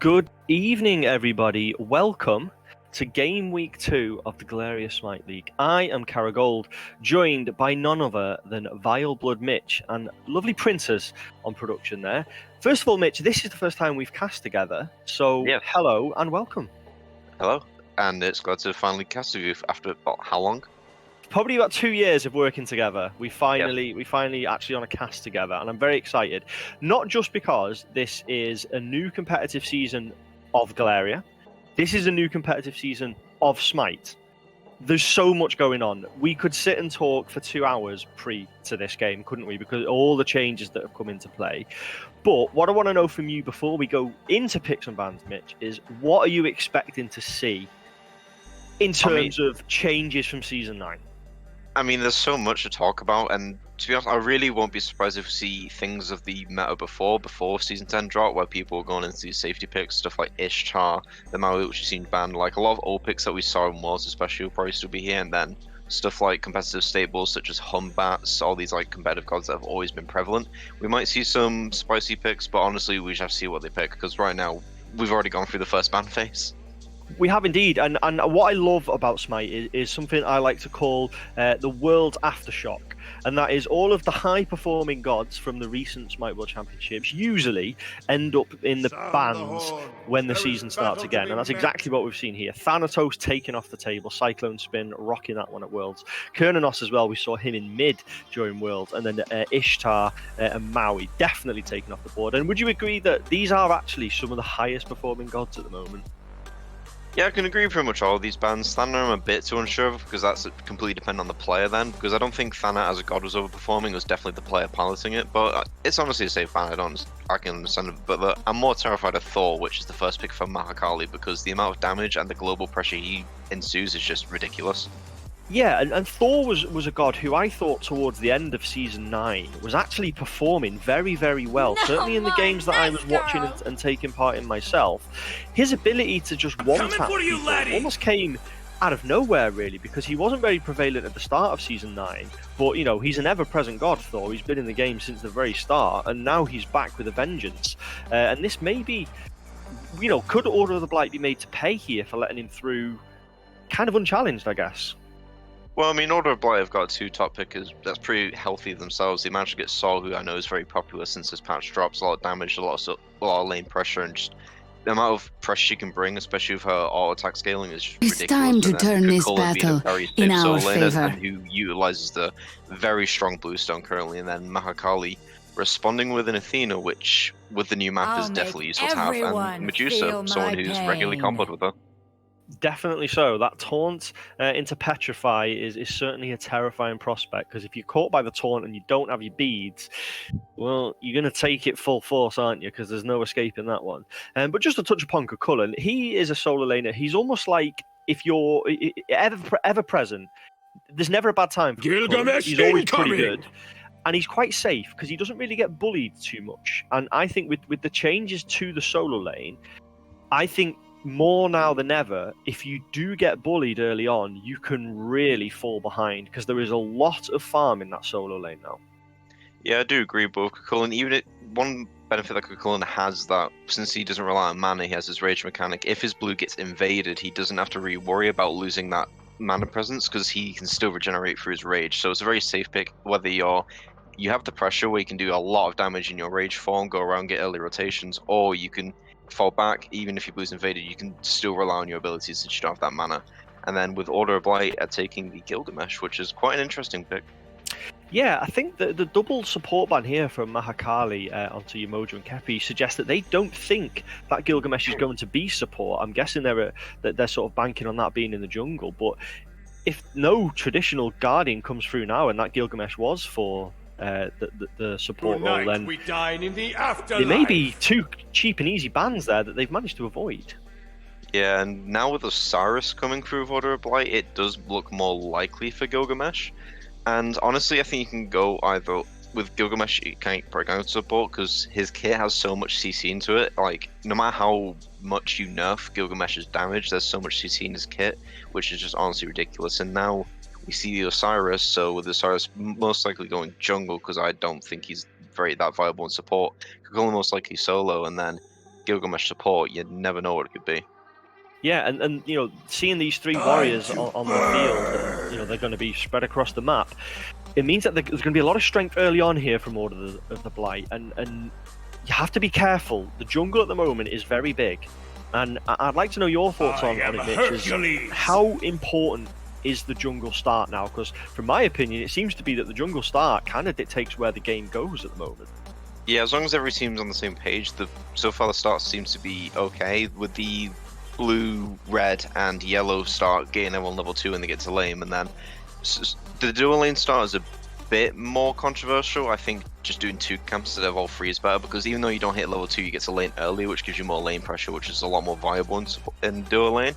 Good evening, everybody. Welcome to Game Week 2 of the Galeria Smite League. I am Caragold, joined by none other than Vile Blood Mitch and lovely Princess on production there. First of all, Mitch, this is the first time we've cast together, so hello and welcome. Hello, and it's glad to finally cast with you after how long? Probably about 2 years of working together. We finally actually on a cast together, and I'm very excited. Not just because this is a new competitive season of Galeria, this is a new competitive season of Smite. There's so much going on. We could sit and talk for 2 hours pre to this game, couldn't we? Because all the changes that have come into play. But what I want to know from you before we go into picks and bans, Mitch, is what are you expecting to see in terms of changes from Season 9? I mean, there's so much to talk about, and to be honest, I really won't be surprised if we see things of the meta before Season 10 drop, where people are going into these safety picks, stuff like Ishtar, the Maui, which you've seen banned, like a lot of old picks that we saw in Worlds especially will probably still be here, and then stuff like competitive staples such as Humbats, all these like competitive gods that have always been prevalent. We might see some spicy picks, but honestly, we just have to see what they pick, because right now, we've already gone through the first ban phase. We have indeed, and what I love about Smite is something I like to call the world aftershock, and that is all of the high-performing gods from the recent Smite World Championships usually end up in the bans when the season starts again, and that's exactly what we've seen here. Thanatos taking off the table, Cyclone Spin rocking that one at Worlds. Kernanos as well, we saw him in mid during Worlds, and then Ishtar and Maui definitely taking off the board. And would you agree that these are actually some of the highest-performing gods at the moment? Yeah, I can agree with pretty much all of these bans. Thana I'm a bit too unsure of, because that's completely dependent on the player then, because I don't think Thana as a god was overperforming, it was definitely the player piloting it, but it's honestly a safe ban, I can understand it, but I'm more terrified of Thor, which is the first pick for Mahakali, because the amount of damage and the global pressure he ensues is just ridiculous. Yeah, and Thor was a god who I thought towards the end of Season 9 was actually performing very, very well. Certainly in the games that I was watching and taking part in myself. His ability to just one-tap people almost came out of nowhere, really, because he wasn't very prevalent at the start of Season 9. But, you know, he's an ever-present god, Thor. He's been in the game since the very start, and now he's back with a vengeance. And this may be, you know, could Order of the Blight be made to pay here for letting him through kind of unchallenged, I guess? Well, I mean, Order of Blight have got 2 top pickers that's pretty healthy themselves. They managed to get Sol, who I know is very popular since this patch drops, a lot of damage, a lot of lane pressure, and just the amount of pressure she can bring, especially with her auto attack scaling, is just ridiculous. It's time to turn this battle in our favor. And who utilizes the very strong bluestone currently, and then Mahakali responding with an Athena, which with the new map is definitely useful to have, and Medusa, someone who's regularly comboed with her. Definitely so. That taunt into Petrify is certainly a terrifying prospect, because if you're caught by the taunt and you don't have your beads, well, you're going to take it full force, aren't you? Because there's no escaping that one. But just to touch upon Cuchulainn, he is a solo laner. He's almost like, if you're ever present, there's never a bad time for Gilgamesh. He's always pretty good. And he's quite safe because he doesn't really get bullied too much. And I think with the changes to the solo lane, I think more now than ever, if you do get bullied early on, you can really fall behind, because there is a lot of farm in that solo lane now. Yeah, I do agree, but Cuchulainn, one benefit that Cuchulainn has, that since he doesn't rely on mana, he has his rage mechanic. If his blue gets invaded, he doesn't have to really worry about losing that mana presence, because he can still regenerate through his rage. So it's a very safe pick, whether you have the pressure where you can do a lot of damage in your rage form, go around, get early rotations, or you can fall back. Even if your blue's invaded, you can still rely on your abilities since you don't have that mana. And then with Order of Blight taking the Gilgamesh, which is quite an interesting pick. Yeah, I think the double support ban here from Mahakali onto Umoja and Kepi suggests that they don't think that Gilgamesh is going to be support. I'm guessing they're sort of banking on that being in the jungle. But if no traditional Guardian comes through now, and that Gilgamesh was for the support role, then we dine in the afterlife. There may be 2 cheap and easy bans there that they've managed to avoid. Yeah, and now with Osiris coming through with Order of Blight, it does look more likely for Gilgamesh. And honestly, I think you can go either with Gilgamesh, you can't break out support, because his kit has so much CC into it. Like, no matter how much you nerf Gilgamesh's damage, there's so much CC in his kit, which is just honestly ridiculous. And now we see the Osiris, so with Osiris most likely going jungle, because I don't think he's that viable in support. Cuchulainn most likely solo, and then Gilgamesh support, you never know what it could be. Yeah, and you know, seeing these 3 warriors on the field, and you know they're going to be spread across the map, it means that there's going to be a lot of strength early on here from Order of the Blight, and you have to be careful. The jungle at the moment is very big, and I'd like to know your thoughts on it, Mitch. How important is the jungle start now? Because from my opinion, it seems to be that the jungle start kind of dictates where the game goes at the moment. Yeah, as long as every team's on the same page, so far the start seems to be okay, with the blue, red, and yellow start getting everyone level 2 when they get to lane, and then the dual lane start is a bit more controversial. I think just doing 2 camps instead of all 3 is better, because even though you don't hit level 2, you get to lane early, which gives you more lane pressure, which is a lot more viable in dual lane.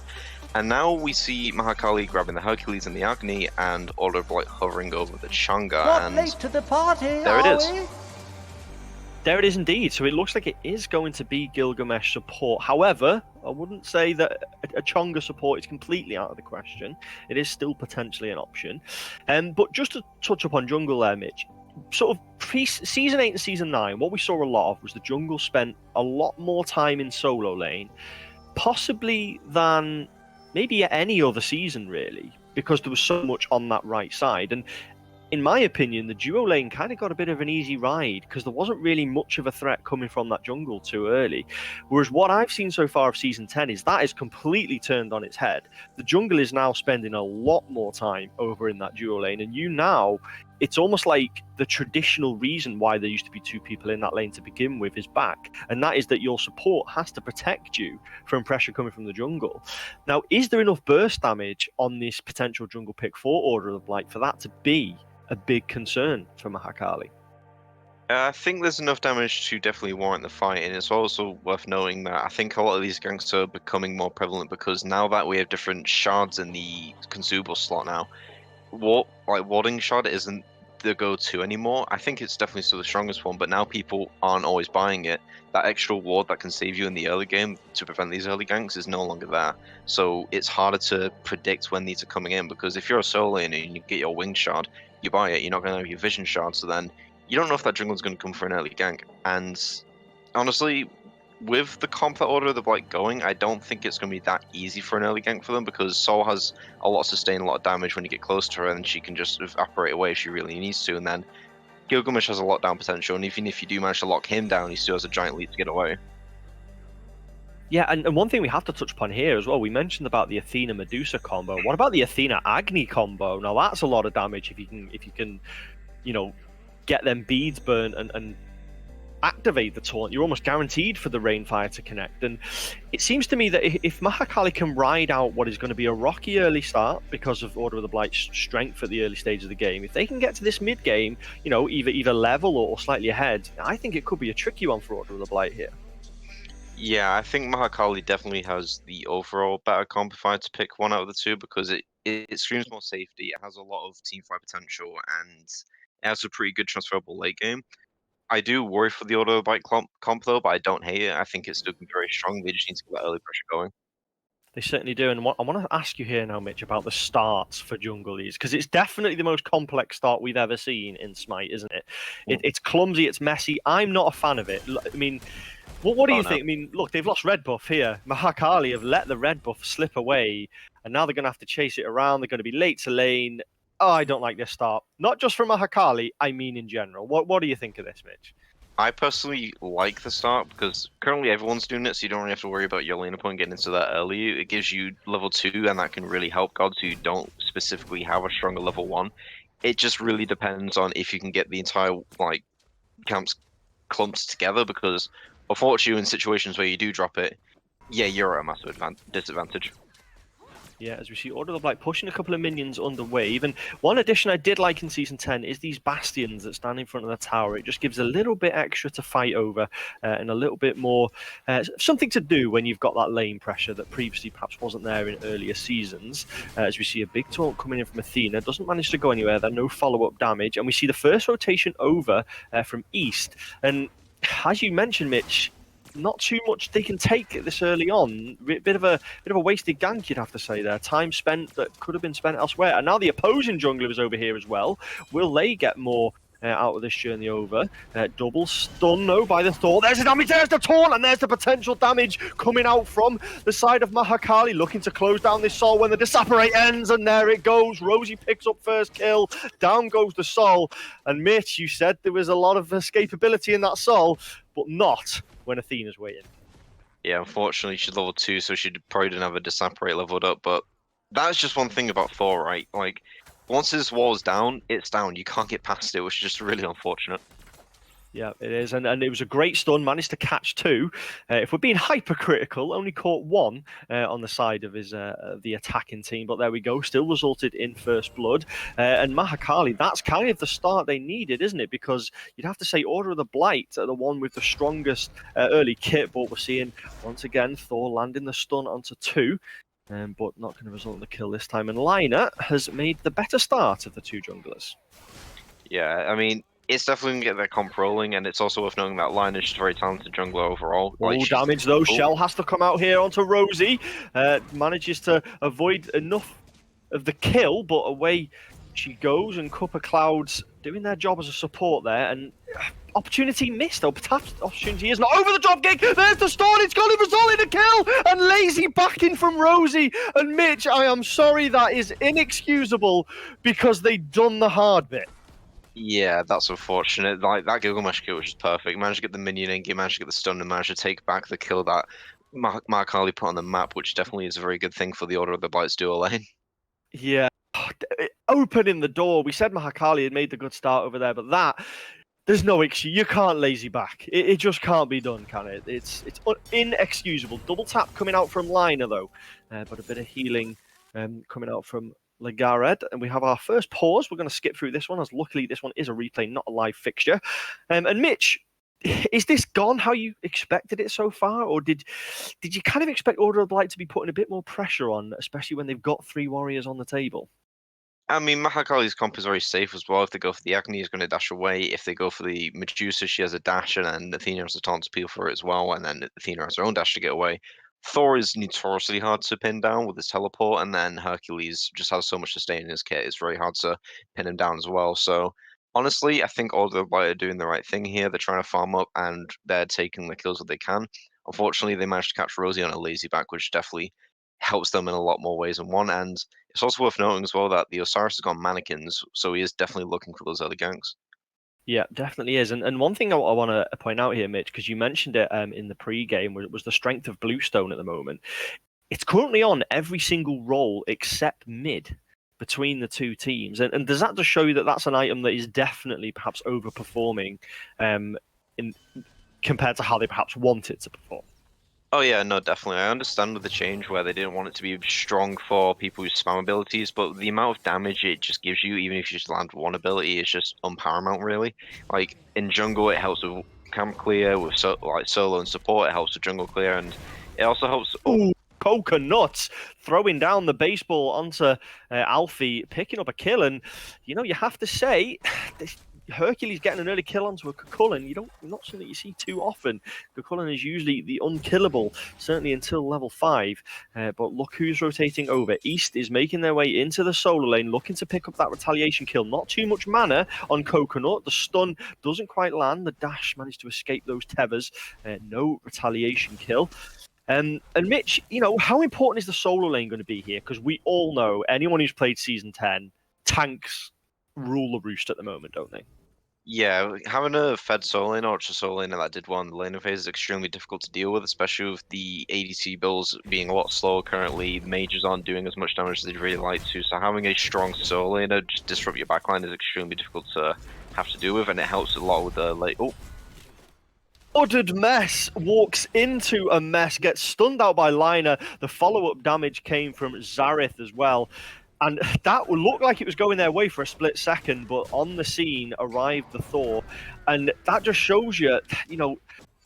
And now we see Mahakali grabbing the Hercules and the Agni, and Order of Blight hovering over the Chang'e, and late to the party, there it is. There it is indeed. So it looks like it is going to be Gilgamesh support. However, I wouldn't say that a Chang'e support is completely out of the question. It is still potentially an option. But just to touch upon jungle there, Mitch, sort of Season 8 and Season 9, what we saw a lot of was the jungle spent a lot more time in solo lane, possibly than maybe at any other season, really, because there was so much on that right side. And in my opinion, the duo lane kind of got a bit of an easy ride because there wasn't really much of a threat coming from that jungle too early. Whereas what I've seen so far of Season 10 is that is completely turned on its head. The jungle is now spending a lot more time over in that duo lane, and it's almost like the traditional reason why there used to be 2 people in that lane to begin with is back, and that is that your support has to protect you from pressure coming from the jungle. Now, is there enough burst damage on this potential jungle pick for Order of the Blight for that to be a big concern for Mahakali? I think there's enough damage to definitely warrant the fight, and it's also worth noting that I think a lot of these ganks are becoming more prevalent because now that we have different shards in the consumable slot now, warding shard isn't the go-to anymore. I think it's definitely still the strongest one, but now people aren't always buying it. That extra ward that can save you in the early game to prevent these early ganks is no longer there. So it's harder to predict when these are coming in, because if you're a solo laner and you get your wing shard, you buy it, you're not going to have your vision shard, so then you don't know if that jungle's going to come for an early gank. And honestly, with the comp that Order of the Blight going, I don't think it's going to be that easy for an early gank for them, because Sol has a lot of sustain, a lot of damage when you get close to her, and she can just evaporate away if she really needs to. And then Gilgamesh has a lockdown potential, and even if you do manage to lock him down, he still has a giant lead to get away. Yeah, and one thing we have to touch upon here as well, we mentioned about the Athena Medusa combo. What about the Athena Agni combo? Now that's a lot of damage if you can, you know, get them beads burnt and activate the taunt. You're almost guaranteed for the Rainfire to connect. And it seems to me that if Mahakali can ride out what is going to be a rocky early start because of Order of the Blight's strength at the early stage of the game, if they can get to this mid game, you know, either level or slightly ahead, I think it could be a tricky one for Order of the Blight here. Yeah, I think Mahakali definitely has the overall better comp if I had to pick one out of the 2, because it screams more safety, it has a lot of teamfight potential, and it has a pretty good transferable late game. I do worry for the Order of the Blight comp though, but I don't hate it. I think it's still very strong. They just need to get that early pressure going. They certainly do. And I want to ask you here now, Mitch, about the starts for Jungleese, because it's definitely the most complex start we've ever seen in Smite, isn't it? It's clumsy, it's messy. I'm not a fan of it. I mean, what do you think? I mean, look, they've lost red buff here. Mahakali have let the red buff slip away, and now they're going to have to chase it around. They're going to be late to lane. Oh, I don't like this start. Not just for Mahakali, I mean in general. What do you think of this, Mitch? I personally like the start because currently everyone's doing it, so you don't really have to worry about your lane opponent getting into that early. It gives you level 2, and that can really help gods who don't specifically have a stronger level 1. It just really depends on if you can get the entire camps clumped together, because unfortunately in situations where you do drop it, yeah, you're at a massive disadvantage. Yeah, as we see Order of the Blight pushing a couple of minions under wave. And one addition I did like in Season 10 is these bastions that stand in front of the tower. It just gives a little bit extra to fight over and a little bit more something to do when you've got that lane pressure that previously perhaps wasn't there in earlier seasons. As we see a big taunt coming in from Athena. Doesn't manage to go anywhere. There no follow-up damage. And we see the first rotation over from East. And as you mentioned, Mitch, not too much they can take this early on. Bit of a wasted gank, you'd have to say there. Time spent that could have been spent elsewhere. And now the opposing jungler is over here as well. Will they get more out of this journey over. Double stun, though, by the Thor. There's the damage, there's the taunt, and there's the potential damage coming out from the side of Mahakali, looking to close down this Soul when the Disapparate ends, and there it goes. Rosie picks up first kill, down goes the Soul. And Mitch, you said there was a lot of escapability in that Soul, but not when Athena's waiting. Yeah, unfortunately, she's level 2, so she probably didn't have a Disapparate leveled up, but that's just one thing about Thor, right? Like, once his wall's down, it's down. You can't get past it, which is just really unfortunate. Yeah, it is, and it was a great stun, managed to catch 2. If we're being hypercritical, only caught 1 on the side of his the attacking team, but there we go, still resulted in first blood. And Mahakali, that's kind of the start they needed, isn't it? Because you'd have to say Order of the Blight are the one with the strongest early kit, but we're seeing, once again, Thor landing the stun onto 2. But not going to result in the kill this time. And Liner has made the better start of the 2 junglers. Yeah, I mean, it's definitely going to get their comp rolling, and it's also worth knowing that Liner's just a very talented jungler overall. Like, damage though. Shell has to come out here onto Rosie. Manages to avoid enough of the kill, but away she goes, and Cup of Clouds doing their job as a support there, and opportunity missed, though. Perhaps opportunity is not over the top gig. There's the stun. It's going to result in a kill, and lazy backing from Rosie. And Mitch, I am sorry, that is inexcusable because they done the hard bit. Yeah, that's unfortunate. Like, that Gilgamesh kill was just perfect. Managed to get the minion in, managed to get the stun, and managed to take back the kill that Mahakali put on the map, which definitely is a very good thing for the Order of the Blight's dual lane. Yeah, opening the door. We said Mahakali had made the good start over there, but that, there's no excuse. You can't lazy back. It just can't be done, can it? It's inexcusable. Double tap coming out from Liner, though, but a bit of healing coming out from Legared, and we have our first pause. We're going to skip through this one, as luckily this one is a replay, not a live fixture. And Mitch, is this gone how you expected it so far, or did you kind of expect Order of Blight to be putting a bit more pressure on, especially when they've got 3 warriors on the table? I mean, Mahakali's comp is very safe as well. If they go for the Agni, he's going to dash away. If they go for the Medusa, she has a dash, and then Athena has a taunt to peel for it as well, and then Athena has her own dash to get away. Thor is notoriously hard to pin down with his teleport, and then Hercules just has so much to stay in his kit. It's very hard to pin him down as well. So honestly, I think Order of the Blight are doing the right thing here. They're trying to farm up, and they're taking the kills that they can. Unfortunately, they managed to catch Rosie on a lazy back, which definitely helps them in a lot more ways than one. And it's also worth noting as well that the Osiris has got mannequins, so he is definitely looking for those other ganks. Yeah, definitely is. And one thing I want to point out here, Mitch, because you mentioned it in the pre-game, was the strength of Bluestone at the moment. It's currently on every single role except mid between the 2 teams. And does that just show you that that's an item that is definitely perhaps overperforming in compared to how they perhaps want it to perform? Oh yeah, no, definitely. I understand with the change where they didn't want it to be strong for people who spam abilities, but the amount of damage it just gives you, even if you just land one ability, is just unparamount, really. Like, in jungle, it helps with camp clear, with solo and support, it helps with jungle clear, and it also helps... Ooh, Coconuts throwing down the baseball onto Alfie, picking up a kill, and, you have to say... Hercules getting an early kill onto a Cucullin, not something you see too often. Cucullin is usually the unkillable, certainly until level 5. But look who's rotating over. East is making their way into the solo lane, looking to pick up that retaliation kill. Not too much mana on Coconut. The stun doesn't quite land. The dash managed to escape those tethers. No retaliation kill. And Mitch, how important is the solo lane going to be here? Because we all know, anyone who's played Season 10, tanks rule the roost at the moment, don't they? Yeah, having a fed solo lane or ultra solo lane that did well in the laning phase is extremely difficult to deal with, especially with the ADC builds being a lot slower currently. The mages aren't doing as much damage as they'd really like to, so having a strong solo laner just disrupt your backline is extremely difficult to have to deal with, and it helps a lot with the late... Oh! Ordered Mess walks into a mess, gets stunned out by Liner. The follow-up damage came from Zareth as well. And that would look like it was going their way for a split second, but on the scene arrived the Thor. And that just shows you,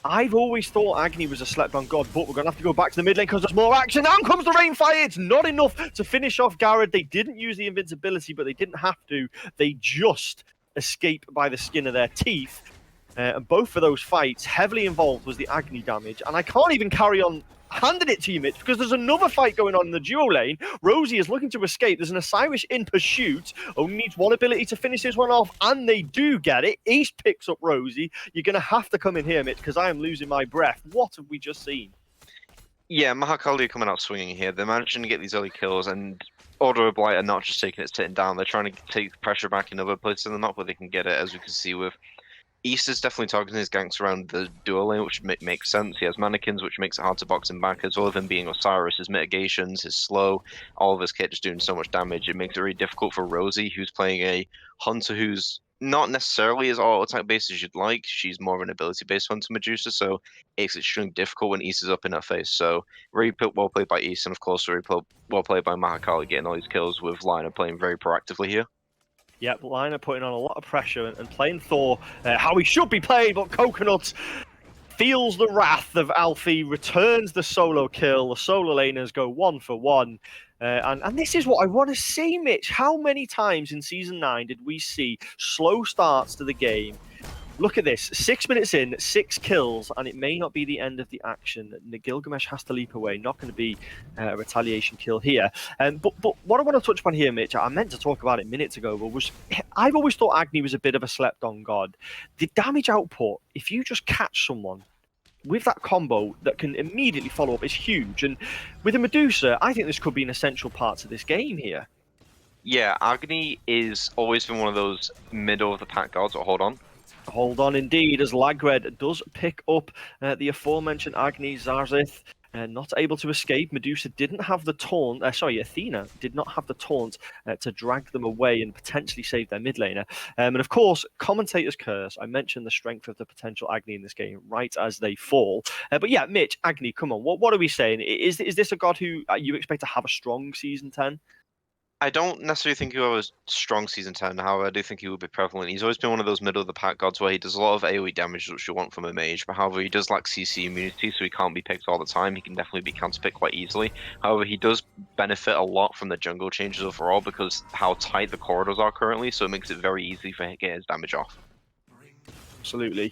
I've always thought Agni was a slept-on god, but we're going to have to go back to the mid lane because there's more action. Down comes the Rainfire. It's not enough to finish off Garrett. They didn't use the invincibility, but they didn't have to. They just escaped by the skin of their teeth. And both of those fights, heavily involved was the Agni damage. And I can't even carry on handed it to you, Mitch, because there's another fight going on in the duo lane. Rosie is looking to escape. There's an Osiris in pursuit. Only needs one ability to finish this one off, and they do get it. Ace picks up Rosie. You're going to have to come in here, Mitch, because I am losing my breath. What have we just seen? Yeah, Mahakali are coming out swinging here. They're managing to get these early kills, and Order of Blight are not just taking it sitting down. They're trying to take pressure back in other places in the map where they can get it, as we can see with East is definitely targeting his ganks around the dual lane, which makes sense. He has mannequins, which makes it hard to box him back, as well as him being Osiris, his mitigations, his slow, all of his kit just doing so much damage. It makes it really difficult for Rosie, who's playing a hunter who's not necessarily as auto-attack based as you'd like. She's more of an ability-based hunter Medusa, so it's extremely difficult when East is up in her face. So very well played by East, and of course very well played by Mahakali, getting all these kills with Liner playing very proactively here. Yep, Liner putting on a lot of pressure and playing Thor how he should be played, but Coconut feels the wrath of Alfie, returns the solo kill. The solo laners go 1 for 1. And this is what I want to see, Mitch. How many times in Season 9 did we see slow starts to the game? Look at this, 6 minutes in, 6 kills, and it may not be the end of the action. Gilgamesh has to leap away, not going to be a retaliation kill here. But what I want to touch upon here, Mitch, I meant to talk about it minutes ago, but I've always thought Agni was a bit of a slept-on god. The damage output, if you just catch someone with that combo that can immediately follow up, is huge. And with a Medusa, I think this could be an essential part to this game here. Yeah, Agni is always been one of those middle-of-the-pack gods, but hold on. Hold on indeed, as Lagred does pick up the aforementioned Agni Zarzith. Not able to escape. Medusa didn't have the taunt. Athena did not have the taunt to drag them away and potentially save their mid laner. And of course, commentator's curse. I mentioned the strength of the potential Agni in this game right as they fall. But yeah, Mitch, Agni, come on. What are we saying? Is this a god who you expect to have a strong season 10? I don't necessarily think he'll have a strong season 10, however, I do think he will be prevalent. He's always been one of those middle-of-the-pack gods where he does a lot of AoE damage, which you want from a mage, but however, he does lack CC immunity, so he can't be picked all the time. He can definitely be counter-picked quite easily. However, he does benefit a lot from the jungle changes overall because how tight the corridors are currently, so it makes it very easy for him to get his damage off. Absolutely,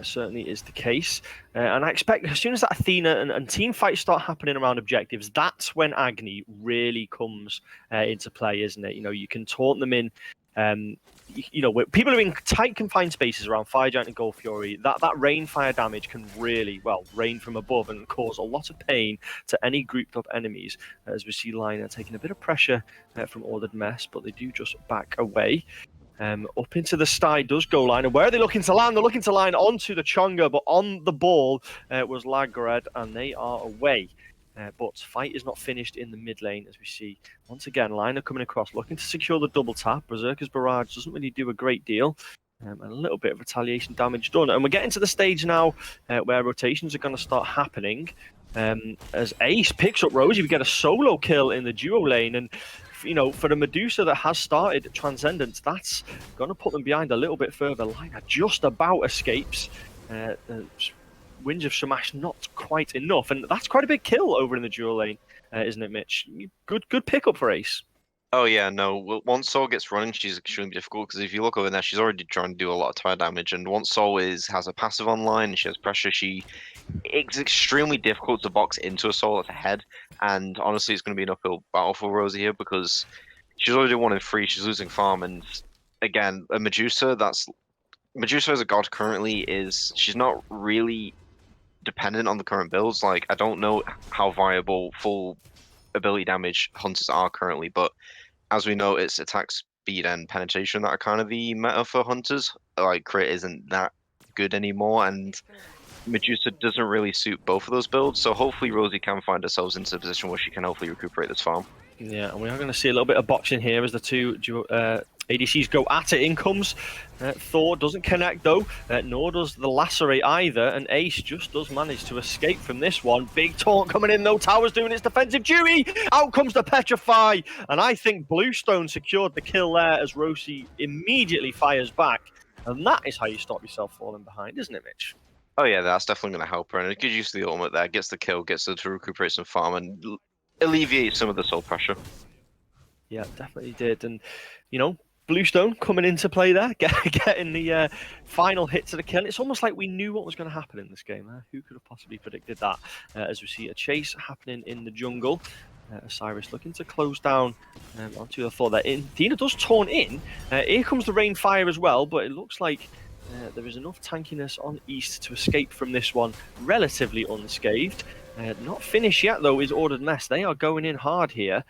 certainly is the case. And I expect as soon as that Athena and team fights start happening around objectives, that's when Agni really comes into play, isn't it? You know, you can taunt them in, where people are in tight confined spaces around Fire Giant and Gold Fury. That rain fire damage can really, rain from above and cause a lot of pain to any grouped up enemies. As we see Liner taking a bit of pressure from Ordered Mess, but they do just back away. Up into the sky does go Liner. Where are they looking to land? They're looking to line onto the Chonga, but on the ball was Lagred, and they are away. But fight is not finished in the mid lane, as we see. Once again, Liner coming across, looking to secure the double tap. Berserker's Barrage doesn't really do a great deal. And a little bit of retaliation damage done. And we're getting to the stage now where rotations are going to start happening. As Ace picks up Rosie, we get a solo kill in the duo lane. And for the Medusa that has started Transcendence, that's going to put them behind a little bit further. Liner just about escapes. Winds of Shamash not quite enough, and that's quite a big kill over in the dual lane, isn't it, Mitch? Good pickup for Ace. Oh yeah, no. Once Sol gets running, she's extremely difficult because if you look over there, she's already trying to do a lot of tire damage, and once Sol has a passive online and she has pressure, it's extremely difficult to box into a Sol that's ahead. And honestly, it's going to be an uphill battle for Rosie here because she's already 1 in 3. She's losing farm, and again, a Medusa as a god currently she's not really dependent on the current builds. Like, I don't know how viable full ability damage hunters are currently, but as we know, it's attack speed and penetration that are kind of the meta for hunters. Like, crit isn't that good anymore, and Medusa doesn't really suit both of those builds, so hopefully Rosie can find herself into a position where she can hopefully recuperate this farm. Yeah, and we are going to see a little bit of boxing here as the two ADCs go at it. In comes Thor, doesn't connect though, nor does the Lacerate either, and Ace just does manage to escape from this one. Big taunt coming in though, Tower's doing its defensive duty, out comes the Petrify, and I think Bluestone secured the kill there as Rosie immediately fires back, and that is how you stop yourself falling behind, isn't it, Mitch? Oh yeah, that's definitely going to help her, and a good use of the ultimate there, gets the kill, gets her to recuperate some farm, and alleviate some of the soul pressure. Yeah, definitely did, and Bluestone coming into play there, getting the final hit to the kill. It's almost like we knew what was going to happen in this game. Who could have possibly predicted that? As we see a chase happening in the jungle. Osiris looking to close down onto the Thor there. Athena does taunt in. Here comes the rain fire as well, but it looks like there is enough tankiness on East to escape from this one relatively unscathed. Not finished yet, though, is Ordered Mess. They are going in hard here.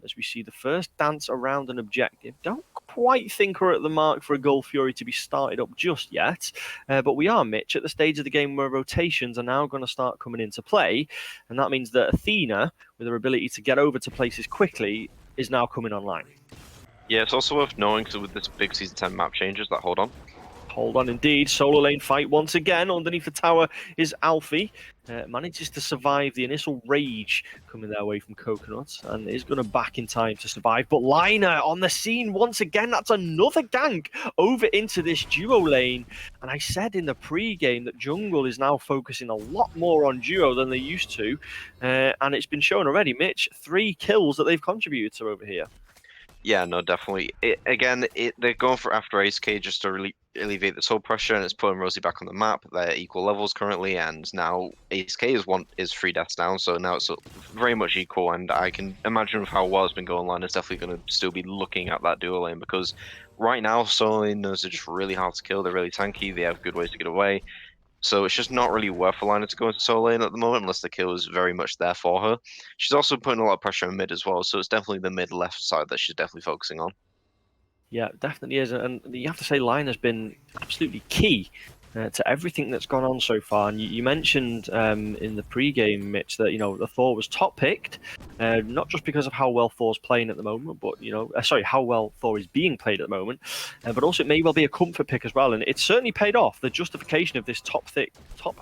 As we see the first dance around an objective. Don't quite think we're at the mark for a Gulf Fury to be started up just yet, but we are, Mitch, at the stage of the game where rotations are now going to start coming into play, and that means that Athena, with her ability to get over to places quickly, is now coming online. Yeah, it's also worth knowing, because with this big Season 10 map changes, that hold on. Hold on, indeed. Solo lane fight once again. Underneath the tower is Alfie. Manages to survive the initial rage coming their way from Coconuts and is going to back in time to survive. But Liner on the scene once again. That's another gank over into this duo lane. And I said in the pre-game that Jungle is now focusing a lot more on duo than they used to. And it's been shown already, Mitch. 3 kills that they've contributed to over here. Yeah, no, definitely. They're going for after Ace K just to really alleviate the soul pressure, and it's putting Rosie back on the map. They're equal levels currently, and now Ace K is 3 deaths down, so now it's very much equal. And I can imagine with how well it's been going, Lina's definitely going to still be looking at that duo lane, because right now solo laners are just really hard to kill. They're really tanky. They have good ways to get away. So it's just not really worth for Lina to go into solo lane at the moment unless the kill is very much there for her. She's also putting a lot of pressure on mid as well, so it's definitely the mid left side that she's definitely focusing on. Yeah, definitely is. And you have to say Lina's been absolutely key to everything that's gone on so far. And you mentioned in the pre-game, Mitch, that the Thor was top picked, not just because of how well Thor's playing at the moment, but how well Thor is being played at the moment, but also it may well be a comfort pick as well. And it's certainly paid off. The justification of this top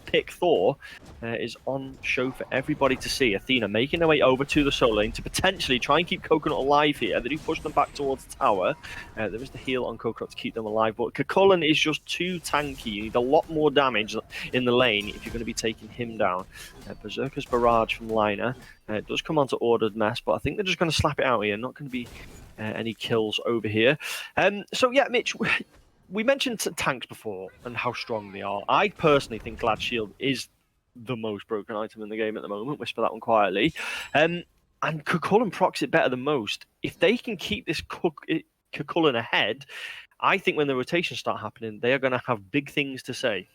pick Thor is on show for everybody to see. Athena making their way over to the solo lane to potentially try and keep Coconut alive here. They do push them back towards the tower. There is the heal on Coconut to keep them alive, but Kakulin is just too tanky. You need a lot more damage in the lane if you're going to be taking him down. Berserker's Barrage from Liner. It does come onto Ordered Mess, but I think they're just going to slap it out here. Not going to be any kills over here. So yeah, Mitch, we mentioned tanks before and how strong they are. I personally think Glad Shield is the most broken item in the game at the moment. Whisper that one quietly. And Kakulin procs it better than most. If they can keep this Kakulin ahead, I think when the rotations start happening, they are going to have big things to say.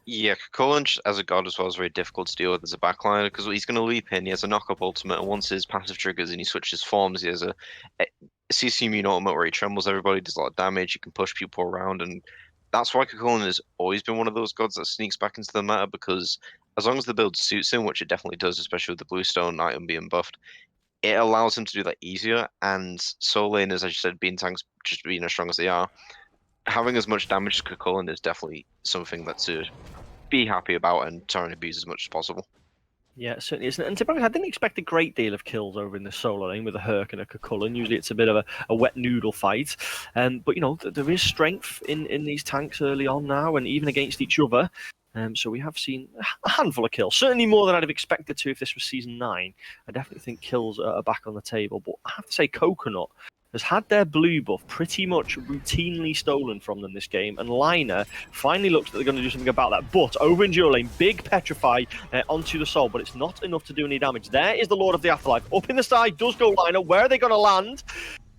Yeah, Kakulin as a god as well is very difficult to deal with as a backliner, because he's going to leap in, he has a knock-up ultimate, and once his passive triggers and he switches forms, he has a CC immune ultimate where he trembles everybody, does a lot of damage, he can push people around, and that's why Kakulin has always been one of those gods that sneaks back into the meta, because as long as the build suits him, which it definitely does, especially with the Bluestone item being buffed, it allows him to do that easier. And solo laners, as you said, being tanks just being as strong as they are, having as much damage as Kakulin is definitely something that to be happy about and try and abuse as much as possible. Yeah, it certainly isn't. And to be honest, I didn't expect a great deal of kills over in the solo lane with a Herc and a Kakulin. Usually it's a bit of a wet noodle fight. But, there is strength in these tanks early on now, and even against each other. So we have seen a handful of kills. Certainly more than I'd have expected to if this was Season 9. I definitely think kills are back on the table. But I have to say, Coconut has had their blue buff pretty much routinely stolen from them this game, and Liner finally looks like they're going to do something about that. But over in duo lane, big Petrify onto the soul, but it's not enough to do any damage. There is the Lord of the Afterlife. Up in the side does go Liner. Where are they going to land?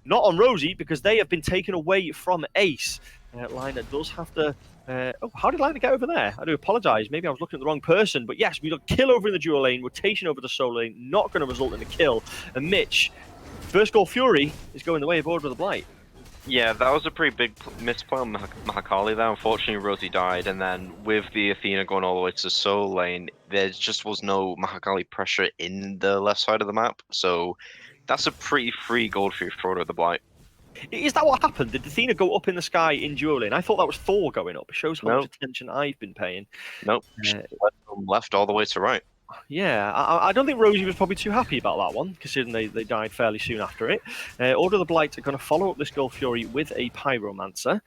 Not on Rosie, because they have been taken away from Ace. Liner does have to... how did Liner get over there? I do apologise. Maybe I was looking at the wrong person. But yes, we got kill over in the duo lane, rotation over the solo lane, not going to result in a kill. And Mitch, first goal Fury is going the way of Order of the Blight. Yeah, that was a pretty big misplay on Mahakali there. Unfortunately, Rosie died, and then with the Athena going all the way to the solo lane, there just was no Mahakali pressure in the left side of the map. So that's a pretty free gold for Order of the Blight. Is that what happened? Did Athena go up in the sky in duo lane? I thought that was Thor going up. It shows how much attention I've been paying. Nope. From left all the way to right. Yeah, I don't think Rosie was probably too happy about that one, considering they died fairly soon after it. Order of the Blight are going to follow up this Gulf Fury with a Pyromancer,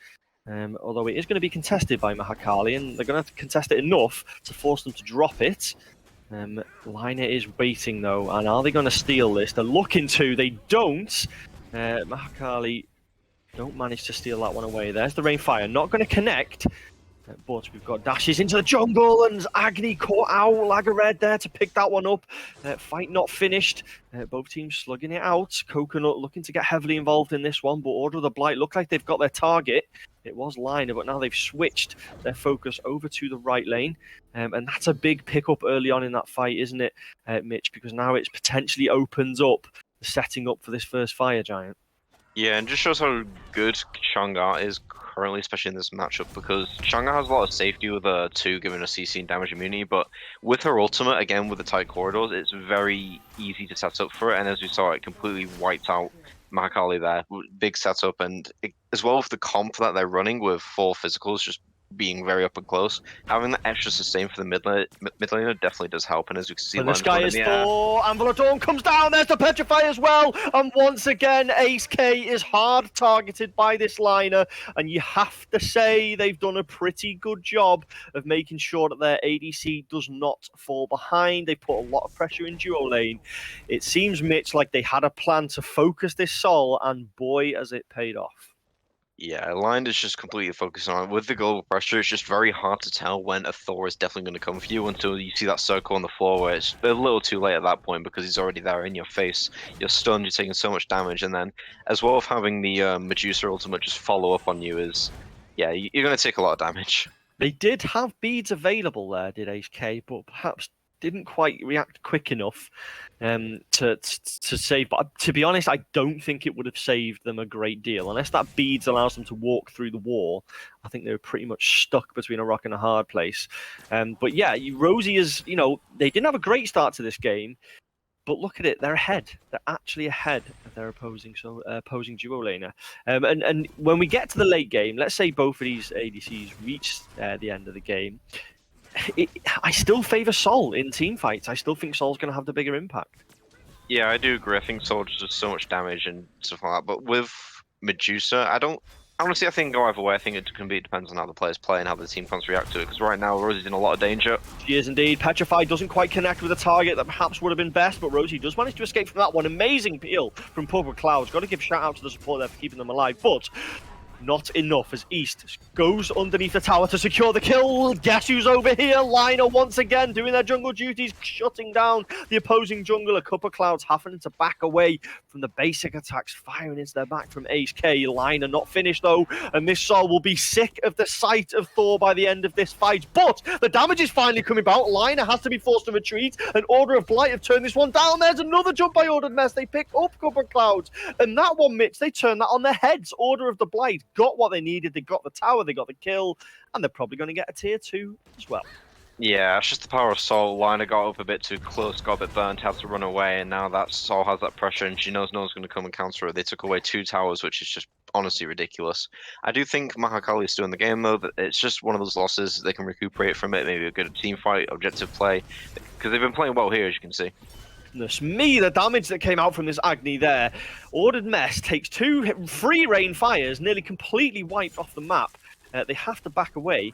although it is going to be contested by Mahakali, and they're going to contest it enough to force them to drop it. Liner is waiting, though, and are they going to steal this? They're looking to. They don't. Mahakali Don't manage to steal that one away. There's the Rainfire. Not going to connect. But we've got dashes into the jungle, and Agni caught out. Lagared there to pick that one up. Fight not finished. Both teams slugging it out. Coconut looking to get heavily involved in this one, but Order of the Blight look like they've got their target. It was Liner, but now they've switched their focus over to the right lane. And that's a big pickup early on in that fight, isn't it, Mitch? Because now it's potentially opens up the setting up for this first Fire Giant. Yeah, and just shows how good Chang'e is currently, especially in this matchup, because Chang'e has a lot of safety with a 2 giving a CC and damage immunity, but with her ultimate, again with the tight corridors, it's very easy to set up for it, and as we saw, it completely wiped out Mahakali there. Big setup, and as well with the comp that they're running with 4 physicals just being very up and close, having that extra sustain for the mid laner definitely does help. And as we can see, and the sky is Thor. Anvil of Dawn comes down. There's the Petrify as well. And once again, Ace K is hard targeted by this liner. And you have to say they've done a pretty good job of making sure that their ADC does not fall behind. They put a lot of pressure in duo lane. It seems, Mitch, like they had a plan to focus this Sol, and boy, has it paid off. Yeah, Lion is just completely focused on it. With the global pressure, it's just very hard to tell when a Thor is definitely going to come for you until you see that circle on the floor where it's a little too late at that point because he's already there in your face. You're stunned, you're taking so much damage, and then as well as having the Medusa ultimate just follow up on you is, yeah, you're going to take a lot of damage. They did have beads available there, did Ace K, but perhaps didn't quite react quick enough to save. But to be honest, I don't think it would have saved them a great deal. Unless that beads allows them to walk through the wall, I think they were pretty much stuck between a rock and a hard place. But yeah, Rosie is, they didn't have a great start to this game, but look at it, they're ahead. They're actually ahead of their opposing duo laner. And when we get to the late game, let's say both of these ADCs reach the end of the game, I still favour Sol in team fights. I still think Sol's going to have the bigger impact. Yeah, I do agree. I think Sol just does so much damage and stuff like that. But with Medusa, honestly, I think go either way. I think it depends on how the players play and how the team cons react to it. Because right now, Rosie's in a lot of danger. She is indeed. Petrify doesn't quite connect with a target that perhaps would have been best, but Rosie does manage to escape from that one. Amazing peel from Purple Clouds. Got to give shout out to the support there for keeping them alive. But not enough as East goes underneath the tower to secure the kill. Guess who's over here? Liner once again doing their jungle duties, shutting down the opposing jungle. A couple of Clouds having to back away from the basic attacks, firing into their back from Ace K. Liner not finished though, and this Sol will be sick of the sight of Thor by the end of this fight. But the damage is finally coming about. Liner has to be forced to retreat, and Order of Blight have turned this one down. There's another jump by Ordered Mess. They pick up a couple of Clouds, and that one, Mitch, they turn that on their heads. Order of the Blight got what they needed. They got the tower, they got the kill, and they're probably going to get a tier 2 as well. Yeah, it's just the power of Sol. Liner got up a bit too close, got a bit burnt, had to run away, and now that Sol has that pressure and she knows no one's going to come and counter her. They took away 2 towers, which is just honestly ridiculous. I do think Mahakali is still in the game though, but it's just one of those losses. They can recuperate from it, maybe a good team fight, objective play, because they've been playing well here, as you can see. Goodness me, the damage that came out from this Agni there. Ordered Mess takes 2 free rain fires, nearly completely wiped off the map. They have to back away.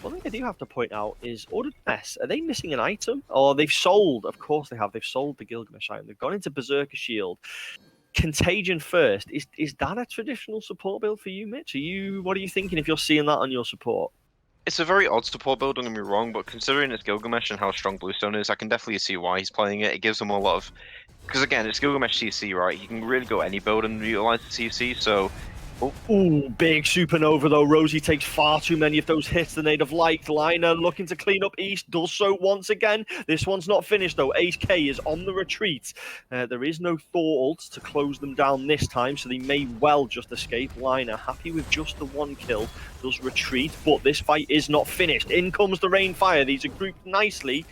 One thing I do have to point out is Ordered Mess, are they missing an item? Or they've sold, of course they have, they've sold the Gilgamesh item. They've gone into Berserker Shield. Contagion first, is that a traditional support build for you, Mitch? What are you thinking if you're seeing that on your support? It's a very odd support build, don't get me wrong, but considering it's Gilgamesh and how strong Bluestone is, I can definitely see why he's playing it. It gives him a lot of... Because again, it's Gilgamesh CC, right? You can really go any build and utilize the CC, so... Ooh, big supernova though. Rosie takes far too many of those hits than they'd have liked. Liner looking to clean up East, does so once again. This one's not finished though. Ace K is on the retreat. There is no Thor ult to close them down this time, so they may well just escape. Liner, happy with just the 1 kill, does retreat, but this fight is not finished. In comes the Rainfire. These are grouped nicely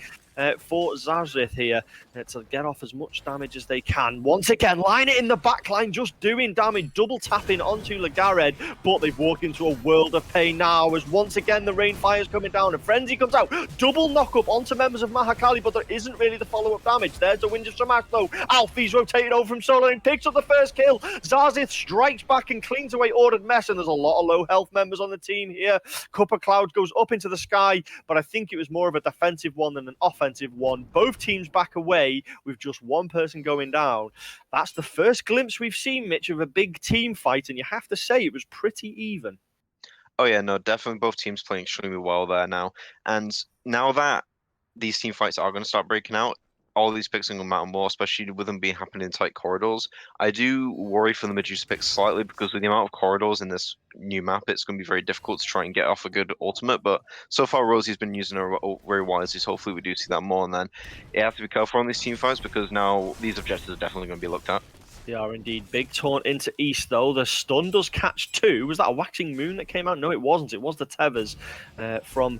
for Zazith here to get off as much damage as they can. Once again, Liner in the backline just doing damage, double tapping onto Lagared, but they've walked into a world of pain now as once again the Rainfire is coming down. A Frenzy comes out, double knock-up onto members of Mahakali, but there isn't really the follow-up damage. There's the Wind of Samash though. Alfie's rotated over from solo and picks up the first kill. Zazith strikes back and cleans away Ordered Mess, and there's a lot of low health members on the team here. Cup of Cloud goes up into the sky, but I think it was more of a defensive one than an offensive offensive one. Both teams back away with just one person going down. That's the first glimpse we've seen, Mitch, of a big team fight, and you have to say it was pretty even. Oh yeah, no, definitely both teams playing extremely well there now. And now that these team fights are going to start breaking out, all these picks are going to matter more, especially with them being happening in tight corridors. I do worry for the Medusa picks slightly because with the amount of corridors in this new map, it's going to be very difficult to try and get off a good ultimate. But so far, Rosie's been using her very wisely, so hopefully we do see that more. And then you have to be careful on these team fights because now these objectives are definitely going to be looked at. They are indeed. Big taunt into East, though. The stun does catch 2. Was that a Waxing Moon that came out? No, it wasn't. It was the Tethers from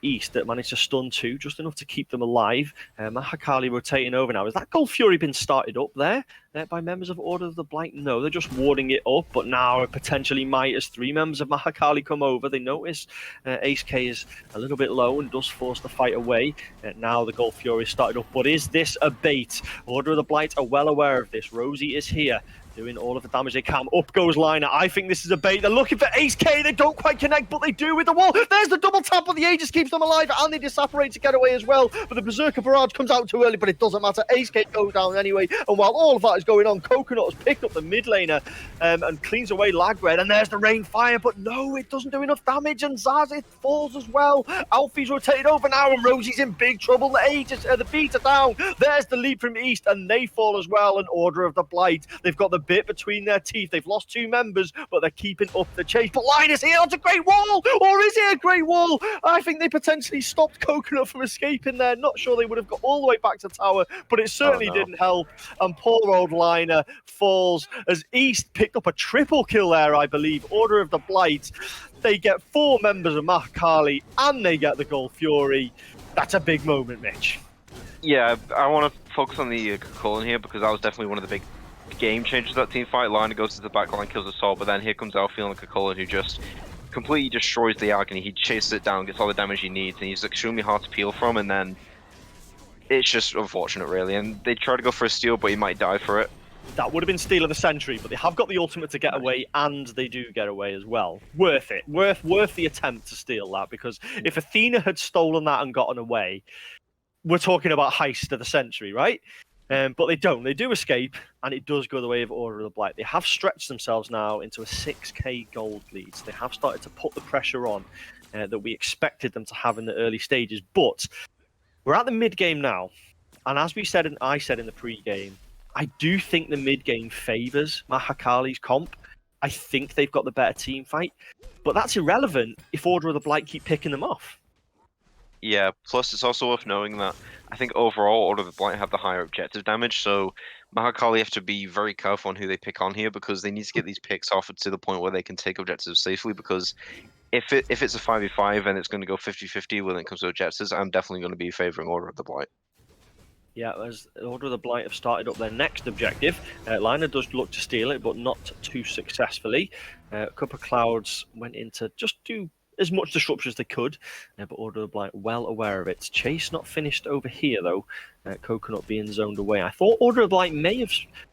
East that managed to stun 2, just enough to keep them alive. Mahakali rotating over now. Has that Gold Fury been started up there by members of Order of the Blight? No, they're just warding it up, but now it potentially might as 3 members of Mahakali come over. They notice Ace K is a little bit low and does force the fight away. Now the Gold Fury is started up, but is this a bait? Order of the Blight are well aware of this. Rosie is here, doing all of the damage they can. Up goes Liner. I think this is a bait. They're looking for Ace K. They don't quite connect, but they do with the wall. There's the double tap, but the Aegis keeps them alive, and they disapparate to get away as well. But the Berserker Barrage comes out too early, but it doesn't matter. Ace K goes down anyway. And while all of that is going on, Coconut has picked up the mid laner and cleans away Lagred. And there's the Rain Fire, but no, it doesn't do enough damage. And Zazith falls as well. Alfie's rotated over now, and Rosie's in big trouble. The beat are down. There's the lead from East, and they fall as well. And Order of the Blight, they've got the bit between their teeth. They've lost 2 members, but they're keeping up the chase. But Linus here onto Great Wall, or is it a Great Wall? I think they potentially stopped Coconut from escaping there. Not sure they would have got all the way back to tower, but it certainly didn't help. And poor old Liner falls as East picked up a triple kill there, I believe. Order of the Blight, they get 4 members of Mahakali, and they get the Gold Fury. That's a big moment, Mitch. Yeah, I want to focus on the Cullen here because that was definitely one of the big game changers of that team fight. Liner goes to the back line, kills Assault, but then here comes Alfie on Cullen, who just completely destroys the Agony. He chases it down, gets all the damage he needs, and he's extremely hard to peel from, and then it's just unfortunate, really. And they try to go for a steal, but he might die for it. That would have been steal of the century, but they have got the ultimate to get away, and they do get away as well. Worth it. Worth the attempt to steal that, because if Athena had stolen that and gotten away, we're talking about heist of the century, right? But they don't. They do escape, and it does go the way of Order of the Blight. They have stretched themselves now into a 6k gold lead. So they have started to put the pressure on that we expected them to have in the early stages. But we're at the mid-game now, and as we said, and I said in the pre-game, I do think the mid-game favours Mahakali's comp. I think they've got the better team fight, but that's irrelevant if Order of the Blight keep picking them off. Yeah, plus it's also worth knowing that I think overall Order of the Blight have the higher objective damage, so Mahakali have to be very careful on who they pick on here because they need to get these picks off to the point where they can take objectives safely, because if it's a 5v5 and it's going to go 50-50 when it comes to objectives, I'm definitely going to be favouring Order of the Blight. Yeah, as Order of the Blight have started up their next objective. Liner does look to steal it, but not too successfully. A couple of Clouds went in to just do as much disruption as they could, but Order of the Blight well aware of it. Chase not finished over here, though. Coconut being zoned away. I thought Order of the Blight may have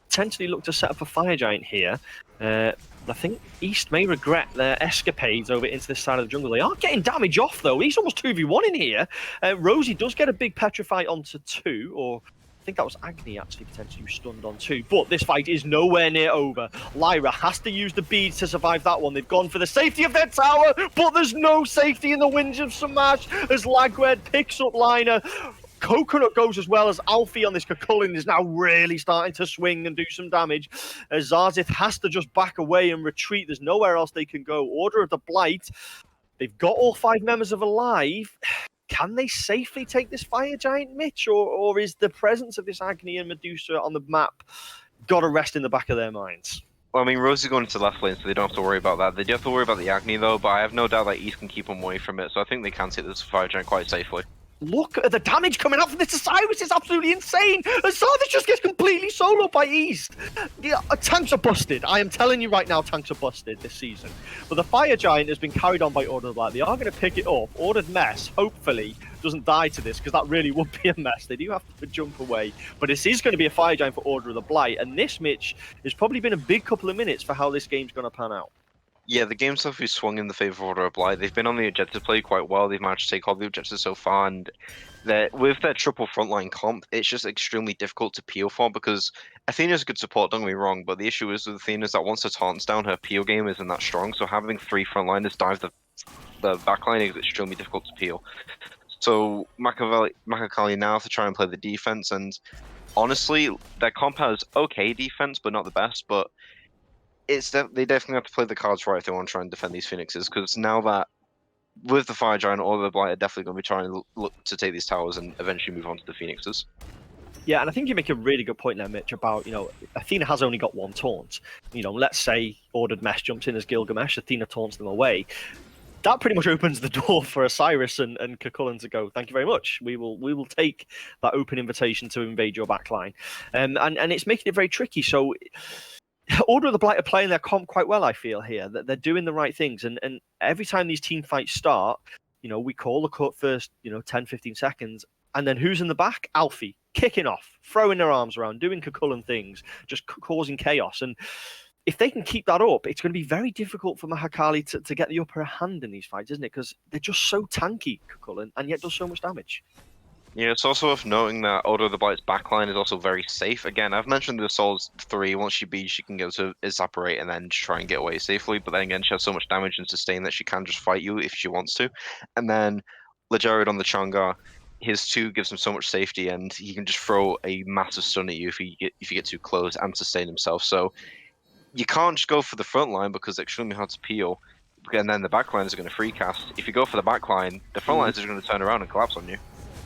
potentially looked to set up a Fire Giant here. I think East may regret their escapades over into this side of the jungle. They are getting damage off, though. He's almost 2v1 in here. Rosie does get a big Petrify onto 2, or I think that was Agni actually potentially stunned on 2. But this fight is nowhere near over. Lyra has to use the beads to survive that one. They've gone for the safety of their tower, but there's no safety in the Winds of Samash as Lagred picks up Liner. Coconut goes as well as Alfie on this Cucullin is now really starting to swing and do some damage. Zazith has to just back away and retreat. There's nowhere else they can go. Order of the Blight, they've got all 5 members of Alive. Can they safely take this Fire Giant, Mitch? Or is the presence of this Agni and Medusa on the map got to rest in the back of their minds? Well, I mean, Rose is going into left lane, so they don't have to worry about that. They do have to worry about the Agni, though, but I have no doubt that East can keep them away from it, so I think they can take this Fire Giant quite safely. Look at the damage coming out from this Osiris. It's absolutely insane. Osiris just gets completely soloed by East. Yeah, tanks are busted. I am telling you right now, tanks are busted this season. But the Fire Giant has been carried on by Order of the Blight. They are going to pick it up. Ordered Mess, hopefully, doesn't die to this, because that really would be a mess. They do have to jump away. But this is going to be a Fire Giant for Order of the Blight. And this, Mitch, has probably been a big couple of minutes for how this game's going to pan out. Yeah, the game's definitely swung in the favor of Order of Blight. They've been on the objective play quite well. They've managed to take all the objectives so far, and with their triple frontline comp, it's just extremely difficult to peel for because Athena's a good support, don't get me wrong, but the issue is with Athena is that once her taunt's down, her peel game isn't that strong, so having three frontliners dive the backline is extremely difficult to peel. So Mahakali now have to try and play the defense, and honestly, their comp has okay defense, but not the best, but they definitely have to play the cards right if they want to try and defend these Phoenixes, because now that with the Fire Giant or the Blight are definitely going to be trying to look to take these towers and eventually move on to the Phoenixes. Yeah, and I think you make a really good point there, Mitch, about, Athena has only got one taunt. Let's say Ordered Mesh jumps in as Gilgamesh, Athena taunts them away. That pretty much opens the door for Osiris and Cucullin to go, thank you very much. We will take that open invitation to invade your backline. And it's making it very tricky. So Order of the Blight are playing their comp quite well, I feel, here. That they're doing the right things. And every time these team fights start, we call the cut first, 10, 15 seconds. And then who's in the back? Alfie, kicking off, throwing their arms around, doing Cucullin things, just causing chaos. And if they can keep that up, it's going to be very difficult for Mahakali to get the upper hand in these fights, isn't it? Because they're just so tanky, Cucullin, and yet does so much damage. Yeah, it's also worth noting that Order of the Blight's backline is also very safe. Again, I've mentioned the Soul's 3. Once she beats, she can go to Evaporate and then try and get away safely. But then again, she has so much damage and sustain that she can just fight you if she wants to. And then Lejared on the Chang'e, his 2 gives him so much safety, and he can just throw a massive stun at you if you get too close and sustain himself. So you can't just go for the front line because it's extremely hard to peel. And then the back line is going to free cast. If you go for the back line, the front lines are going to turn around and collapse on you.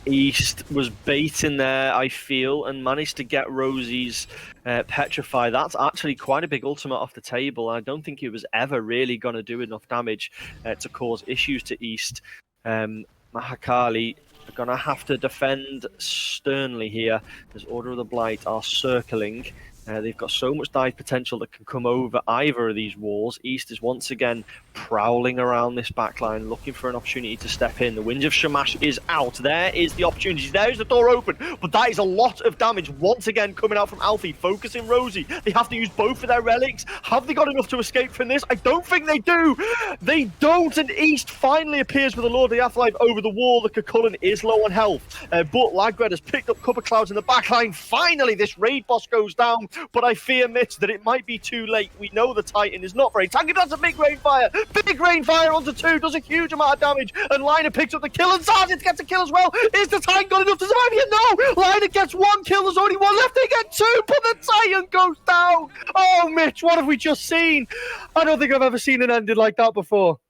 East was baiting there, I feel, and managed to get Rosie's Petrify. That's actually quite a big ultimate off the table. I don't think it was ever really going to do enough damage to cause issues to East. Mahakali are going to have to defend sternly here as Order of the Blight are circling. They've got so much dive potential that can come over either of these walls. East is once again prowling around this backline, looking for an opportunity to step in. The Winds of Shamash is out. There is the opportunity. There is the door open, but that is a lot of damage once again coming out from Alfie, focusing Rosie. They have to use both of their relics. Have they got enough to escape from this? I don't think they do. They don't, and East finally appears with the Lord of the Afterlife over the wall. The Cucullin is low on health, but Lagred has picked up Copper Clouds in the backline. Finally, this raid boss goes down. But I fear, Mitch, that it might be too late. We know the Titan is not very tanky. Does a big rainfire. Big rainfire onto 2. Does a huge amount of damage. And Liner picks up the kill. And Sergeant gets a kill as well. Is the Titan got enough to survive here? No! Liner gets 1 kill. There's only 1 left. They get 2. But the Titan goes down. Oh, Mitch, what have we just seen? I don't think I've ever seen an ending like that before.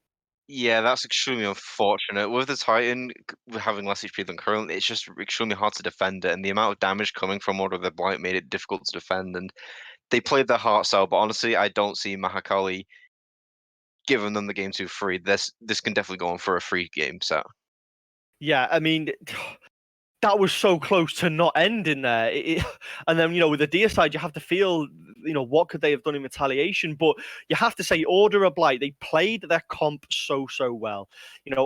Yeah, that's extremely unfortunate. With the Titan having less HP than current, it's just extremely hard to defend it, and the amount of damage coming from Order of the Blight made it difficult to defend, and they played their hearts out, but honestly, I don't see Mahakali giving them the game too free. This can definitely go on for a free game set. Yeah, I mean, that was so close to not ending there. And then, with the deicide, you have to feel, what could they have done in retaliation? But you have to say, Order of Blight, they played their comp so well.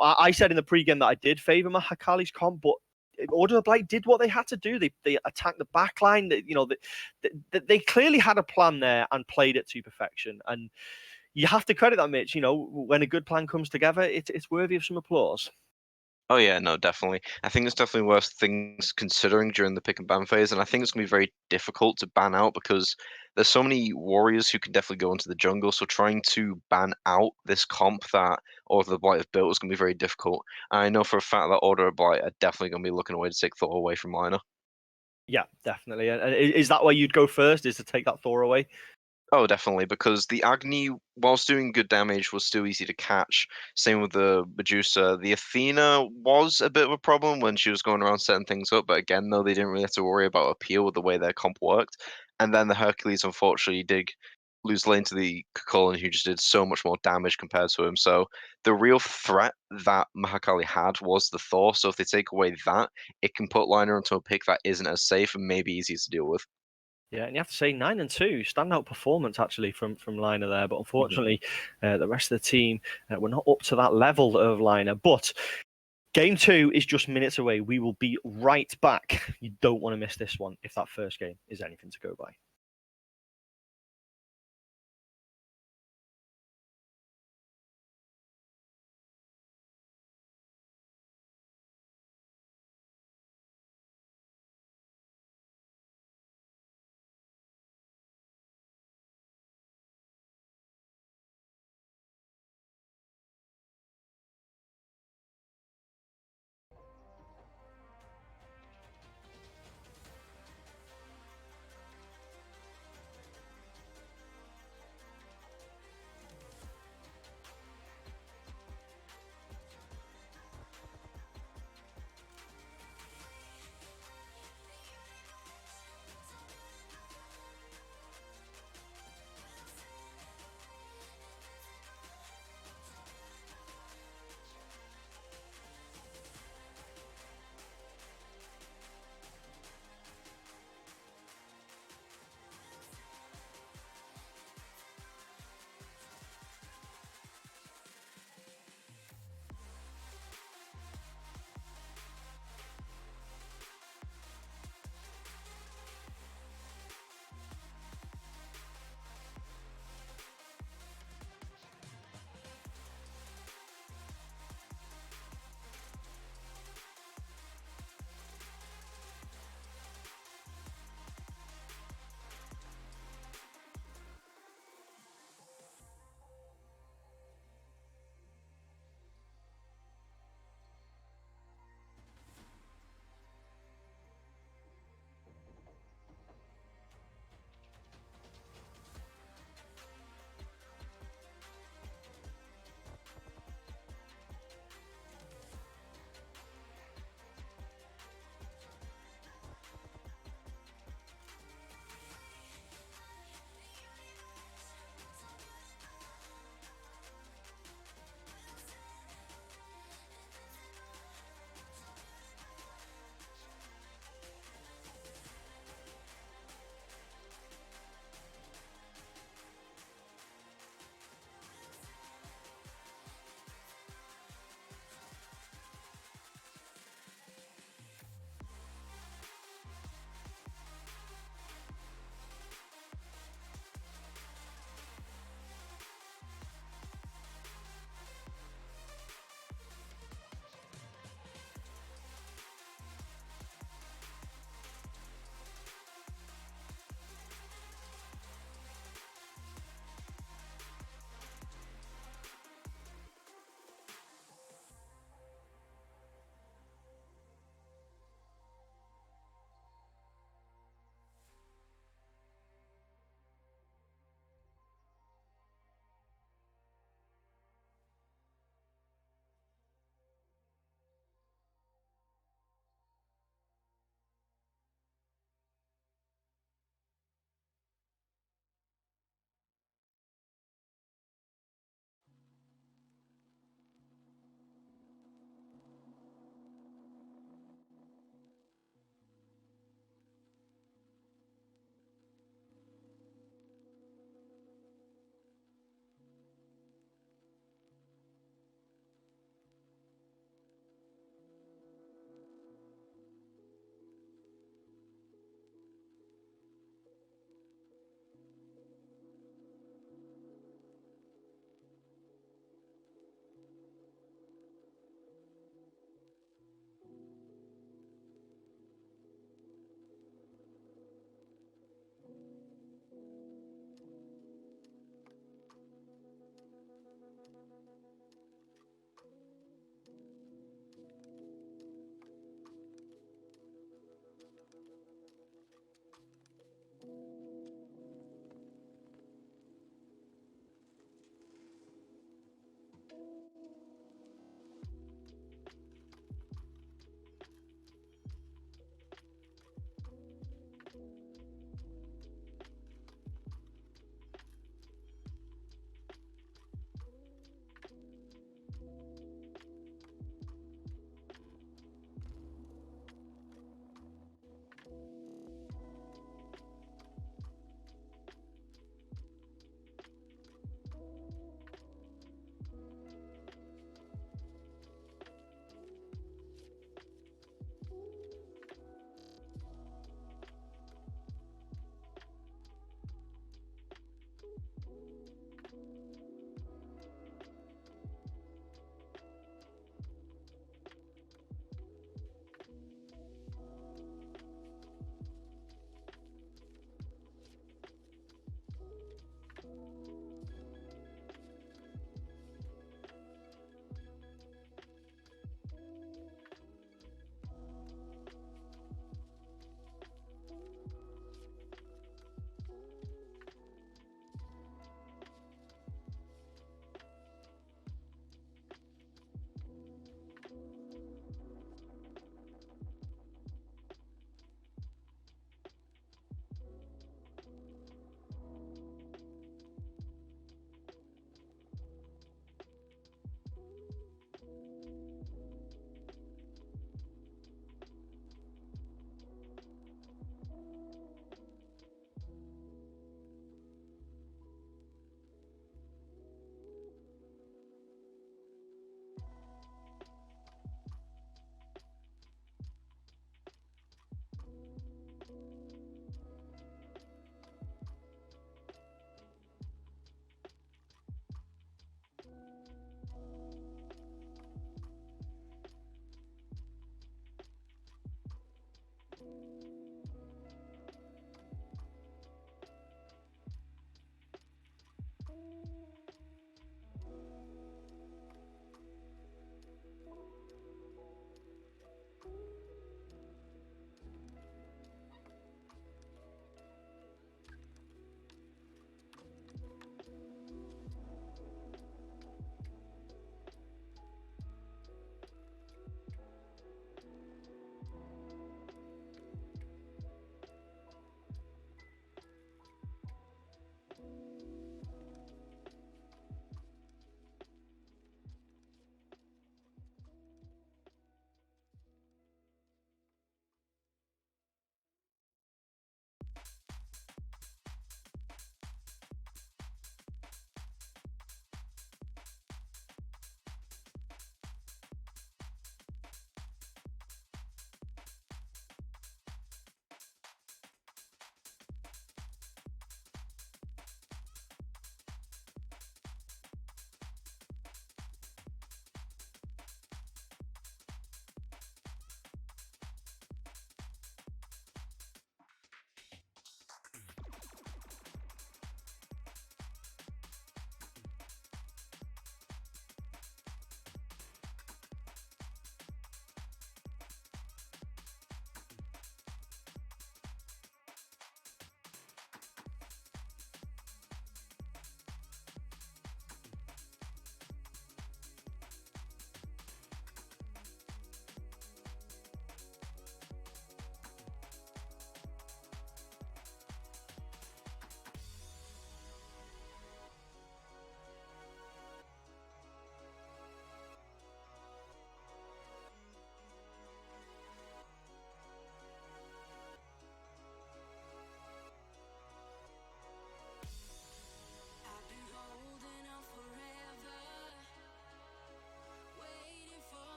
I said in the pregame that I did favor Mahakali's comp, but Order of Blight did what they had to do. They attacked the backline. They clearly had a plan there and played it to perfection. And you have to credit that, Mitch. When a good plan comes together, it's worthy of some applause. Oh yeah, no, definitely. I think it's definitely worth things considering during the pick and ban phase, and I think it's gonna be very difficult to ban out because there's so many warriors who can definitely go into the jungle. So trying to ban out this comp that Order of the Blight have built is gonna be very difficult. And I know for a fact that Order of Blight are definitely gonna be looking away to take Thor away from Liner. Yeah, definitely. And is that where you'd go first? Is to take that Thor away? Oh, definitely, because the Agni, whilst doing good damage, was still easy to catch. Same with the Medusa. The Athena was a bit of a problem when she was going around setting things up, but again, though, they didn't really have to worry about appeal with the way their comp worked. And then the Hercules, unfortunately, did lose lane to the Cucullin, who just did so much more damage compared to him. So the real threat that Mahakali had was the Thor. So if they take away that, it can put Liner into a pick that isn't as safe and maybe easier to deal with. Yeah, and you have to say 9-2, standout performance actually from Liner there. But unfortunately, the rest of the team were not up to that level of Liner. But game 2 is just minutes away. We will be right back. You don't want to miss this one if that first game is anything to go by.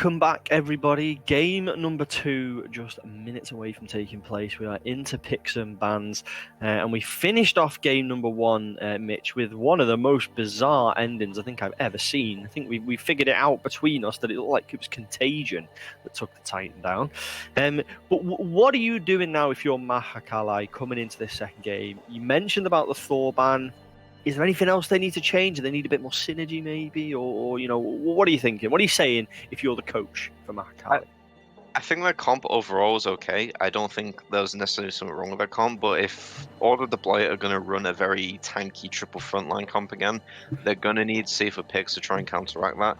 Welcome back, everybody. Game number 2, just minutes away from taking place. We are into picks and bans, and we finished off game number 1, Mitch, with one of the most bizarre endings I think I've ever seen. I think we figured it out between us that it looked like it was Contagion that took the Titan down. But what are you doing now if you're Mahakali coming into this second game? You mentioned about the Thor ban. Is there anything else they need to change? Do they need a bit more synergy, maybe, or what are you thinking? What are you saying if you're the coach for Mahakali? I think their comp overall is okay. I don't think there's necessarily something wrong with their comp, but if Order of the Blight are going to run a very tanky triple frontline comp again, they're going to need safer picks to try and counteract that.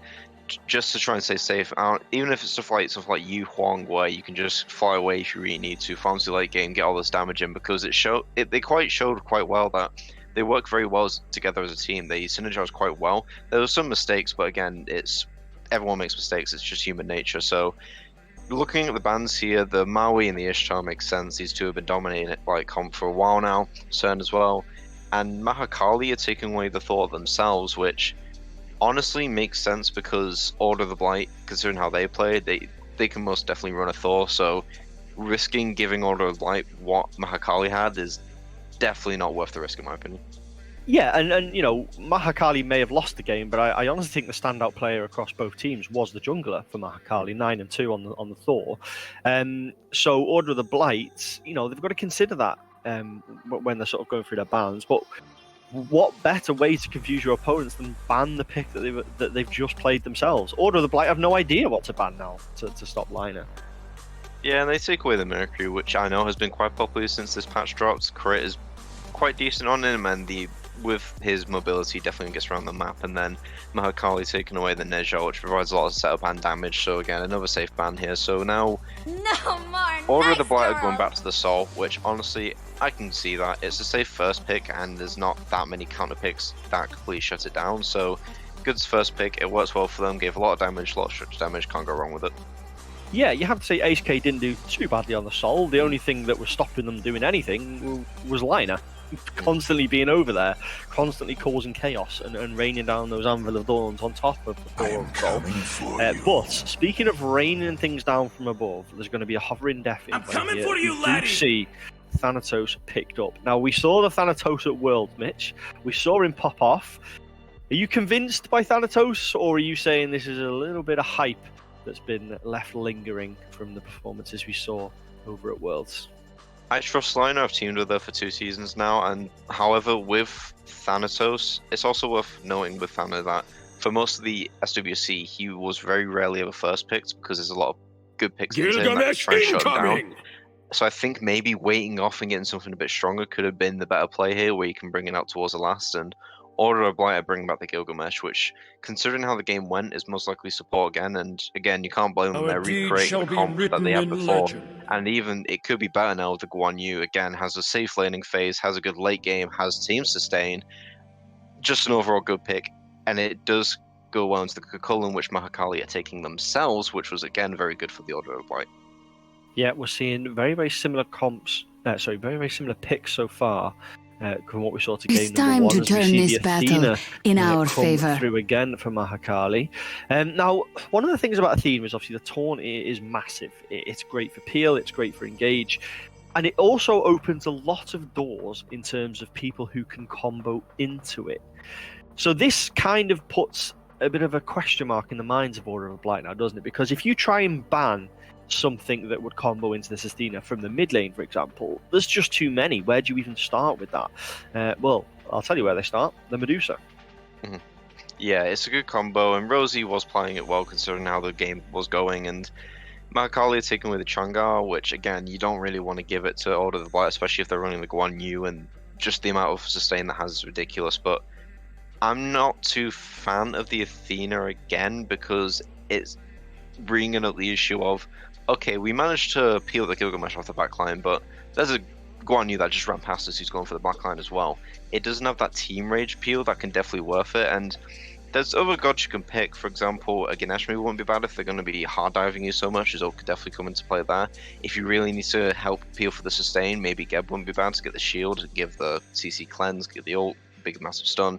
Just to try and stay safe, even if it's stuff like Yu Huang, where you can just fly away if you really need to, farm to late game, get all this damage in, because they showed quite well that they work very well together as a team. They synergize quite well. There were some mistakes, but again, everyone makes mistakes. It's just human nature. So, looking at the bans here, the Maui and the Ishtar make sense. These two have been dominating like comp for a while now. CERN as well, and Mahakali are taking away the Thor themselves, which honestly makes sense because Order of the Blight, considering how they play, they can most definitely run a Thor. So, risking giving Order of the Blight what Mahakali had is definitely not worth the risk, in my opinion. Yeah, and Mahakali may have lost the game, but I honestly think the standout player across both teams was the jungler for Mahakali, 9-2 on the Thor. So Order of the Blight, they've got to consider that when they're sort of going through their bans. But what better way to confuse your opponents than ban the pick that they've just played themselves? Order of the Blight have no idea what to ban now to stop Liner. Yeah, and they take away the Mercury, which I know has been quite popular since this patch dropped. Crit is quite decent on him, and with his mobility definitely gets around the map. And then Mahakali taking away the Neja, which provides a lot of setup and damage. So again, another safe ban here. So now Order of the Blight are going back to the Soul, which honestly I can see that. It's a safe first pick, and there's not that many counter picks that completely shut it down. So good first pick, it works well for them. Gave a lot of damage, a lot of structure damage. Can't go wrong with it. Yeah, you have to say HK didn't do too badly on the Soul. The only thing that was stopping them doing anything was Liner. Constantly being over there, constantly causing chaos and raining down those Anvil of Dawns on top of the Thor Soul. But speaking of raining things down from above, there's going to be a hovering death in here. For you, laddie! See Thanatos picked up. Now, we saw the Thanatos at Worlds, Mitch. We saw him pop off. Are you convinced by Thanatos, or are you saying this is a little bit of hype that's been left lingering from the performances we saw over at Worlds? I trust Liner. I've teamed with her for 2 seasons now, and however, with Thanatos, it's also worth noting with Thana that for most of the SWC, he was very rarely ever first picked because there's a lot of good picks into him that try and shut him down. So I think maybe waiting off and getting something a bit stronger could have been the better play here, where you can bring it out towards the last. And Order of Blight are bringing back the Gilgamesh, which, considering how the game went, is most likely support again. And again, you can't blame them. They're recreating the comp that they had before. And even it could be better now with the Guan Yu. Again, has a safe laning phase, has a good late game, has team sustain. Just an overall good pick. And it does go well into the Kukulkan, which Mahakali are taking themselves, which was again very good for the Order of Blight. Yeah, we're seeing very, very similar very, very similar picks so far. From what we saw to game number 1, to turn this battle in our favor. Through again for Mahakali. Now, one of the things about Athena is obviously the taunt is massive. It's great for peel, it's great for engage, and it also opens a lot of doors in terms of people who can combo into it. So this kind of puts a bit of a question mark in the minds of Order of Blight now, doesn't it? Because if you try and ban something that would combo into this Athena from the mid lane, for example, there's just too many. Where do you even start with that? Well, I'll tell you where they start. The Medusa. Mm-hmm. Yeah, it's a good combo, and Rosie was playing it well considering how the game was going, and Mahakali are taking away the Changar, which again, you don't really want to give it to Order of the Blight, especially if they're running the Guan Yu, and just the amount of sustain that has is ridiculous. But I'm not too fan of the Athena again, because it's bringing up the issue of, okay, we managed to peel the Gilgamesh off the backline, but there's a Guan Yu that just ran past us who's going for the backline as well. It doesn't have that team rage peel that can definitely worth it, and there's other gods you can pick. For example, a Ganesh maybe wouldn't be bad if they're going to be hard diving you so much. Zol could definitely come into play there. If you really need to help peel for the sustain, maybe Geb wouldn't be bad to get the shield, give the CC cleanse, get the ult, big massive stun.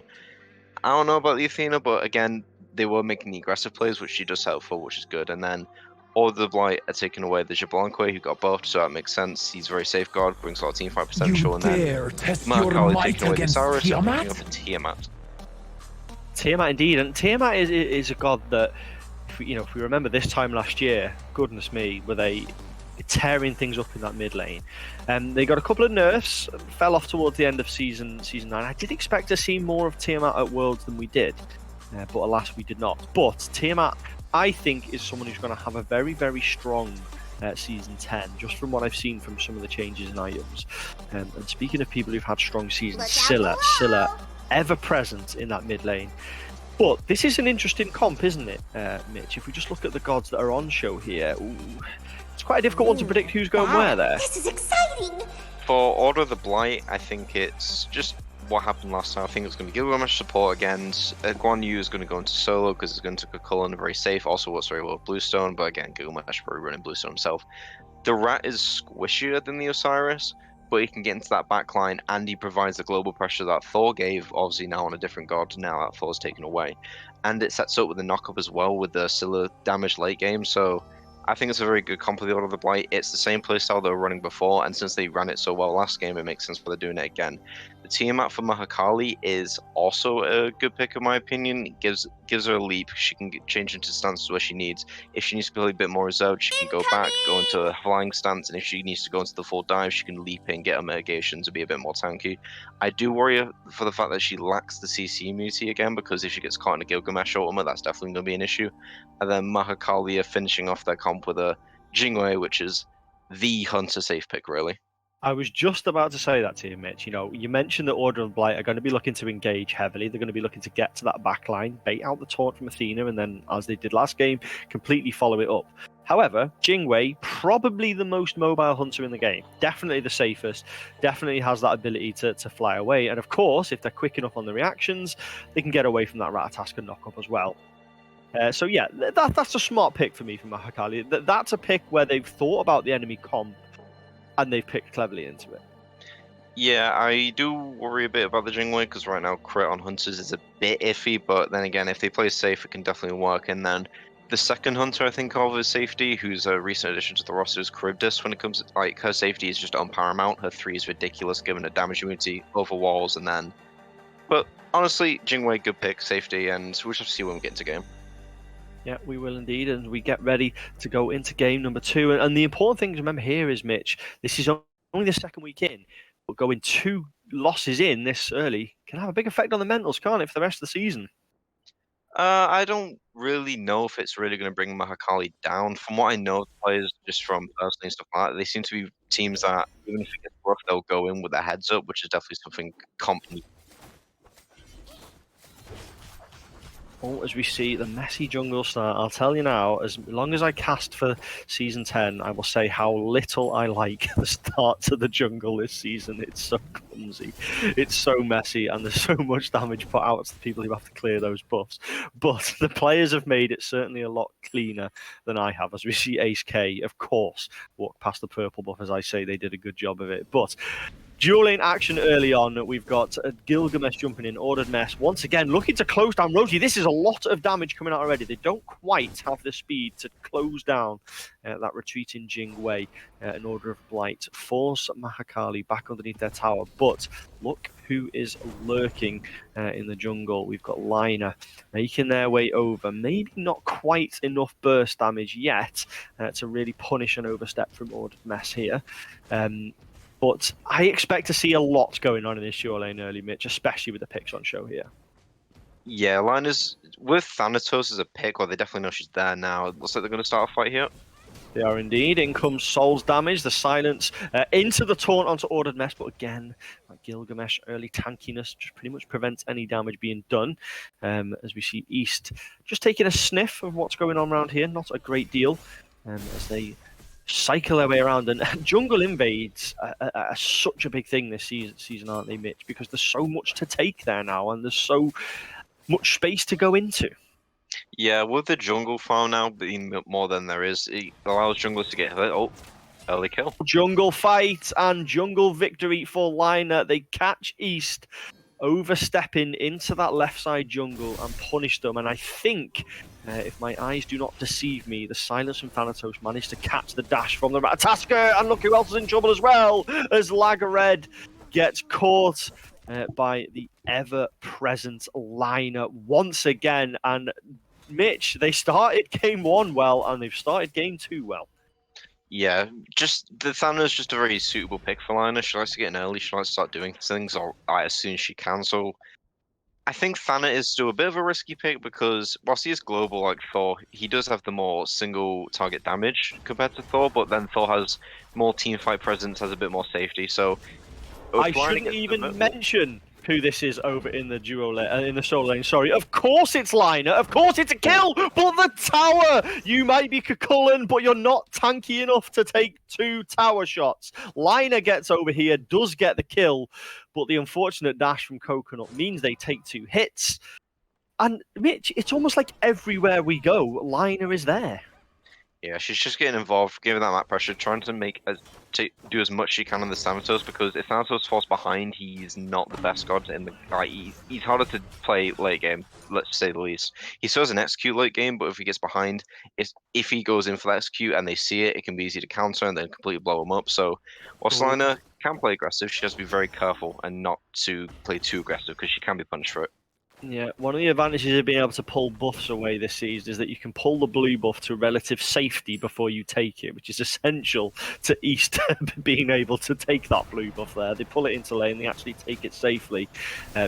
I don't know about the Athena, but again, they were making the aggressive plays, which she does help for, which is good. And then all of the Blight are taken away. There's your Blanque, who got buffed, so that makes sense. He's very safeguard, brings a lot of team fight potential. And then Mahakali taking away the Osiris and picking up a Tiamat. Tiamat indeed, and Tiamat is a god that, if we remember this time last year, goodness me, were they tearing things up in that mid lane. They got a couple of nerfs, fell off towards the end of season 9. I did expect to see more of Tiamat at Worlds than we did, but alas we did not. But Tiamat, I think, is someone who's going to have a very, very strong season 10, just from what I've seen from some of the changes in items. And speaking of people who've had strong seasons, Scylla ever present in that mid lane. But this is an interesting comp, isn't it, Mitch? If we just look at the gods that are on show here, it's quite a difficult one to predict who's going where there. This is exciting! For Order of the Blight, I think it's just what happened last time. I think it's going to be Gilgamesh support again. Guan Yu is going to go into solo because it's going to take a Cullen very safe. Also works very well with Bluestone, but again, Gilgamesh probably running Bluestone himself. The Rat is squishier than the Osiris, but he can get into that backline and he provides the global pressure that Thor gave, obviously now on a different god, now that Thor's taken away. And it sets up with the knock-up as well with the Scylla damage late game, so I think it's a very good comp of the Order of the Blight. It's the same playstyle they were running before, and since they ran it so well last game, it makes sense why they're doing it again. The Tiamat for Mahakali is also a good pick in my opinion. It gives her a leap. She can change into stances where she needs. If she needs to play a bit more reserved, she can go back, go into a flying stance, and if she needs to go into the full dive, she can leap in, get her mitigation to be a bit more tanky. I do worry for the fact that she lacks the CC immunity again, because if she gets caught in a Gilgamesh ultimate, that's definitely going to be an issue. And then Mahakali are finishing off their comp with a Jingwei, which is the hunter safe pick, really. I was just about to say that to you, Mitch. You mentioned that Order of Blight are going to be looking to engage heavily. They're going to be looking to get to that back line, bait out the taunt from Athena, and then, as they did last game, completely follow it up. However, Jingwei, probably the most mobile hunter in the game. Definitely the safest. Definitely has that ability to fly away. And of course, if they're quick enough on the reactions, they can get away from that Ratatask knock-up as well. So yeah, that's a smart pick for me from Mahakali. That's a pick where they've thought about the enemy comp and they've picked cleverly into it. Yeah, I do worry a bit about the Jingwei because right now crit on hunters is a bit iffy, but then again, if they play safe, it can definitely work. And then the second hunter I think of is Safety, who's a recent addition to the roster, is Charybdis. When it comes to, like, her safety is just unparamount. Her 3 is ridiculous, given a damage immunity over walls, and then. But honestly, Jingwei, good pick, safety, and we'll just have to see when we get into game. Yeah, we will indeed, and we get ready to go into game number 2. And the important thing to remember here is, Mitch, this is only the second week in, but going 2 losses in this early can have a big effect on the mentals, can't it, for the rest of the season? I don't really know if it's really going to bring Mahakali down. From what I know of the players, just from personally and stuff like that, they seem to be teams that, even if it gets rough, they'll go in with their heads up, which is definitely something company. Oh, as we see the messy jungle start, I'll tell you now, as long as I cast for Season 10, I will say how little I like the start to the jungle this season. It's so clumsy, it's so messy, and there's so much damage put out to the people who have to clear those buffs. But the players have made it certainly a lot cleaner than I have, as we see Ace K, of course, walk past the purple buff. As I say, they did a good job of it. But dual lane action early on. We've got Gilgamesh jumping in, Ordered Mess. Once again, looking to close down Rosie. This is a lot of damage coming out already. They don't quite have the speed to close down that retreating Jingwei in Order of Blight. Force Mahakali back underneath their tower. But look who is lurking in the jungle. We've got Lina making their way over. Maybe not quite enough burst damage yet to really punish an overstep from Ordered Mess here. But I expect to see a lot going on in this dual lane early, Mitch, especially with the picks on show here. Yeah, Lina's with Thanatos as a pick, well, they definitely know she's there now. It looks like they're going to start a fight here. They are indeed. In comes Soul's damage, the silence into the taunt onto Ordered Mess, but again, like Gilgamesh, early tankiness just pretty much prevents any damage being done. As we see East just taking a sniff of what's going on around here, not a great deal, as they cycle their way around. And jungle invades are such a big thing this season, aren't they, Mitch? Because there's so much to take there now, and there's so much space to go into. Yeah, with the jungle farm now being more than there is, it allows junglers to get hit. Oh, early kill. Jungle fight and jungle victory for Lina. They catch East. overstepping into that left side jungle and punish them. And I think, if my eyes do not deceive me, the Silence and Thanatos managed to catch the dash from the Ratatasker. And look who else is in trouble as well, as Lagared gets caught by the ever-present Liner once again. And Mitch, they started game 1 well, and they've started game 2 well. Yeah, just the Thana's just a very suitable pick for Lina. She likes to get in early. She likes to start doing things as soon as she can. So I think Thana is still a bit of a risky pick because whilst he is global like Thor, he does have the more single target damage compared to Thor. But then Thor has more team fight presence, has a bit more safety. So I shouldn't even mention who this is over in the in the solo lane. Sorry, of course it's Liner. Of course it's a kill. But the tower, you might be Kakullan, but you're not tanky enough to take 2 tower shots. Liner gets over here, does get the kill, but the unfortunate dash from Coconut means they take 2 hits. And Mitch, it's almost like everywhere we go, Liner is there. Yeah, she's just getting involved, giving that map pressure, trying to do as much as she can on the Thanatos, because if Thanatos falls behind, he's not the best god in the he's harder to play late game, let's say the least. He still has an execute late game, but if he gets behind, if he goes in for that execute and they see it, it can be easy to counter and then completely blow him up. So whilst Lina can play aggressive, she has to be very careful and not to play too aggressive because she can be punished for it. Yeah, one of the advantages of being able to pull buffs away this season is that you can pull the blue buff to relative safety before you take it, which is essential to East being able to take that blue buff there. They pull it into lane, they actually take it safely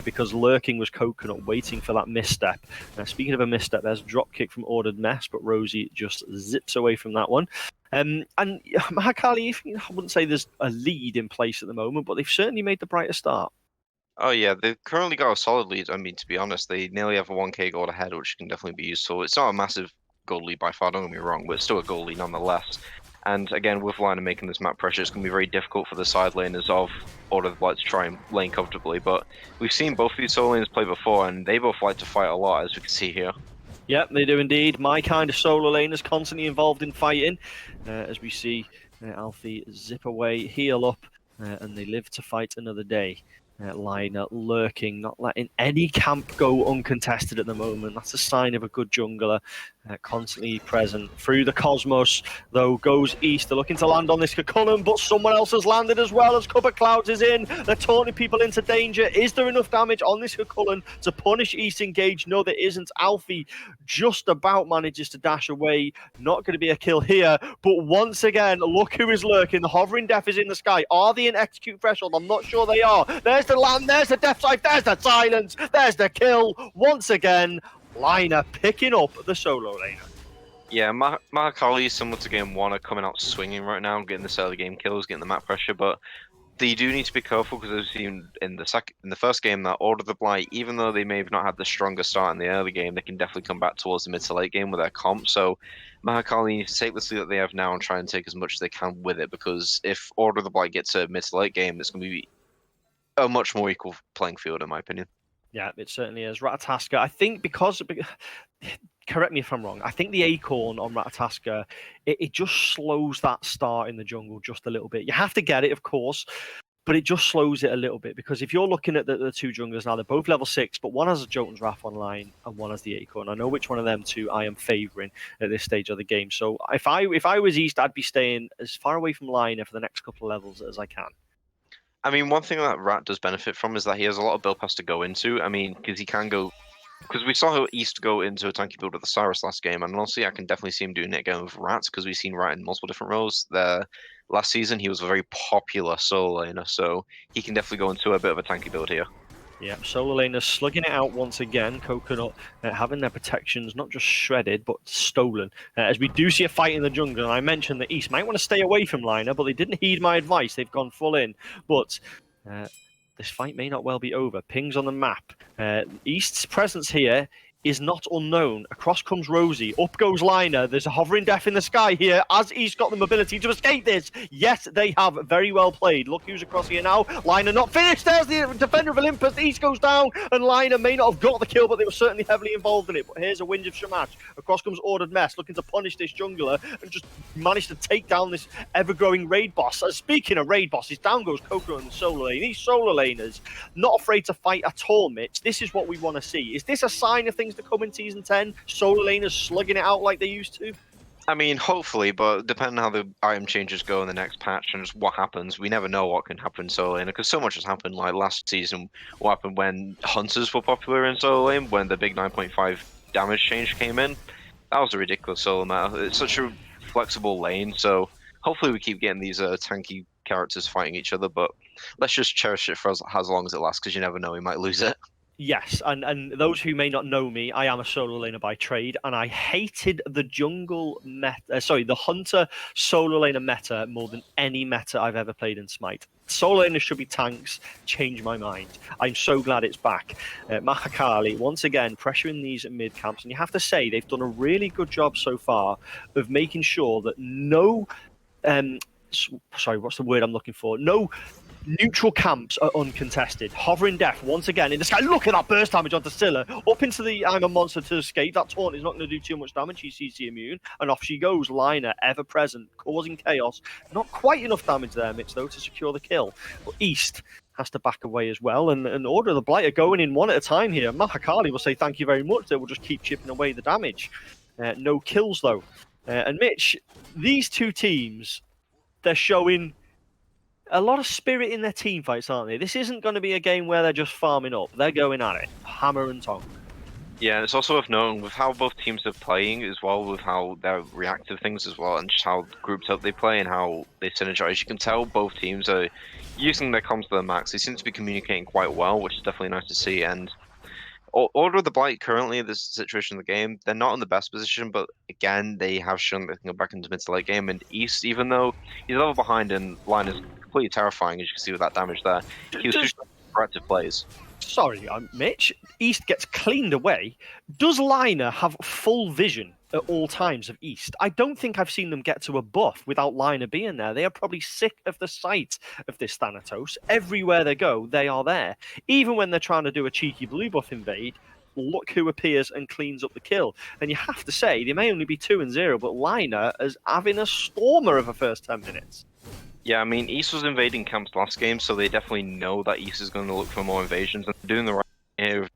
because lurking was Coconut waiting for that misstep. Speaking of a misstep, there's a drop kick from Ordered Mess, but Rosie just zips away from that one. And Mahakali, I wouldn't say there's a lead in place at the moment, but they've certainly made the brighter start. Oh yeah, they've currently got a solid lead. I mean, to be honest, they nearly have a 1k gold ahead, which can definitely be useful. It's not a massive gold lead by far, don't get me wrong, but it's still a gold lead nonetheless. And again, with Liner making this map pressure, it's going to be very difficult for the side laners of Order of the Blight to try and lane comfortably. But we've seen both of these solo laners play before, and they both like to fight a lot, as we can see here. Yep, they do indeed. My kind of solo laners constantly involved in fighting, as we see Alfie zip away, heal up, and they live to fight another day. Liner lurking, not letting any camp go uncontested at the moment. That's a sign of a good jungler, constantly present through the cosmos, though goes east. They're looking to land on this Kakullan, but someone else has landed as well as Cover Clouds is in. They're taunting people into danger. Is there enough damage on this Kakullan to punish East engage? No, there isn't. Alfie just about manages to dash away. Not going to be a kill here, but once again, look who is lurking. The hovering death is in the sky. Are they in execute threshold? I'm not sure they are. There's the land, there's the death side, there's the silence, there's the kill. Once again, Liner picking up the solo laner. Yeah, Mahakali, similar to game 1, are coming out swinging right now, getting the early game kills, getting the map pressure, but they do need to be careful because as we've seen in the first game that Order of the Blight, even though they may have not had the strongest start in the early game, they can definitely come back towards the mid to late game with their comp. So Mahakali needs to take this lead that they have now and try and take as much as they can with it, because if Order of the Blight gets a mid to late game, it's going to be a much more equal playing field, in my opinion. Yeah, it certainly is. Ratatasker, I think because, correct me if I'm wrong, I think the Acorn on Ratatasker, it just slows that start in the jungle just a little bit. You have to get it, of course, but it just slows it a little bit, because if you're looking at the 2 junglers now, they're both level 6, but one has a Jotun's Wrath online and one has the Acorn. I know which one of them 2 I am favouring at this stage of the game. So if I was East, I'd be staying as far away from Liner for the next couple of levels as I can. I mean, one thing that Rat does benefit from is that he has a lot of build paths to go into. I mean, because he can go... Because we saw how East go into a tanky build with the Cyrus last game, and honestly, I can definitely see him doing it again with Rat, because we've seen Rat in multiple different roles. Last season, he was a very popular solo laner, so he can definitely go into a bit of a tanky build here. Yeah, solo laners slugging it out once again. Coconut having their protections not just shredded, but stolen. As we do see a fight in the jungle, and I mentioned that East might want to stay away from Liner, but they didn't heed my advice. They've gone full in. But this fight may not well be over. Pings on the map. East's presence here is not unknown. Across comes Rosie. Up goes Liner. There's a hovering death in the sky here. As he's got the mobility to escape this. Yes, they have. Very well played. Look who's across here now. Liner not finished. There's the defender of Olympus. East goes down. And Liner may not have got the kill, but they were certainly heavily involved in it. But here's a Winds of Shamash. Across comes Ordered Mess, looking to punish this jungler and just manage to take down this ever-growing raid boss. Speaking of raid bosses, down goes Coco in the solo lane. These solo laners, not afraid to fight at all, Mitch. This is what we want to see. Is this a sign of things to come in Season 10? Solo laners slugging it out like they used to? I mean, hopefully, but depending on how the item changes go in the next patch and just what happens, we never know what can happen in solo lane, because so much has happened. Like last season, what happened when Hunters were popular in solo lane, when the big 9.5 damage change came in. That was a ridiculous solo meta. It's such a flexible lane, so hopefully we keep getting these tanky characters fighting each other, but let's just cherish it for as long as it lasts, because you never know, we might lose it. Yes, and those who may not know me, I am a solo laner by trade, and I hated the jungle meta, the hunter solo laner meta more than any meta I've ever played in Smite. Solo laners should be tanks. Change my mind. I'm so glad it's back. Mahakali, once again, pressuring these mid camps, and you have to say they've done a really good job so far of making sure that no, sorry, what's the word I'm looking for? No neutral camps are uncontested. Hovering Death once again in the sky. Look at that burst damage onto Scylla. Up into the I'm a Monster to escape. That taunt is not going to do too much damage. She's CC immune. And off she goes. Liner, ever present, causing chaos. Not quite enough damage there, Mitch, though, to secure the kill. But East has to back away as well. And Order of the Blight are going in one at a time here. Mahakali will say thank you very much. They will just keep chipping away the damage. No kills, though. And Mitch, these two teams, they're showing a lot of spirit in their team fights, aren't they? This isn't going to be a game where they're just farming up. They're going at it, hammer and tongue. Yeah, it's also worth noting with how both teams are playing as well, with how they react to things as well, and just how grouped up they play and how they synergize. You can tell both teams are using their comms to the max. They seem to be communicating quite well, which is definitely nice to see. And Order of the Blight currently in this situation in the game, they're not in the best position, but again, they have shown they can go back into mid to late game. And East, even though he's a level behind and line is completely terrifying, as you can see with that damage there, he was just proactive plays. Sorry, Mitch. East gets cleaned away. Does Liner have full vision at all times of East? I don't think I've seen them get to a buff without Liner being there. They are probably sick of the sight of this Thanatos. Everywhere they go, they are there. Even when they're trying to do a cheeky blue buff invade, look who appears and cleans up the kill. And you have to say, they may only be 2-0, but Liner is having a stormer of the first 10 minutes. Yeah, I mean, East was invading camps last game, so they definitely know that East is going to look for more invasions, and they're doing the right thing.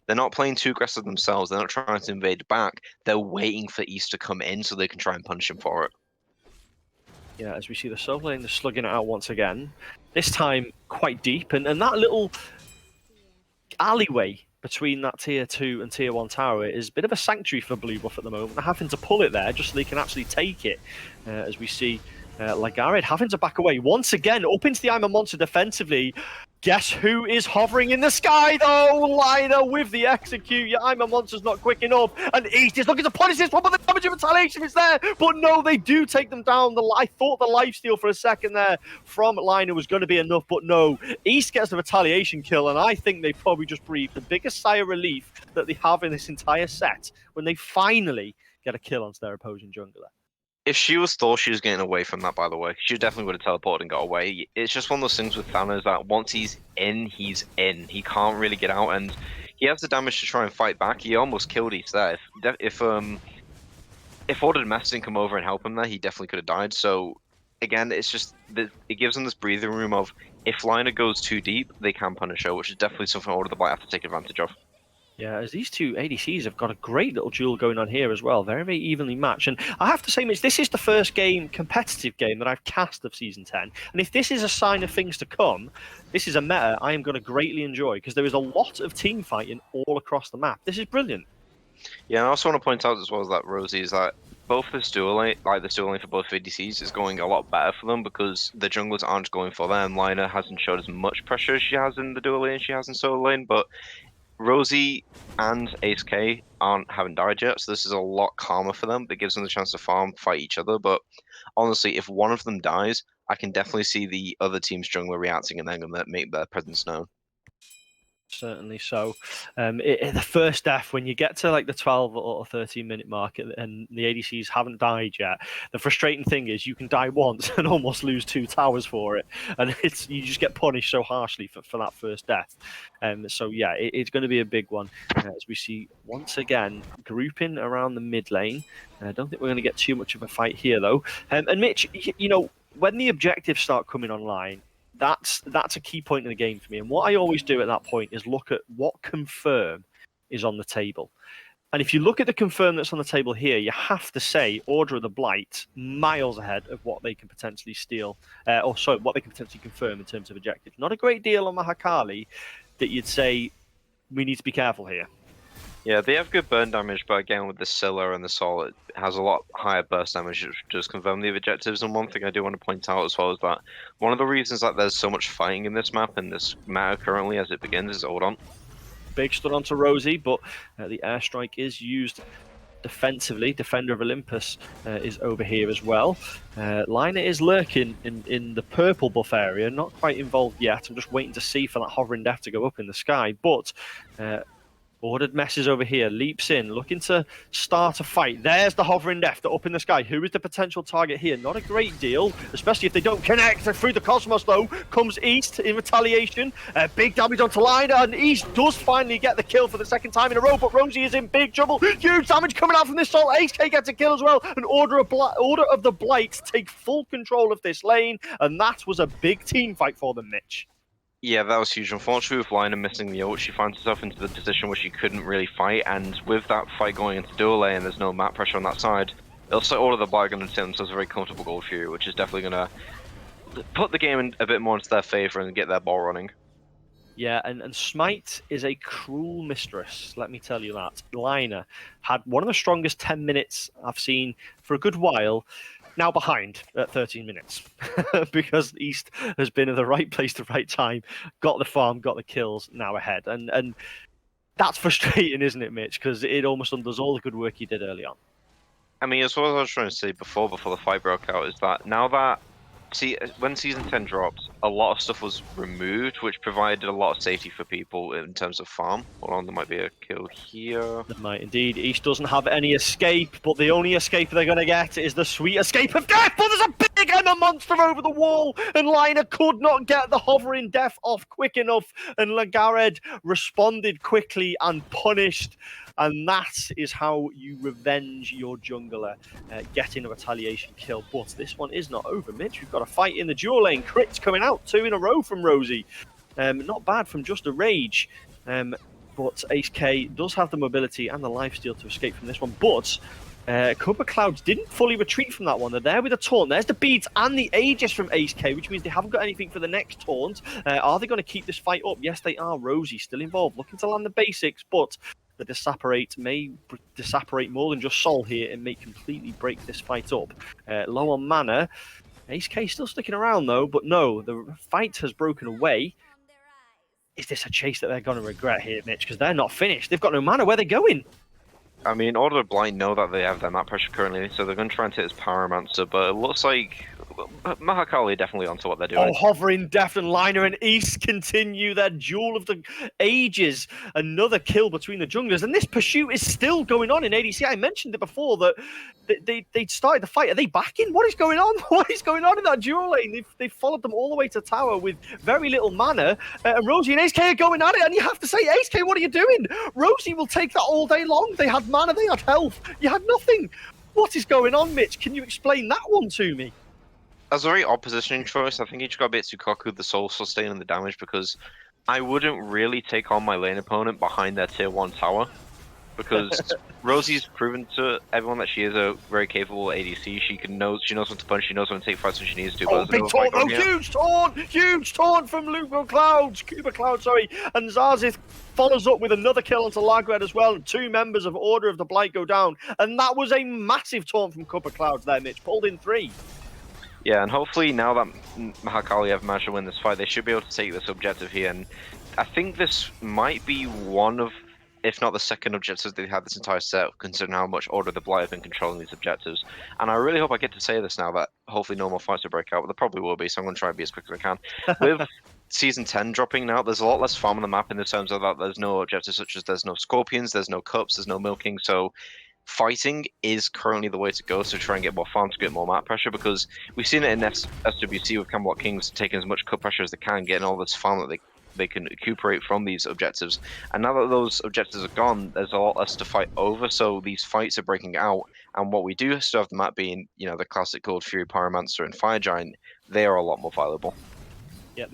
They're not playing too aggressive themselves. They're not trying to invade back. They're waiting for East to come in so they can try and punish him for it. Yeah, as we see the solo lane, they're slugging it out once again. This time quite deep, and that little alleyway between that tier 2 and tier 1 tower is a bit of a sanctuary for blue buff at the moment. They're having to pull it there just so they can actually take it, as we see Lagared having to back away once again up into the I'm a Monster defensively. Guess who is hovering in the sky though? Liner with the execute. Yeah, I'm a Monster's not quick enough, and East is looking to punish this one, but the damage of retaliation is there. But no, they do take them down. I thought the lifesteal for a second there from Liner was going to be enough, but no. East gets the retaliation kill, and I think they probably just breathed the biggest sigh of relief that they have in this entire set when they finally get a kill onto their opposing jungler. If she was thought she was getting away from that, by the way, she definitely would have teleported and got away. It's just one of those things with Thanos that once he's in, he's in. He can't really get out, and he has the damage to try and fight back. He almost killed East there. If Ordered Mess didn't come over and help him there, he definitely could have died. So again, it's just it gives him this breathing room of if Liner goes too deep, they can punish her, which is definitely something Order of the Blight have to take advantage of. Yeah, as these two ADCs have got a great little duel going on here as well. Very, very evenly matched. And I have to say, Mitch, this is the first competitive game that I've cast of Season 10. And if this is a sign of things to come, this is a meta I am going to greatly enjoy, because there is a lot of team fighting all across the map. This is brilliant. Yeah, and I also want to point out as well as that, Rosie, is that both this duel lane, like this duel lane for both ADCs, is going a lot better for them because the junglers aren't going for them. Liner hasn't showed as much pressure as she has in the duel lane she has in solo lane, but Rosie and Ace K haven't died yet, so this is a lot calmer for them. That gives them the chance to farm, fight each other. But honestly, if one of them dies, I can definitely see the other team's jungler reacting and then going to make their presence known. certainly so. The first death, when you get to like the 12 or 13-minute mark and the ADCs haven't died yet, the frustrating thing is you can die once and almost lose 2 towers for it, and you just get punished so harshly for that first death. So yeah, it's going to be a big one as we see once again grouping around the mid lane. I don't think we're going to get too much of a fight here though. And Mitch, when the objectives start coming online, that's a key point in the game for me. And what I always do at that point is look at what confirm is on the table. And if you look at the confirm that's on the table here, you have to say Order of the Blight miles ahead of what they can potentially steal, what they can potentially confirm in terms of objectives. Not a great deal on Mahakali that you'd say we need to be careful here. Yeah, they have good burn damage, but again, with the Scylla and the Sol, it has a lot higher burst damage, which does confirm the objectives. And one thing I do want to point out as well is that one of the reasons that there's so much fighting in this map and this meta currently as it begins is Odon. Big stun onto Rosie, but the airstrike is used defensively. Defender of Olympus is over here as well. Lina is lurking in the purple buff area, not quite involved yet. I'm just waiting to see for that hovering death to go up in the sky, but Ordered messes over here, leaps in, looking to start a fight. There's the hovering death up in the sky. Who is the potential target here? Not a great deal, especially if they don't connect. Through the Cosmos, though, comes East in retaliation. Big damage onto Lina, and East does finally get the kill for the second time in a row, but Rosie is in big trouble. Huge damage coming out from this Sol. HK gets a kill as well, and Order of the Blight take full control of this lane, and that was a big team fight for them, Mitch. Yeah, that was huge. Unfortunately, with Lina missing the ult, she finds herself into the position where she couldn't really fight, and with that fight going into dual lane, there's no map pressure on that side. It looks like all of the Blight are going to take themselves a very comfortable gold Fury, which is definitely going to put the game in a bit more into their favour and get their ball running. Yeah, and Smite is a cruel mistress, let me tell you that. Lina had one of the strongest 10 minutes I've seen for a good while, now behind at 13 minutes because East has been in the right place at the right time, got the farm, got the kills, now ahead. And that's frustrating, isn't it, Mitch? Because it almost undoes all the good work he did early on. I mean, as well as I was trying to say before the fight broke out, is that now that, see, when Season 10 dropped, a lot of stuff was removed, which provided a lot of safety for people in terms of farm. Hold on, there might be a kill here. There might indeed. East doesn't have any escape, but the only escape they're going to get is the sweet escape of death. But there's a big Emma monster over the wall, and Lina could not get the hovering death off quick enough, and Lagared responded quickly and punished. And that is how you revenge your jungler, getting a retaliation kill. But this one is not over, Mitch. We've got a fight in the dual lane. Crits coming out, 2 in a row from Rosie. Not bad from just a rage. But Ace K does have the mobility and the lifesteal to escape from this one. But Cobra Clouds didn't fully retreat from that one. They're there with a taunt. There's the beads and the Aegis from Ace K, which means they haven't got anything for the next taunt. Are they going to keep this fight up? Yes, they are. Rosie still involved, looking to land the basics, but the Disapparate may disapparate more than just Sol here and may completely break this fight up. Low on mana. Ace K still sticking around though, but no, the fight has broken away. Is this a chase that they're going to regret here, Mitch? Because they're not finished. They've got no mana. Where are they going? I mean, Order of Blight know that they have their map pressure currently, so they're going to try and take this Pyromancer, but it looks like Mahakali are definitely onto what they're doing. Oh, hovering death, and Lina and East continue their duel of the ages. Another kill between the junglers, and this pursuit is still going on in ADC. I mentioned it before that they started the fight. Are they backing? What is going on? What is going on in that duel lane? They've followed them all the way to tower with very little mana. And Rosie and Ace K are going at it, and you have to say, Ace K, what are you doing? Rosie will take that all day long. They had mana, they had health. You had nothing. What is going on, Mitch? Can you explain that one to me? That's a very odd positioning choice. I think he just got a bit too cocky with the soul sustain and the damage, because I wouldn't really take on my lane opponent behind their tier 1 tower, because Rosie's proven to everyone that she is a very capable ADC. She knows when to punch, she knows when to take fights when she needs to. Oh, big taunt! Oh, huge taunt from Cuba Clouds, and Zarzith follows up with another kill onto Lagred as well. 2 members of Order of the Blight go down, and that was a massive taunt from Cuba Clouds there, Mitch. Pulled in 3. Yeah, and hopefully now that Mahakali have managed to win this fight, they should be able to take this objective here. And I think this might be one of, if not the second objectives they've had this entire set, considering how much Order of the Blight have been controlling these objectives. And I really hope I get to say this now, that hopefully no more fights will break out. But there probably will be, so I'm going to try and be as quick as I can. With Season 10 dropping now, there's a lot less farm on the map in the terms of that there's no objectives such as there's no scorpions, there's no cups, there's no milking, so fighting is currently the way to go to try and get more farm, to get more map pressure, because we've seen it in SWC with Camelot Kings taking as much cup pressure as they can, getting all this farm that they can recuperate from these objectives. And now that those objectives are gone, there's a lot less to fight over, so these fights are breaking out. And what we do still have the map being, the classic Gold Fury, Pyromancer, and Fire Giant, they are a lot more viable. Yeah,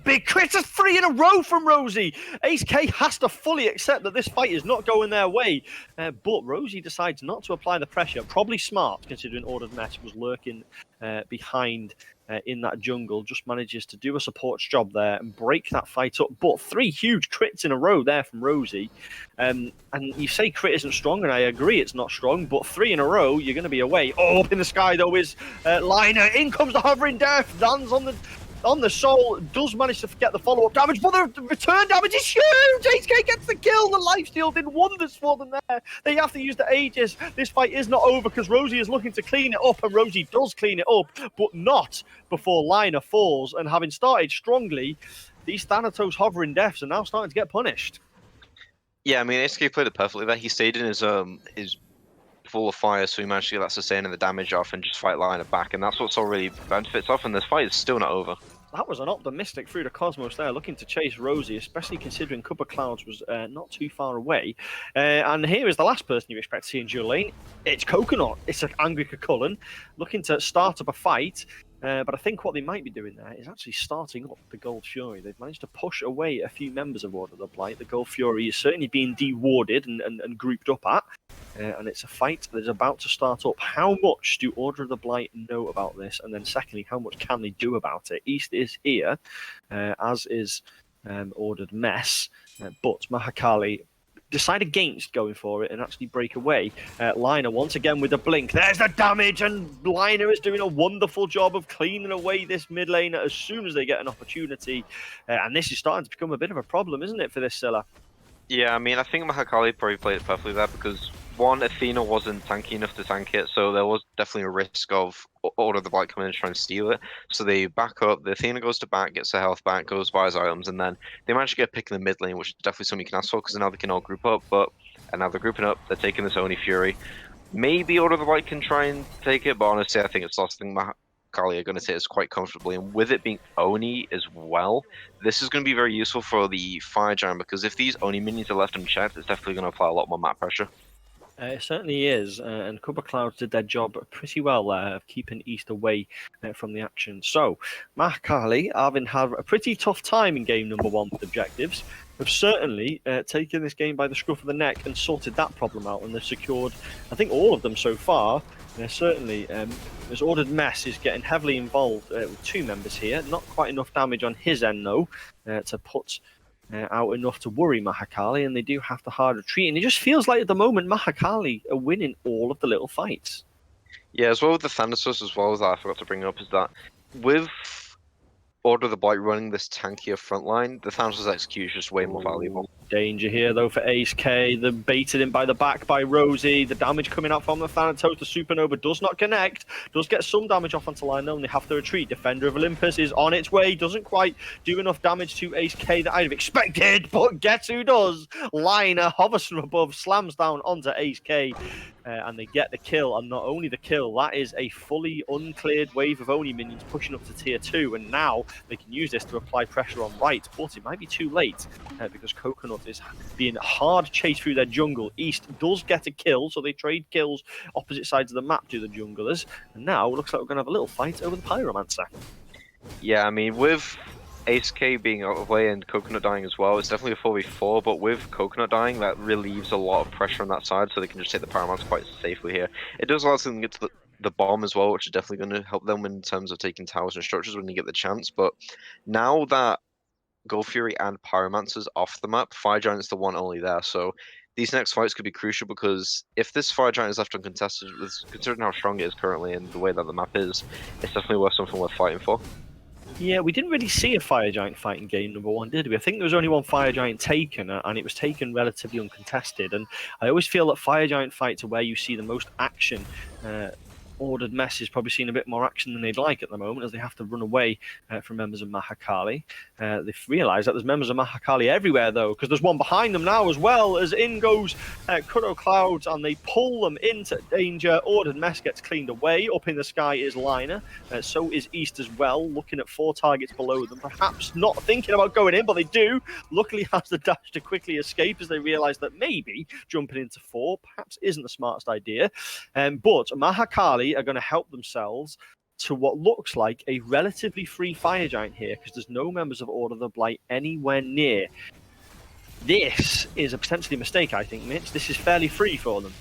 big crit, 3 in a row from Rosie. Ace K has to fully accept that this fight is not going their way, but Rosie decides not to apply the pressure. Probably smart, considering Ordered Mess was lurking behind in that jungle. Just manages to do a support's job there and break that fight up. But 3 huge crits in a row there from Rosie. And you say crit isn't strong, and I agree it's not strong, but 3 in a row, you're going to be away. Oh, up in the sky, though, is Liner. In comes the Hovering Death, lands on the soul, does manage to get the follow-up damage, but the return damage is huge! HK gets the kill, the lifesteal did wonders for them there. They have to use the Aegis. This fight is not over because Rosie is looking to clean it up, and Rosie does clean it up, but not before Liner falls, and having started strongly, these Thanatos Hovering Deaths are now starting to get punished. Yeah, I mean, HK played it perfectly there. He stayed in his full of fire, so he managed to get that sustaining the damage off and just fight Liner back, and that's what's all really benefits off, and this fight is still not over. That was an optimistic through the Cosmos there, looking to chase Rosie, especially considering Cup of Clouds was not too far away. And here is the last person you expect to see in dual lane. It's Coconut. It's an angry Cullen looking to start up a fight. But I think what they might be doing there is actually starting up the Gold Fury. They've managed to push away a few members of Order of the Blight. The Gold Fury is certainly being dewarded and grouped up at. And it's a fight that is about to start up. How much do Order of the Blight know about this? And then secondly, how much can they do about it? East is here, as is Ordered Mess. But Mahakali decide against going for it and actually break away. Liner once again with the blink. There's the damage, and Liner is doing a wonderful job of cleaning away this mid lane as soon as they get an opportunity. And this is starting to become a bit of a problem, isn't it, for this Scylla? Yeah, I mean, I think Mahakali probably played it perfectly there because, one, Athena wasn't tanky enough to tank it, so there was definitely a risk of Order of the Blight coming in and trying to steal it. So they back up, the Athena goes to back, gets her health back, goes buys items, and then they manage to get a pick in the mid lane, which is definitely something you can ask for because now they can all group up. And now they're grouping up, they're taking this Oni Fury. Maybe Order of the Blight can try and take it, but honestly, I think it's lost. I think Mahakali are going to take this quite comfortably, and with it being Oni as well, this is going to be very useful for the Fire Giant because if these Oni minions are left unchecked, it's definitely going to apply a lot more map pressure. It certainly is, and Cup of Clouds did their job pretty well there of keeping East away from the action. So, Mahakali, having had a pretty tough time in game number 1 with objectives, have certainly taken this game by the scruff of the neck and sorted that problem out, and they've secured, I think, all of them so far. Certainly, as Ordered Mess is getting heavily involved with 2 members here. Not quite enough damage on his end, though, to put out enough to worry Mahakali, and they do have to hard retreat. And it just feels like at the moment Mahakali are winning all of the little fights. Yeah, as well with the Thanatos as well as that I forgot to bring up is that with Order of the Blight running this tankier front line, the Thanatos execution is just way more valuable. Danger here though for Ace K. They're baited in by the back by Rosie. The damage coming out from the Thanatos. The Supernova does not connect. Does get some damage off onto line though, and they have to retreat. Defender of Olympus is on its way. Doesn't quite do enough damage to Ace K that I'd have expected, but guess who does? Liner hovers from above, slams down onto Ace K. And they get the kill, and not only the kill, that is a fully uncleared wave of Oni minions pushing up to tier 2, and now they can use this to apply pressure on right, but it might be too late because Coconut is being hard chased through their jungle. East does get a kill, so they trade kills opposite sides of the map to the junglers, and now it looks like we're going to have a little fight over the Pyromancer. Yeah, I mean, with Ace K being out of the way and Coconut dying as well, it's definitely a 4v4, but with Coconut dying, that relieves a lot of pressure on that side, so they can just take the Pyromancer quite safely here. It does allow them to get to the bomb as well, which is definitely going to help them in terms of taking towers and structures when you get the chance, but now that Gold Fury and Pyromancer's off the map, Fire Giant is the one only there, so these next fights could be crucial because if this Fire Giant is left uncontested, considering how strong it is currently and the way that the map is, it's definitely worth something worth fighting for. Yeah, we didn't really see a Fire Giant fight in game number 1, did we? I think there was only one Fire Giant taken, and it was taken relatively uncontested. And I always feel that Fire Giant fights are where you see the most action Ordered Mess is probably seeing a bit more action than they'd like at the moment, as they have to run away from members of Mahakali. They've realised that there's members of Mahakali everywhere, though, because there's one behind them now as well, as in goes Kuro Clouds, and they pull them into danger. Ordered Mess gets cleaned away. Up in the sky is Liner. So is East as well, looking at 4 targets below them, perhaps not thinking about going in, but they do. Luckily has the dash to quickly escape, as they realise that maybe jumping into 4 perhaps isn't the smartest idea. But Mahakali are going to help themselves to what looks like a relatively free Fire Giant here, because there's no members of Order of the Blight anywhere near. This is a potentially mistake, I think, Mitch. This is fairly free for them.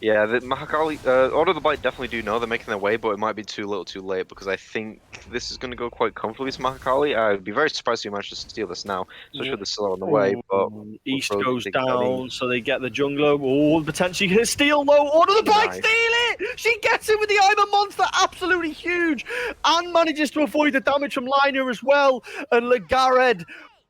Yeah, the Mahakali, Order of the Blight definitely do know they're making their way, but it might be too little too late, because I think this is going to go quite comfortably to Mahakali. I'd be very surprised if you managed to steal this now, especially with the Scylla on the way. But East goes down, so they get the jungler. Oh, potentially going to steal low. Order of the Blight, steal it! She gets it with the Iron Monster, absolutely huge, and manages to avoid the damage from Liner as well. And Legared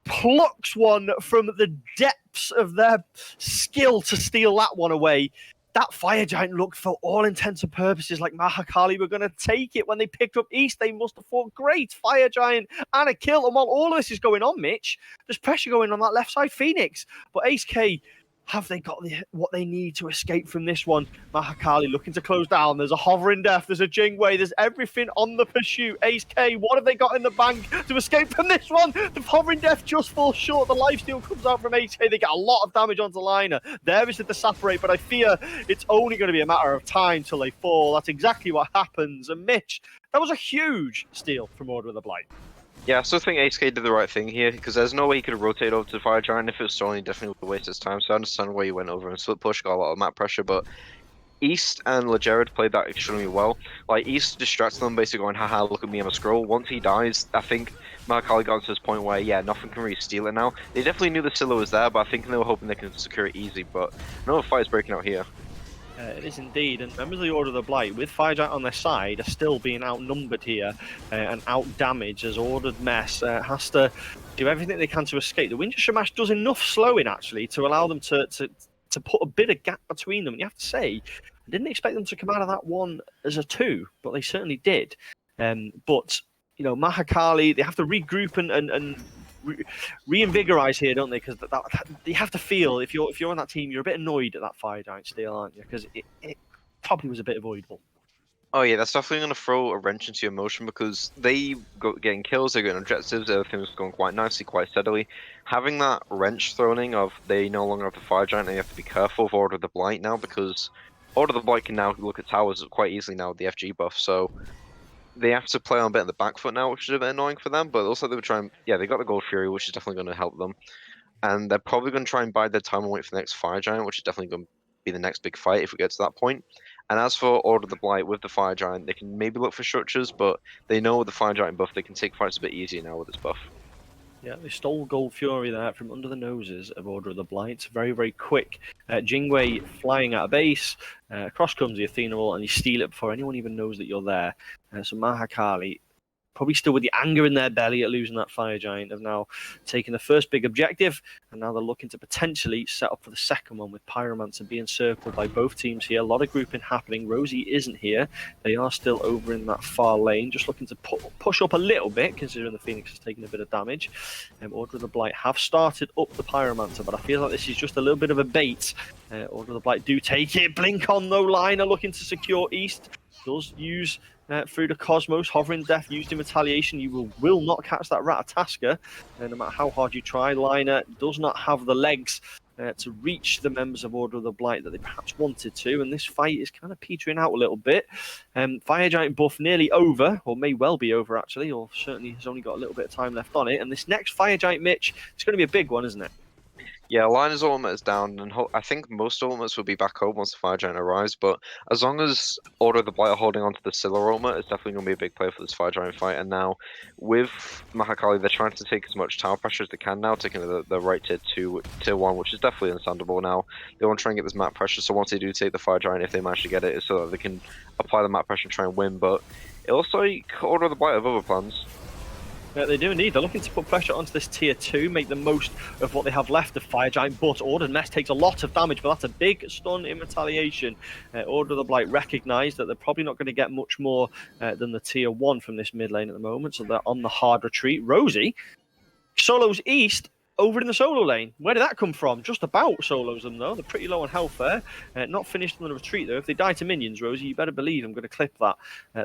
plucks one from the depths of their skill to steal that one away. That Fire Giant looked, for all intents and purposes, like Mahakali were going to take it. When they picked up East, they must have thought, great, Fire Giant and a kill. And while all of this is going on, Mitch, there's pressure going on that left side Phoenix. But Ace K, have they got what they need to escape from this one? Mahakali looking to close down. There's a Hovering Death. There's a Jingwei. There's everything on the pursuit. Ace K, what have they got in the bank to escape from this one? The Hovering Death just falls short. The lifesteal comes out from Ace K. They get a lot of damage onto Liner. There is the separate, but I fear it's only going to be a matter of time till they fall. That's exactly what happens. And Mitch, that was a huge steal from Order of the Blight. Yeah, I still think ASK did the right thing here, because there's no way he could have rotated over to the Fire Giant. If it was Storm, he definitely would have wasted his time. So I understand why he went over and split push, got a lot of map pressure, but East and Legared played that extremely well. Like, East distracts them, basically going, haha, look at me, I'm a scroll. Once he dies, I think Mahakali got to this point where, yeah, nothing can really steal it now. They definitely knew the Scylla was there, but I think they were hoping they could secure it easy, but another fight is breaking out here. It is indeed, and members of the Order of the Blight, with Fire Giant on their side, are still being outnumbered here and out-damaged, as Ordered Mess has to do everything they can to escape. The Winter Shamash does enough slowing, actually, to allow them to put a bit of gap between them. And you have to say, I didn't expect them to come out of that one as a 2, but they certainly did. But, you know, Mahakali, they have to regroup and reinvigorize here, don't they? Because you have to feel, if you're on that team, you're a bit annoyed at that Fire Giant steal, aren't you? Because it probably was a bit avoidable. Oh yeah, that's definitely going to throw a wrench into your motion, because they getting kills, they're getting objectives, everything's going quite nicely, quite steadily. Having that wrench thrown in of they no longer have the Fire Giant, and you have to be careful of Order of the Blight now, because Order of the Blight can now look at towers quite easily now with the FG buff, so they have to play on a bit of the back foot now, which is a bit annoying for them, but also they were trying, yeah, they got the Gold Fury, which is definitely going to help them. And they're probably going to try and bide their time and wait for the next Fire Giant, which is definitely going to be the next big fight if we get to that point. And as for Order of the Blight with the Fire Giant, they can maybe look for structures, but they know with the Fire Giant buff, they can take fights a bit easier now with this buff. Yeah, they stole Gold Fury there from under the noses of Order of the Blight. Very, very quick. Jingwei flying out of base. Across comes the Athena wall, and you steal it before anyone even knows that you're there. So Mahakali, probably still with the anger in their belly at losing that Fire Giant, have now taken the first big objective, and now they're looking to potentially set up for the second one, with Pyromancer being circled by both teams here. A lot of grouping happening. Rosie isn't here. They are still over in that far lane, just looking to push up a little bit, considering the Phoenix has taken a bit of damage. Order of the Blight have started up the Pyromancer, but I feel like this is just a little bit of a bait. Order of the Blight do take it. Blink on, no Liner looking to secure East. Does use through the Cosmos, Hovering Death used in retaliation. You will not catch that Ratatasker, no matter how hard you try. Liner does not have the legs to reach the members of Order of the Blight that they perhaps wanted to, and this fight is kind of petering out a little bit. Fire Giant buff nearly over, or may well be over actually, or certainly has only got a little bit of time left on it, and this next Fire Giant, Mitch, it's going to be a big one, isn't it? Yeah, Liner's ultimate is down, and I think most ultimates will be back home once the Fire Giant arrives, but as long as Order of the Blight are holding on to the Scylla ultimate, it's definitely going to be a big play for this Fire Giant fight. And now, with Mahakali, they're trying to take as much tower pressure as they can now, taking the right tier 2, tier 1, which is definitely understandable now. They want to try and get this map pressure, so once they do take the Fire Giant, if they manage to get it, it's so that they can apply the map pressure and try and win, but it also, Order of the Blight have other plans. They do indeed. They're looking to put pressure onto this tier 2, make the most of what they have left of Fire Giant, but Ordered Mess takes a lot of damage, but that's a big stun in retaliation. Order of the Blight recognise that they're probably not going to get much more than the tier 1 from this mid lane at the moment, so they're on the hard retreat. Rosie solos east over in the solo lane. Where did that come from? Just about solos them, though. They're pretty low on health there. Not finished on the retreat, though. If they die to minions, Rosie, you better believe I'm going to clip that.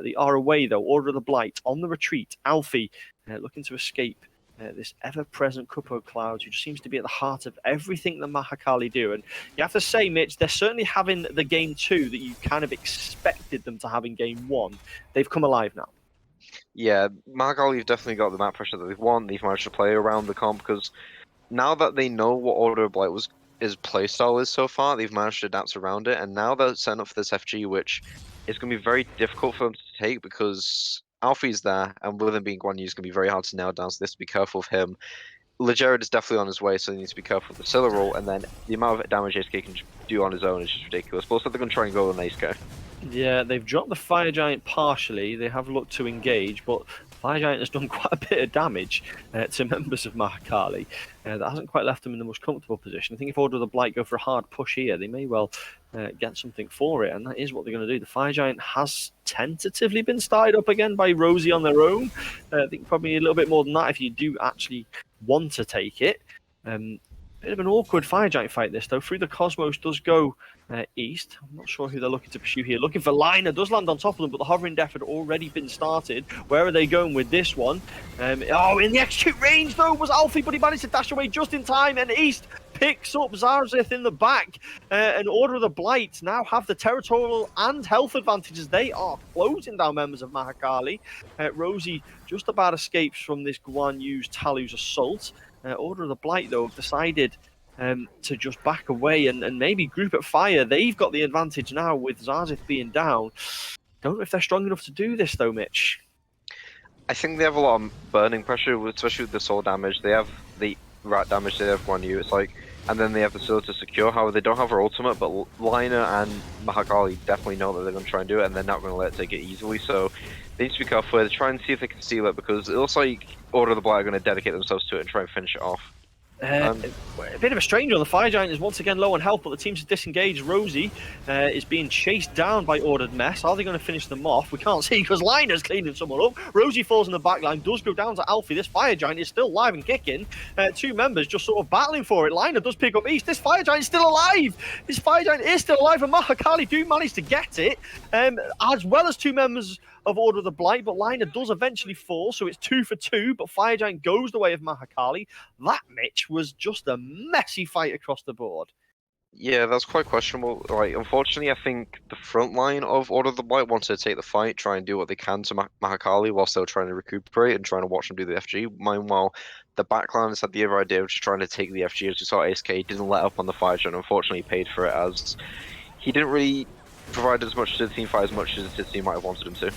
They are away, though. Order of the Blight on the retreat. Alfie looking to escape this ever-present Kupo Clouds, who just seems to be at the heart of everything the Mahakali do. And you have to say, Mitch, they're certainly having the game 2 that you kind of expected them to have in game 1. They've come alive now. Yeah, Mahakali have definitely got the map pressure that they've won. They've managed to play around the comp because now that they know what Order of Blight his playstyle is so far, they've managed to adapt around it, and now they're setting up for this FG, which is going to be very difficult for them to take because Alfie's there, and with him being Guan Yu, it's going to be very hard to nail down, so they have to be careful of him. Legerid is definitely on his way, so they need to be careful with the Scylla roll, and then the amount of damage ASK can do on his own is just ridiculous. But also they're going to try and go with an ASK. Yeah, they've dropped the Fire Giant partially. They have looked to engage, but Fire Giant has done quite a bit of damage to members of Mahakali. That hasn't quite left them in the most comfortable position. I think if Order of the Blight go for a hard push here, they may well get something for it, and that is what they're going to do. The Fire Giant has tentatively been started up again by Rosie on their own. I think probably a little bit more than that if you do actually want to take it. Bit of an awkward Fire Giant fight this, though. Through the Cosmos does go east. I'm not sure who they're looking to pursue here. Looking for Liner, does land on top of them, but the hovering death had already been started. Where are they going with this one? In the execute range, though, was Alfie, but he managed to dash away just in time, and East picks up Zarzith in the back. And Order of the Blight now have the territorial and health advantages. They are closing down members of Mahakali. Rosie just about escapes from this Guan Yu's Talu's assault. Order of the Blight, though, have decided to just back away and maybe group at fire. They've got the advantage now with Zarzith being down. Don't know if they're strong enough to do this, though, Mitch. I think they have a lot of burning pressure, especially with the soul damage. They have the rat damage, they have Guan Yu. It's like, and then they have the Scylla to secure. However, they don't have her ultimate, but Liner and Mahakali definitely know that they're going to try and do it, and they're not going to let it take it easily. So they need to be careful. They try and see if they can steal it, because it looks like Order of the Blight are going to dedicate themselves to it and try and finish it off. A bit of a stranger. The Fire Giant is once again low on health, but the team's disengaged. Rosie is being chased down by Ordered Mess. Are they going to finish them off? We can't see because Liner's cleaning someone up. Rosie falls in the back line, does go down to Alfie. This Fire Giant is still alive and kicking. Two members just sort of battling for it. Liner does pick up East. This Fire Giant is still alive. This Fire Giant is still alive, and Mahakali do manage to get it, as well as two members of Order of the Blight, but Liner does eventually fall, so it's 2 for 2, but Fire Giant goes the way of Mahakali. That, Mitch, was just a messy fight across the board. Yeah, that's quite questionable. Like, unfortunately, I think the front line of Order of the Blight wanted to take the fight, try and do what they can to Mahakali while still trying to recuperate and trying to watch them do the FG. Meanwhile, the backliners had the other idea of just trying to take the FG. As we saw, ASK didn't let up on the Fire Giant, unfortunately paid for it, as he didn't really provide as much to the team fight as much as his team might have wanted him to.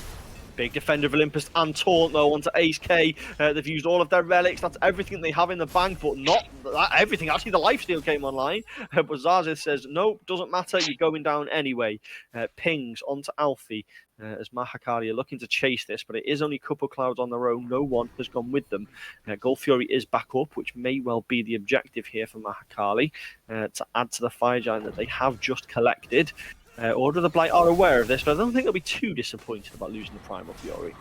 Big defender of Olympus and Taunt, though, onto Ace K. They've used all of their relics. That's everything they have in the bank, but not that everything. Actually, the lifesteal came online. But Zarzith says, nope, doesn't matter. You're going down anyway. Pings onto Alfie as Mahakali are looking to chase this, but it is only Couple Clouds on their own. No one has gone with them. Gold Fury is back up, which may well be the objective here for Mahakali to add to the Fire Giant that they have just collected. Order of the Blight are aware of this, but I don't think they'll be too disappointed about losing the Primal Fury.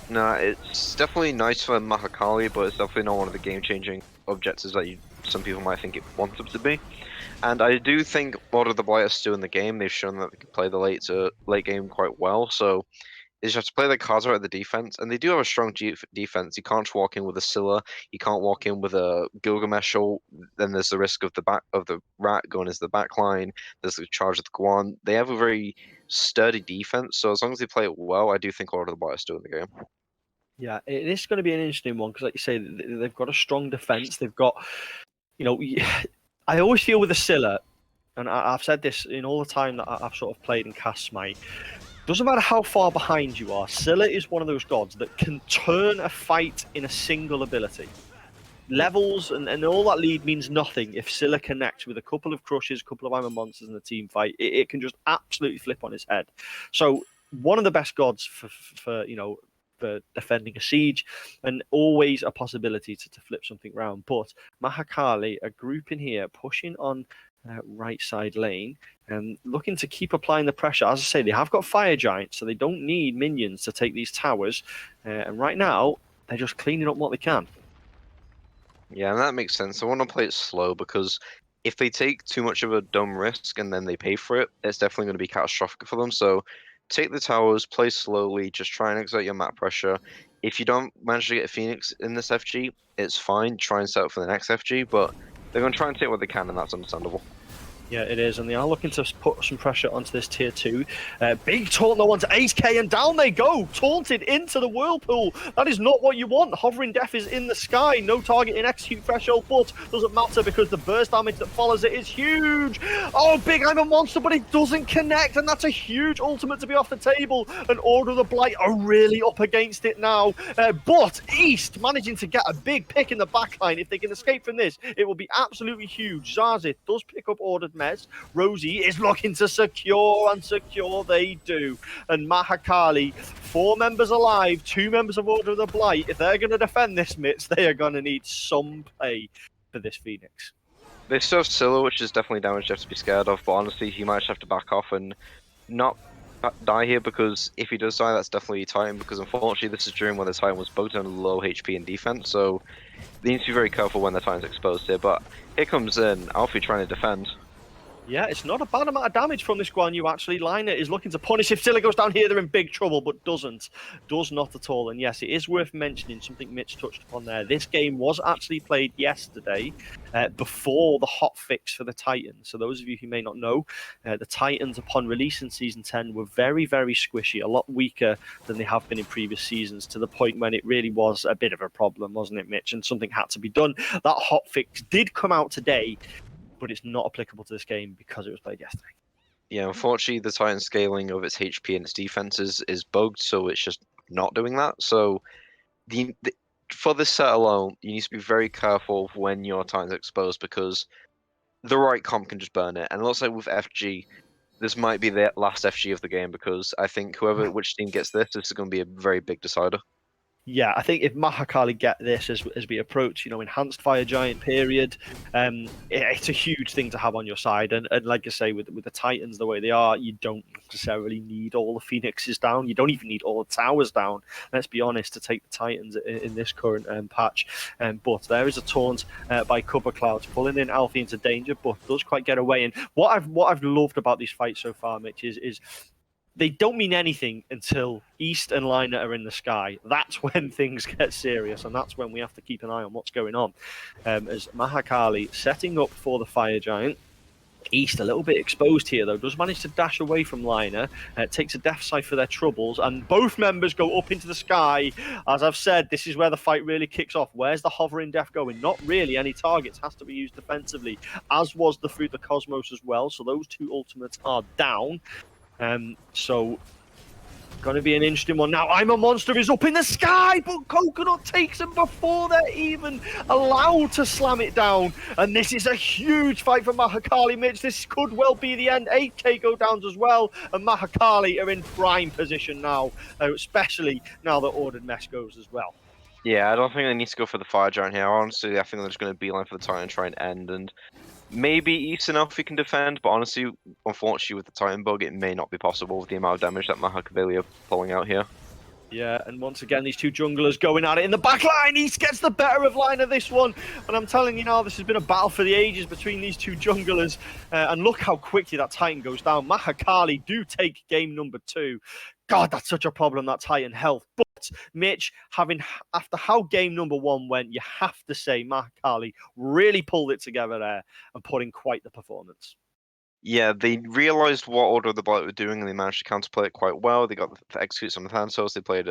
No, it's definitely nice for Mahakali, but it's definitely not one of the game-changing objectives that some people might think it wants them to be. And I do think Order of the Blight are still in the game. They've shown that they can play the late game quite well, so they just have to play their cards right at the defense, and they do have a strong defense. You can't walk in with a Scylla, you can't walk in with a Gilgamesh ult. Then there's the risk of the rat going into the back line. There's the charge of the Guan. They have a very sturdy defense, so as long as they play it well, I do think Order of the Blight is still in the game. Yeah, it is going to be an interesting one because, like you say, they've got a strong defense. They've got, I always feel with a Scylla, and I've said this in all the time that I've sort of played in Cast Smite. Doesn't matter how far behind you are, Scylla is one of those gods that can turn a fight in a single ability. Levels and all that lead means nothing if Scylla connects with a couple of crushes, a couple of Iron Monsters in a team fight. It can just absolutely flip on its head. So one of the best gods for for defending a siege, and always a possibility to flip something round. But Mahakali are grouping here, pushing on right side lane, and looking to keep applying the pressure. As I say, they have got fire giants, so they don't need minions to take these towers. And right now, they're just cleaning up what they can. Yeah, and that makes sense. I want to play it slow because if they take too much of a dumb risk and then they pay for it, it's definitely going to be catastrophic for them. So take the towers, play slowly, just try and exert your map pressure. If you don't manage to get a Phoenix in this FG, it's fine. Try and set up for the next FG, but they're going to try and take what they can, and that's understandable. Yeah, it is, and they are looking to put some pressure onto this tier 2. Big taunt, no one's 8k, and down they go, taunted into the whirlpool. That is not what you want. Hovering Death is in the sky, no target in execute threshold, but doesn't matter because the burst damage that follows it is huge. Oh, Big I'm a Monster, but it doesn't connect, and that's a huge ultimate to be off the table. And Order of the Blight are really up against it now, but East managing to get a big pick in the backline. If they can escape from this, it will be absolutely huge. Zarzith does pick up Ordered Mez. Rosie is looking to secure, and secure they do. And Mahakali, 4 members alive, 2 members of Order of the Blight. If they're going to defend this, Mitch, they are going to need some play for this Phoenix. They still have Scylla, which is definitely damage you have to be scared of, but honestly, he might just have to back off and not die here, because if he does die, that's definitely Titan, because unfortunately this is during when the Titan was bugged on low HP and defense, so they need to be very careful when the Titan's exposed here. But here comes in Alfie trying to defend. Yeah, it's not a bad amount of damage from this Guan Yu, actually. Liner is looking to punish. If Scylla goes down here, they're in big trouble, but doesn't. Does not at all. And yes, it is worth mentioning something Mitch touched upon there. This game was actually played yesterday before the hotfix for the Titans. So those of you who may not know, the Titans, upon release in Season 10, were very, very squishy, a lot weaker than they have been in previous seasons, to the point when it really was a bit of a problem, wasn't it, Mitch? And something had to be done. That hotfix did come out today, but it's not applicable to this game because it was played yesterday. Yeah, unfortunately, the Titan scaling of its HP and its defenses is bugged, so it's just not doing that. So, for this set alone, you need to be very careful when your Titan's exposed, because the right comp can just burn it. And it looks like with FG, this might be the last FG of the game, because I think which team gets this is going to be a very big decider. Yeah, I think if Mahakali get this as we approach, enhanced fire giant period, it's a huge thing to have on your side. And like I say, with the Titans the way they are, you don't necessarily need all the Phoenixes down. You don't even need all the towers down, let's be honest, to take the Titans in this current patch. But there is a taunt by Cover Clouds, pulling in Alfie into danger, but does quite get away. And what I've loved about these fights so far, Mitch, is they don't mean anything until East and Liner are in the sky. That's when things get serious, and that's when we have to keep an eye on what's going on. As Mahakali setting up for the Fire Giant. East a little bit exposed here, though, does manage to dash away from Liner, takes a death scythe for their troubles, and both members go up into the sky. As I've said, this is where the fight really kicks off. Where's the hovering death going? Not really any targets, has to be used defensively, as was the Through the Cosmos as well, so those 2 ultimates are down. So going to be an interesting one. Now, I'm a Monster is up in the sky, but Coconut takes him before they're even allowed to slam it down. And this is a huge fight for Mahakali, Mitch. This could well be the end. 8k go downs as well, and Mahakali are in prime position now, especially now that Ordered Mesh goes as well. Yeah, I don't think they need to go for the Fire Giant here. Honestly, I think they're just going to beeline for the Titan and try and end. And maybe East and Alfie can defend, but honestly, unfortunately, with the Titan bug, it may not be possible with the amount of damage that Mahakali are pulling out here. Yeah, and once again, these 2 junglers going at it in the back line. East gets the better of Liner this one. And I'm telling you now, this has been a battle for the ages between these 2 junglers. And look how quickly that Titan goes down. Mahakali do take game number 2. God, that's such a problem, that Titan health. But, Mitch, after how game number 1 went, you have to say Mahakali really pulled it together there and put in quite the performance. Yeah, they realized what Order of the Blight were doing, and they managed to counterplay it quite well. They got the executes on the Thansos. They played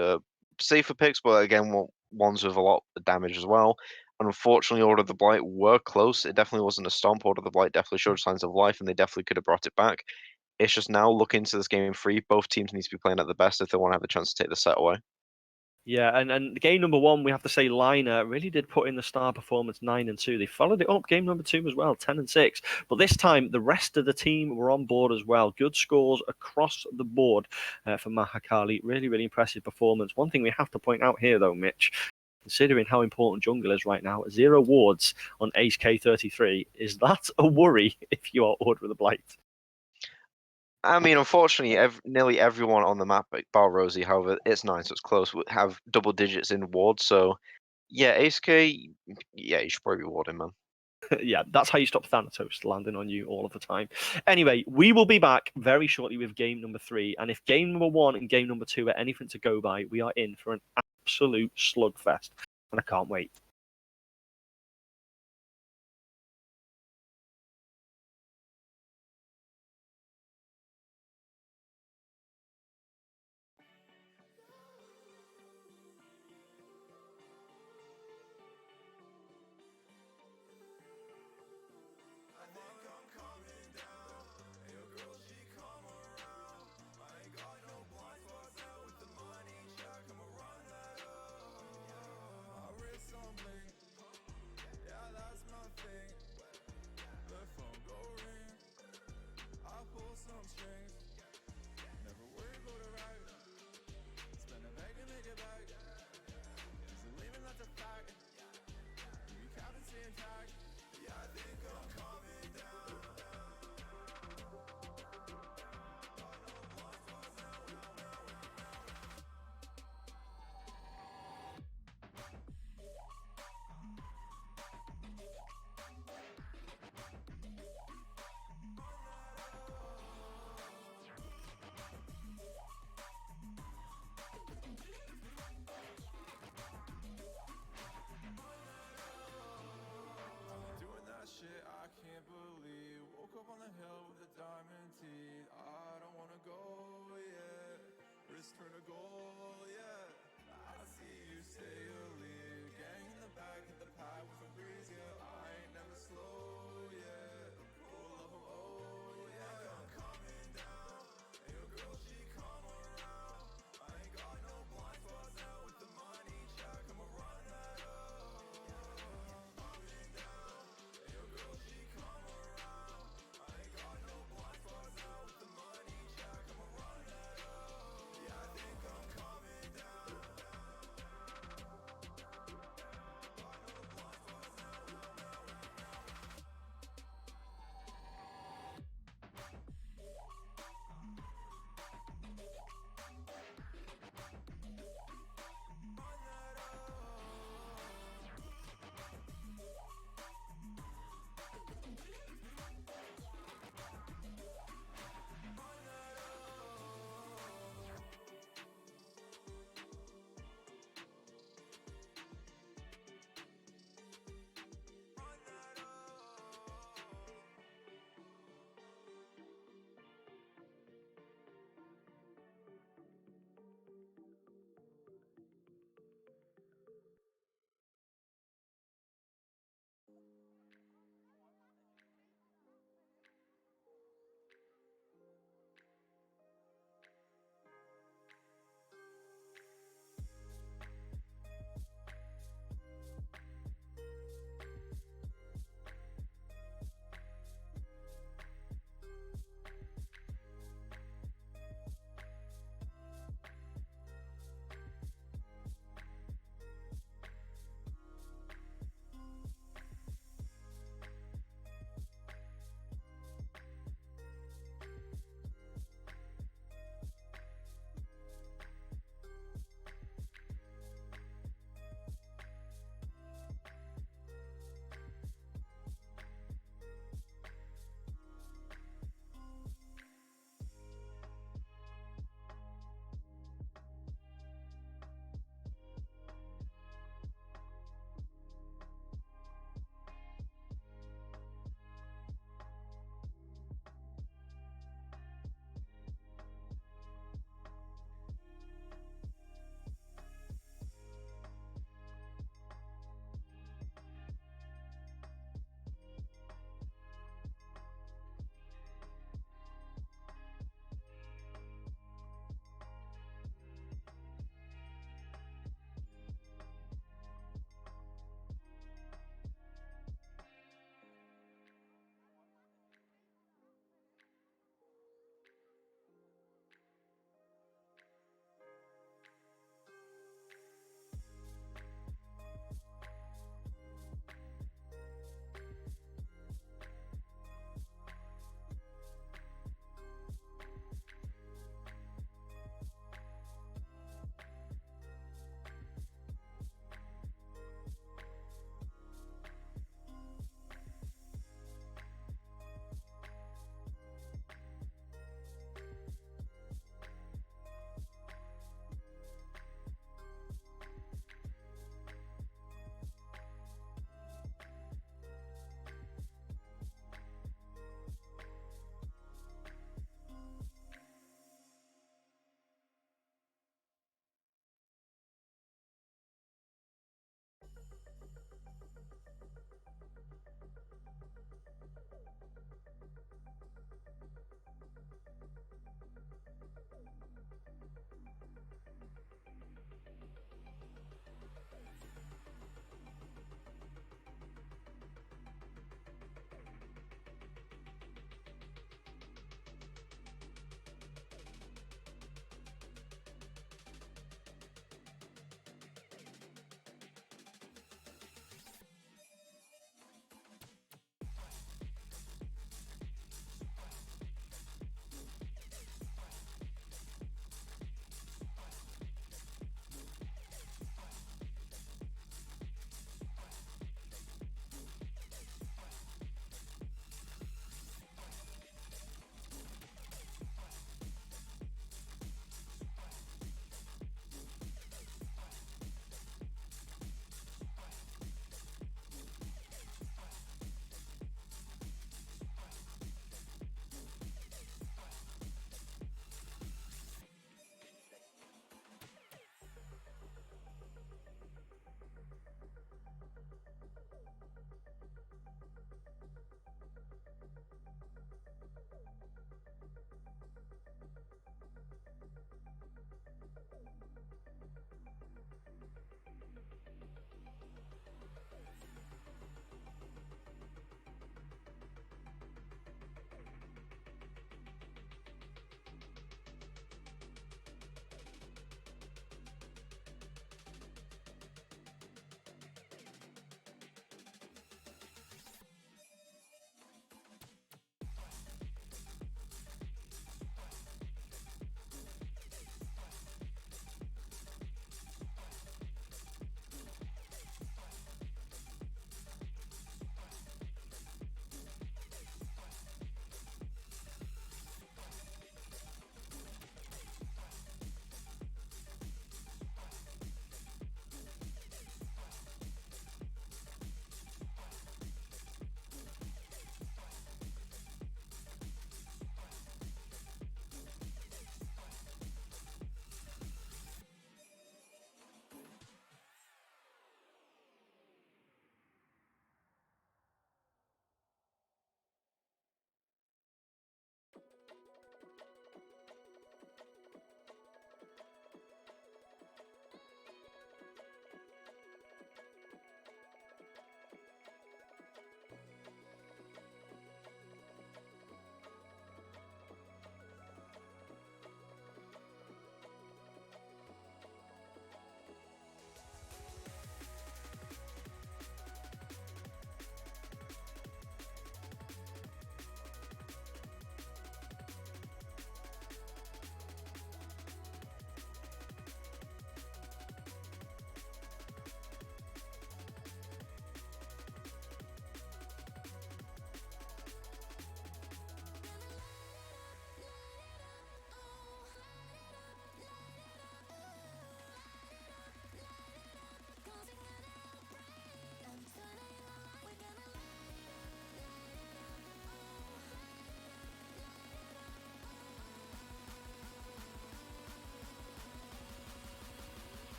safer picks, but again, ones with a lot of damage as well. And unfortunately, Order of the Blight were close. It definitely wasn't a stomp. Order of the Blight definitely showed signs of life, and they definitely could have brought it back. It's just now looking into this game 3. Both teams need to be playing at the best if they want to have a chance to take the set away. Yeah, and game number 1, we have to say Liner really did put in the star performance 9-2. They followed it up game number 2 as well, 10-6. But this time, the rest of the team were on board as well. Good scores across the board for Mahakali. Really, really impressive performance. One thing we have to point out here, though, Mitch, considering how important jungle is right now, 0 wards on Ace K33. Is that a worry if you are Order of the Blight? I mean, unfortunately, nearly everyone on the map, bar Rosie, however, it's 9, so it's close, would have double digits in wards. So, yeah, Ace K, yeah, you should probably reward him, man. Yeah, that's how you stop Thanatos landing on you all of the time. Anyway, we will be back very shortly with game number 3. And if game number 1 and game number 2 are anything to go by, we are in for an absolute slugfest. And I can't wait.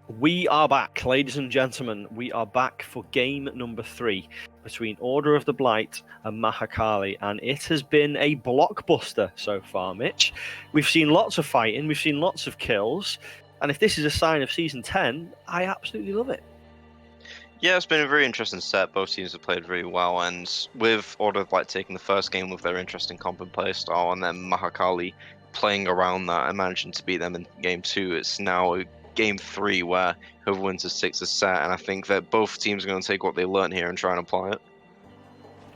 We are back, ladies and gentlemen. We are back for game number 3 between Order of the Blight and Mahakali, and it has been a blockbuster so far, Mitch. We've seen lots of fighting, we've seen lots of kills, and if this is a sign of Season 10, I absolutely love it. Yeah, it's been a very interesting set. Both teams have played very well, and with Order of Light taking the first game with their interesting comp and play style, and then Mahakali playing around that and managing to beat them in game 2, it's now game 3 where whoever wins the 6 is set, and I think that both teams are going to take what they learned here and try and apply it.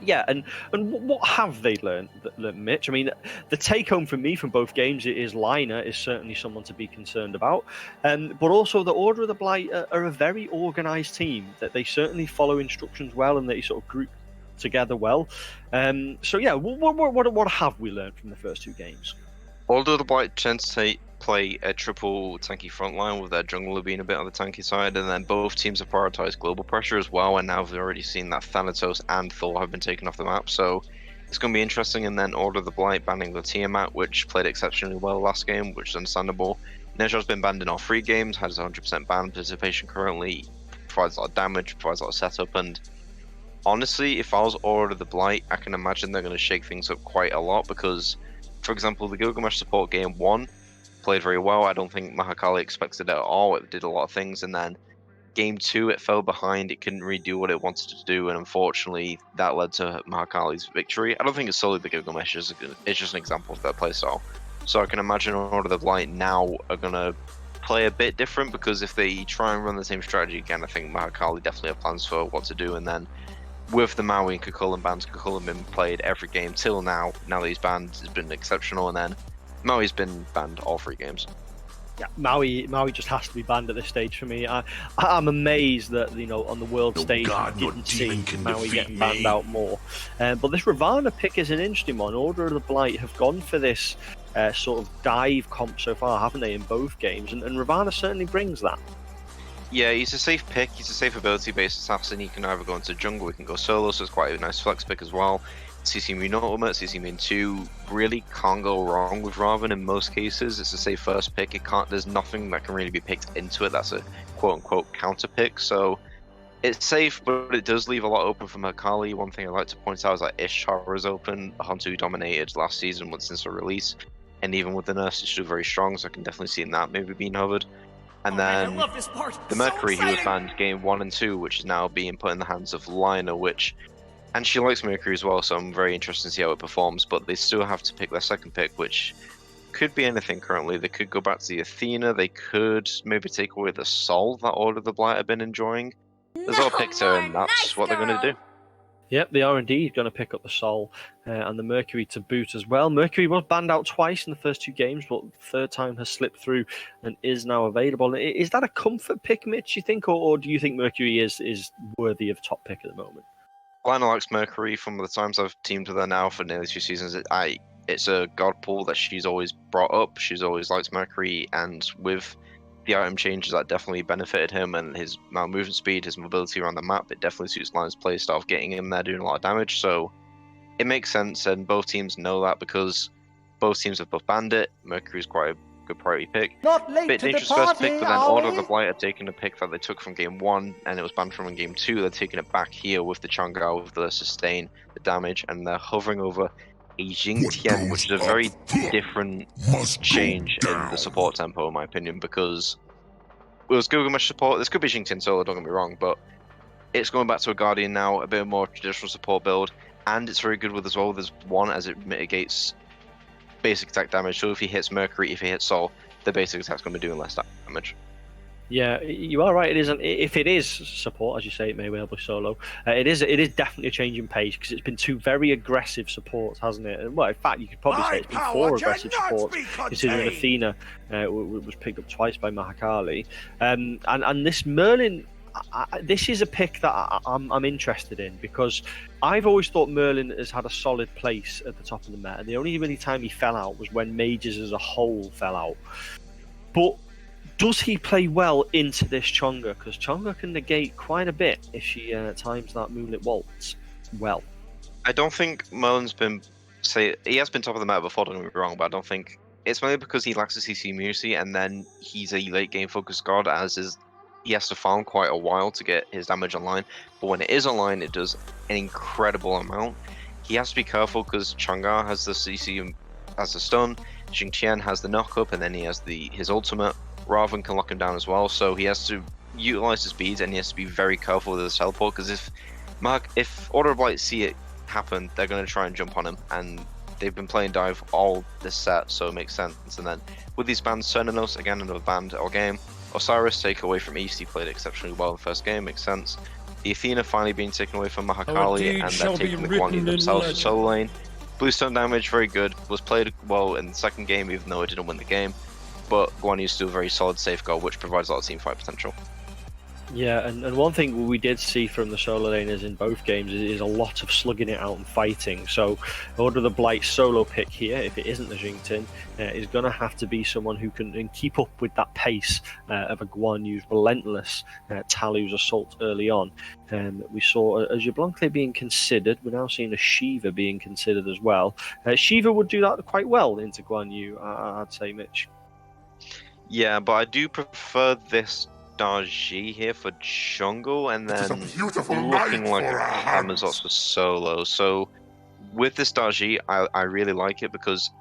Yeah, and what have they learned, Mitch? I mean, the take-home for me from both games is Lina is certainly someone to be concerned about, but also the Order of the Blight are a very organised team, that they certainly follow instructions well and they sort of group together well. So yeah, what have we learned from the first 2 games? Order of the Blight tends to play a triple tanky frontline with their jungler being a bit on the tanky side, and then both teams have prioritized global pressure as well, and now we've already seen that Thanatos and Thor have been taken off the map, so it's going to be interesting. And then Order of the Blight banning the Tiamat, which played exceptionally well last game, which is understandable. Nezha's been banned in all 3 games, has 100% ban participation currently, provides a lot of damage, provides a lot of setup, and honestly, if I was Order of the Blight, I can imagine they're going to shake things up quite a lot, because, for example, the Gilgamesh support game 1 played very well. I don't think Mahakali expected it at all. It did a lot of things, and then game 2 it fell behind. It couldn't really do what it wanted to do, and unfortunately that led to Mahakali's victory. I don't think it's solely the Gilgamesh, it's just an example of their playstyle. So I can imagine Order of the Blight now are going to play a bit different, because if they try and run the same strategy again, I think Mahakali definitely have plans for what to do. And then with the Maui and Kukulkan bans, Kukulkan been played every game till now. Now that he's banned, has been exceptional, and then Maui's been banned all 3 games. Yeah, Maui just has to be banned at this stage for me. I'm amazed that, you know, on the world stage we didn't see Maui getting banned out more. But this Ravana pick is an interesting one. Order of the Blight have gone for this sort of dive comp so far, haven't they, in both games? And Ravana certainly brings that. Yeah, he's a safe pick. He's a safe ability-based assassin. He can either go into jungle, he can go solo, so it's quite a nice flex pick as well. CC Moon Ultimate, CC Moon 2 really can't go wrong with Raven in most cases. It's a safe first pick. There's nothing that can really be picked into it that's a quote-unquote counter pick. So it's safe, but it does leave a lot open for Mahakali. One thing I'd like to point out is that Ishtar is open. Hantu dominated last season since the release, and even with the nurse, it's still very strong, so I can definitely see that maybe being hovered. And then the Mercury, who was banned game 1 and 2, which is now being put in the hands of Lina, and she likes Mercury as well, so I'm very interested to see how it performs, but they still have to pick their second pick, which could be anything currently. They could go back to the Athena, they could maybe take away the Sol that Order of the Blight have been enjoying. There's all picks there, and that's what they're going to do. Yep, they are indeed going to pick up the Sol and the Mercury to boot as well. Mercury was banned out twice in the first 2 games, but the third time has slipped through and is now available. Is that a comfort pick, Mitch, you think, or do you think Mercury is worthy of top pick at the moment? Lina likes Mercury. From the times I've teamed with her now for nearly 2 seasons, it's a god pool that she's always brought up. She's always liked Mercury, and with the item changes, that definitely benefited him, and his movement speed, his mobility around the map, it definitely suits Lina's playstyle of getting him there, doing a lot of damage. So it makes sense, and both teams know that because both teams have both banned it. Mercury's quite a good priority pick. Bit dangerous first pick, but then Order of the Blight are taking a pick that they took from game 1 and it was banned from in game 2. They're taking it back here with the Chang'e, with the sustain, the damage, and they're hovering over a Jing Tian, which is a very different change in the support tempo, in my opinion, because it was Gilgamesh support. This could be Jing Tian solo, don't get me wrong, but it's going back to a Guardian now, a bit more traditional support build, and it's very good with as well. There's one as it mitigates basic attack damage, so if he hits Mercury, if he hits Sol, the basic attack's going to be doing less damage. Yeah, you are right. It isn't. If it is support, as you say, it may well be solo. It is definitely a change in pace because it's been 2 very aggressive supports, hasn't it? Well, in fact, you could probably say it's been 4 aggressive supports, considering Athena was picked up twice by Mahakali, and this Merlin. This is a pick that I'm interested in because I've always thought Merlin has had a solid place at the top of the meta. The only really time he fell out was when mages as a whole fell out. But does he play well into this Chang'e? Because Chang'e can negate quite a bit if she times that Moonlit Waltz well. I don't think Merlin's been... he has been top of the meta before, don't get me wrong, but I don't think... It's mainly because he lacks a CC immunity, and then he's a late game focused god, as is he has to farm quite a while to get his damage online. But when it is online, it does an incredible amount. He has to be careful because Chang'e has the CC as the stun, Xingqian has the knock-up, and then he has his ultimate. Raven can lock him down as well, so he has to utilize his speeds, and he has to be very careful with his teleport, because if Order of Blight see it happen, they're going to try and jump on him, and they've been playing dive all this set, so it makes sense. And then with these bans, Cernanos, again, another banned all game. Osiris, take away from East, he played exceptionally well in the first game, makes sense. The Athena finally being taken away from Mahakali, and they're taking the Guan Yu themselves for solo lane. Bluestone damage, very good, was played well in the second game, even though it didn't win the game. But Guan Yu's still a very solid safeguard, which provides a lot of team fight potential. Yeah, and one thing we did see from the solo laners in both games is a lot of slugging it out and fighting. So Order of the Blight solo pick here, if it isn't the Jingtin, is going to have to be someone who can keep up with that pace of a Guan Yu's relentless Talu's assault early on. We saw a Jabloncle being considered. We're now seeing a Shiva being considered as well. Shiva would do that quite well into Guan Yu, I'd say, Mitch. Yeah, but I do prefer this Darji here for jungle, and then looking like a Camazotz for solo. So with this Darji, I really like it because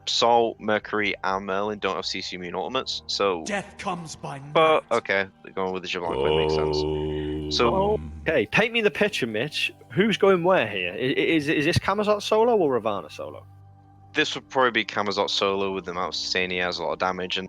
Sol, Mercury, and Merlin don't have CC immune ultimates. So death comes by night. But okay, going with the Jabloncle makes sense. So okay, paint me the picture, Mitch. Who's going where here? Is this Camazotz solo or Ravana solo? This would probably be Camazotz solo with the amount of sustain he has, a lot of damage, and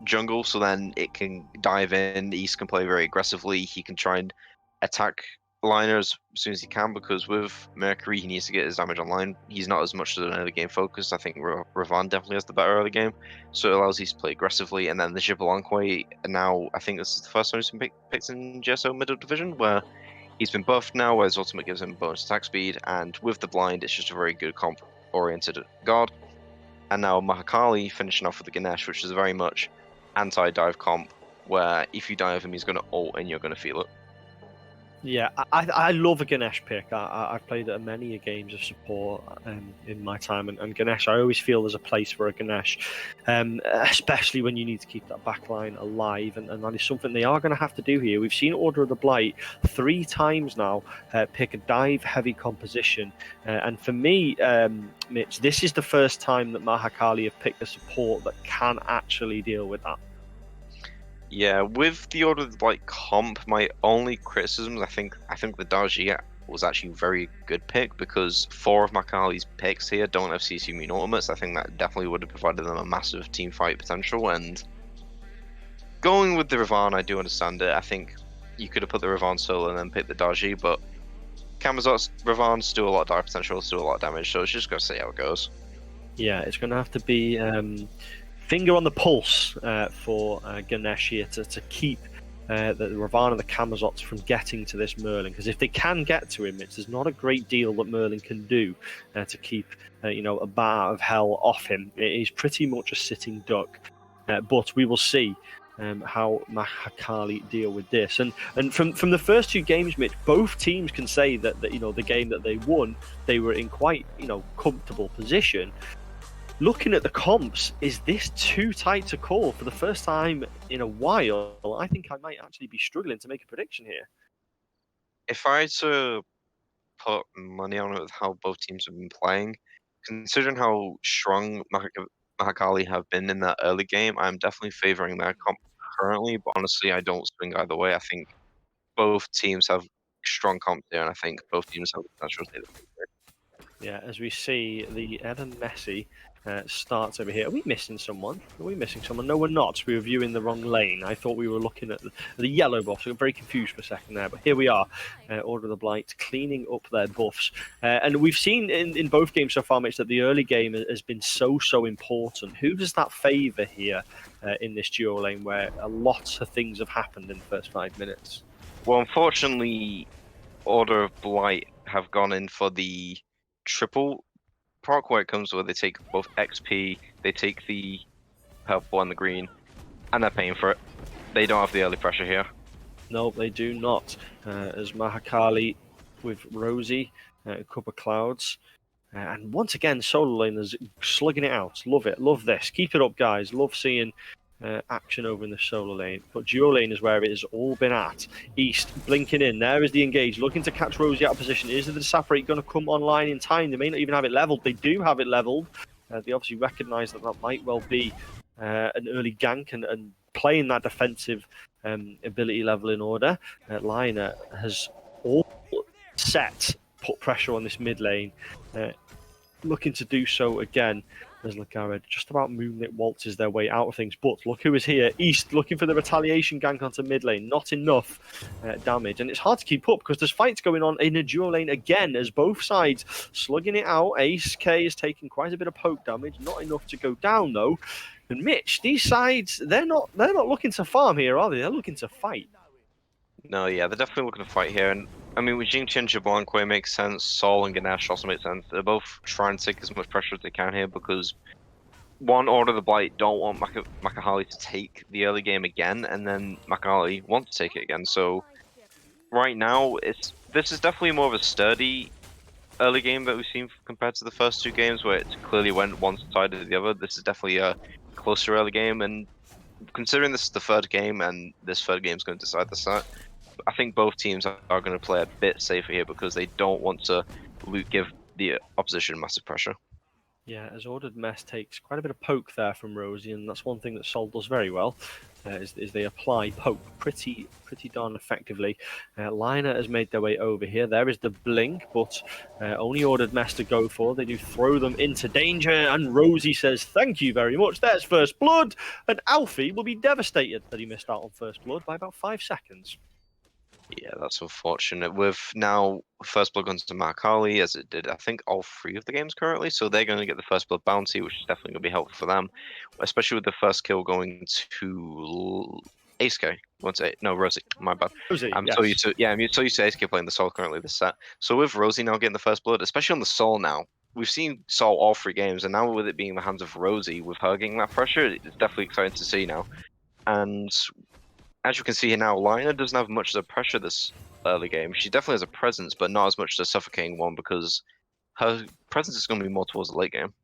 jungle, so then it can dive in. East can play very aggressively. He can try and attack liners as soon as he can, because with Mercury he needs to get his damage online. He's not as much as an early game focused. I think Ravan definitely has the better early game, so it allows East to play aggressively. And then the Jablonque, now I think this is the first time he's been picked in GSL middle division, where he's been buffed now, where his ultimate gives him bonus attack speed, and with the blind it's just a very good comp oriented guard. And now Mahakali finishing off with the Ganesh, which is very much anti-dive comp, where if you dive him, he's going to ult and you're going to feel it. Yeah, I love a Ganesh pick. I've played at many games of support in my time, and Ganesh, I always feel there's a place for a Ganesh, especially when you need to keep that backline alive, and that is something they are going to have to do here. We've seen Order of the Blight 3 times now pick a dive-heavy composition, and for me, Mitch, this is the first time that Mahakali have picked a support that can actually deal with that. Yeah, with the Order of the Blight comp, my only criticisms, I think the Darji was actually a very good pick, because 4 of Mahakali's picks here don't have CC immune ultimates. I think that definitely would have provided them a massive team fight potential, and going with the Ravan, I do understand it. I think you could have put the Ravan solo and then picked the Darji, but Camazotz, Ravan still a lot of dive potential, still a lot of damage, so it's just going to see how it goes. Yeah, it's going to have to be finger on the pulse for Ganesh here to keep the Ravana and the Camazotz from getting to this Merlin, because if they can get to him, there's not a great deal that Merlin can do to keep a bar of hell off him. It is pretty much a sitting duck, but we will see how Mahakali deal with this. And from the first 2 games, Mitch, both teams can say that the game that they won, they were in quite comfortable position. Looking at the comps, is this too tight to call? For the first time in a while, I think I might actually be struggling to make a prediction here. If I had to put money on it with how both teams have been playing, considering how strong Mahakali have been in that early game, I'm definitely favoring their comp currently, but honestly, I don't swing either way. I think both teams have strong comp there, and I think both teams have the potential to take the victory. Yeah, as we see the ever messy starts over here. Are we missing someone? Are we missing someone? No, we're not. We were viewing the wrong lane. I thought we were looking at the yellow buffs. I got very confused for a second there, but here we are. Order of the Blight cleaning up their buffs. And we've seen in both games so far, Mitch, that the early game has been so important. Who does that favour here in this duo lane, where a lot of things have happened in the first 5 minutes? Well, unfortunately, Order of Blight have gone in for the triple proc, where it comes where they take both XP, they take the purple and the green, and they're paying for it. They don't have the early pressure here. No, they do not. As Mahakali with Rosie, a couple of clouds. And once again, solo laners slugging it out. Love it. Love this. Keep it up, guys. Love seeing action over in the solo lane, but duo lane is where it has all been at. East blinking in. There is the engage, looking to catch Rosie out of position. Is the Saffrate going to come online in time? They may not even have it leveled. They do have it leveled. They obviously recognise that might well be an early gank and playing that defensive ability level in order. Liner has all set, put pressure on this mid lane. Looking to do so again as Lagared just about moonlit waltzes their way out of things. But look who is here. East looking for the retaliation gank onto mid lane. Not enough damage. And it's hard to keep up because there's fights going on in a duo lane again as both sides slugging it out. Ace K is taking quite a bit of poke damage. Not enough to go down though. And Mitch, these sides, they're not looking to farm here, are they? They're looking to fight. No, yeah, they're definitely looking to fight here. And I mean, with Jing Chen Jablanque makes sense. Sol and Ganesh also make sense. They're both trying to take as much pressure as they can here because one, Order of the Blight don't want Mahakali to take the early game again, and then Mahakali wants to take it again. So right now, this is definitely more of a sturdy early game that we've seen compared to the first two games where it clearly went one side or the other. This is definitely a closer early game, and considering this is the third game and this third game is going to decide the set, I think both teams are going to play a bit safer here because they don't want to give the opposition massive pressure. Yeah, as Ordered Mess takes quite a bit of poke there from Rosie, and that's one thing that Sol does very well, is they apply poke pretty darn effectively. Liner has made their way over here. There is the blink, but only Ordered Mess to go for. They do throw them into danger, and Rosie says, thank you very much, there's first blood, and Alfie will be devastated that he missed out on first blood by about 5 seconds. Yeah, that's unfortunate. With now first blood going to Mahakali, as it did, I think, all 3 of the games currently. So they're going to get the first blood bounty, which is definitely going to be helpful for them, especially with the first kill going to Ace K. No, Rosie. My bad. Rosie, I'm yes. so used to Ace K playing the Sol currently this set. So with Rosie now getting the first blood, especially on the Sol now, we've seen Sol all 3 games, and now with it being in the hands of Rosie, with her getting that pressure, it's definitely exciting to see now. And as you can see here now, Lina doesn't have much of the pressure this early game. She definitely has a presence, but not as much as a suffocating one because her presence is going to be more towards the late game.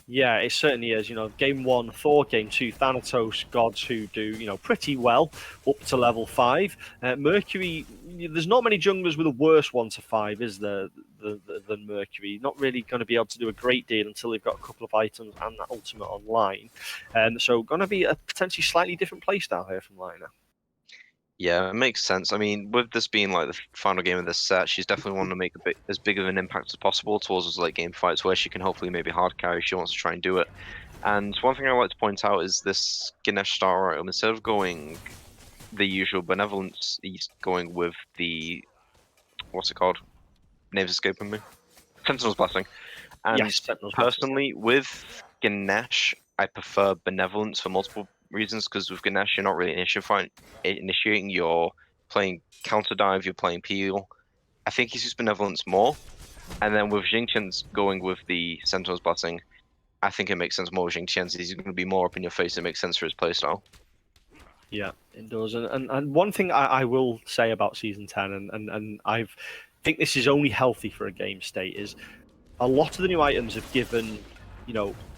Yeah, it certainly is. Game 1, Thor, game 2, Thanatos, gods who do, pretty well up to level 5. Mercury, there's not many junglers with a worse 1 to 5, is there, than Mercury? Not really going to be able to do a great deal until they've got a couple of items and that ultimate online. So going to be a potentially slightly different playstyle here from Lina. Yeah, it makes sense. I mean, with this being like the final game of this set, she's definitely wanting to make as big of an impact as possible towards those late game fights where she can hopefully maybe hard carry. She wants to try and do it. And one thing I like to point out is this Ganesh star item. Instead of going the usual benevolence, he's going with the what's it called? Name's escaping me. Sentinel's Blessing. And yes, personally, with Ganesh, I prefer benevolence for multiple reasons, because with Ganesh, you're not really initiating, you're playing counter dive, you're playing peel. I think he's used benevolence more. And then with Xingqian's going with the Sentinel's Blessing, I think it makes sense more with Xingqian's. He's going to be more up in your face. It makes sense for his playstyle. Yeah, it does. And one thing I will say about Season 10, and I think this is only healthy for a game state, is a lot of the new items have given,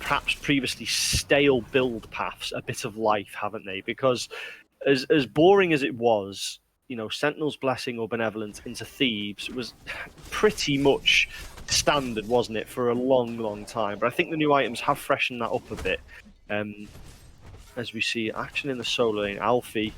perhaps previously stale build paths a bit of life, haven't they? Because as boring as it was, Sentinel's Blessing or Benevolence into Thebes was pretty much standard, wasn't it, for a long time. But I think the new items have freshened that up a bit. As we see action in the solo lane, Alfie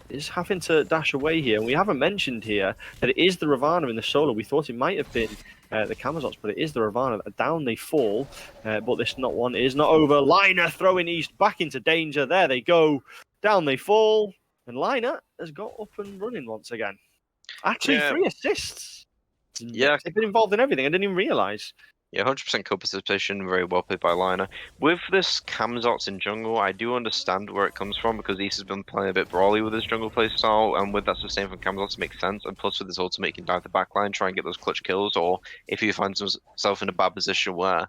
is having to dash away here. And we haven't mentioned here that it is the Ravana in the solo. We thought it might have been the Camazots, but it is the Ravana. Down they fall, but this one is not over. Liner throwing East back into danger. There they go. Down they fall. And Liner has got up and running once again. Actually, 3 assists. Yeah. They've been involved in everything. I didn't even realise. Yeah, 100% co-participation, very well played by Liner. With this Camazots in jungle, I do understand where it comes from, because East has been playing a bit brawly with his jungle playstyle, and with that sustain from Camazots, it makes sense. And plus with his ultimate, he can dive the backline, try and get those clutch kills, or if he finds himself in a bad position where,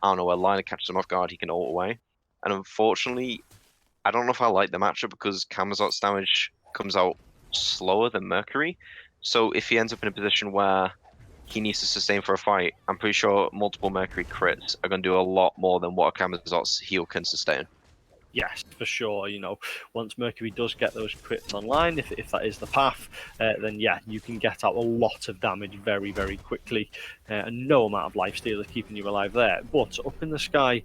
I don't know, where Liner catches him off guard, he can ult away. And unfortunately, I don't know if I like the matchup, because Camazots damage comes out slower than Mercury. So if he ends up in a position where he needs to sustain for a fight, I'm pretty sure multiple Mercury crits are going to do a lot more than what a Camazot's heal can sustain. Yes, for sure. Once Mercury does get those crits online, if that is the path, then yeah, you can get out a lot of damage very, very quickly, and no amount of lifesteal is keeping you alive there. But up in the sky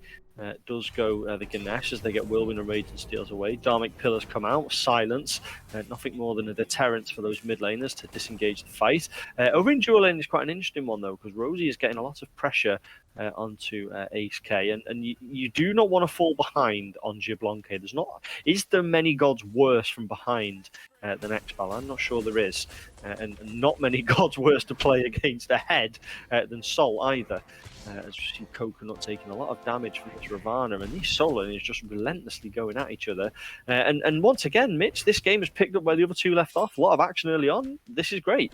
does go the Ganesh as they get Whirlwind and Rage and steals away. Dharmic Pillars come out, silence, nothing more than a deterrent for those mid laners to disengage the fight. Over in dual lane is quite an interesting one though, because Rosie is getting a lot of pressure onto Ace K, and you do not want to fall behind on Jablonke. Is there many gods worse from behind than Expal? I'm not sure there is, and not many gods worse to play against ahead than Sol either. As you see Coconut taking a lot of damage from this Ravana, and these Solan is just relentlessly going at each other. And once again, Mitch, this game has picked up where the other two left off. A lot of action early on. This is great.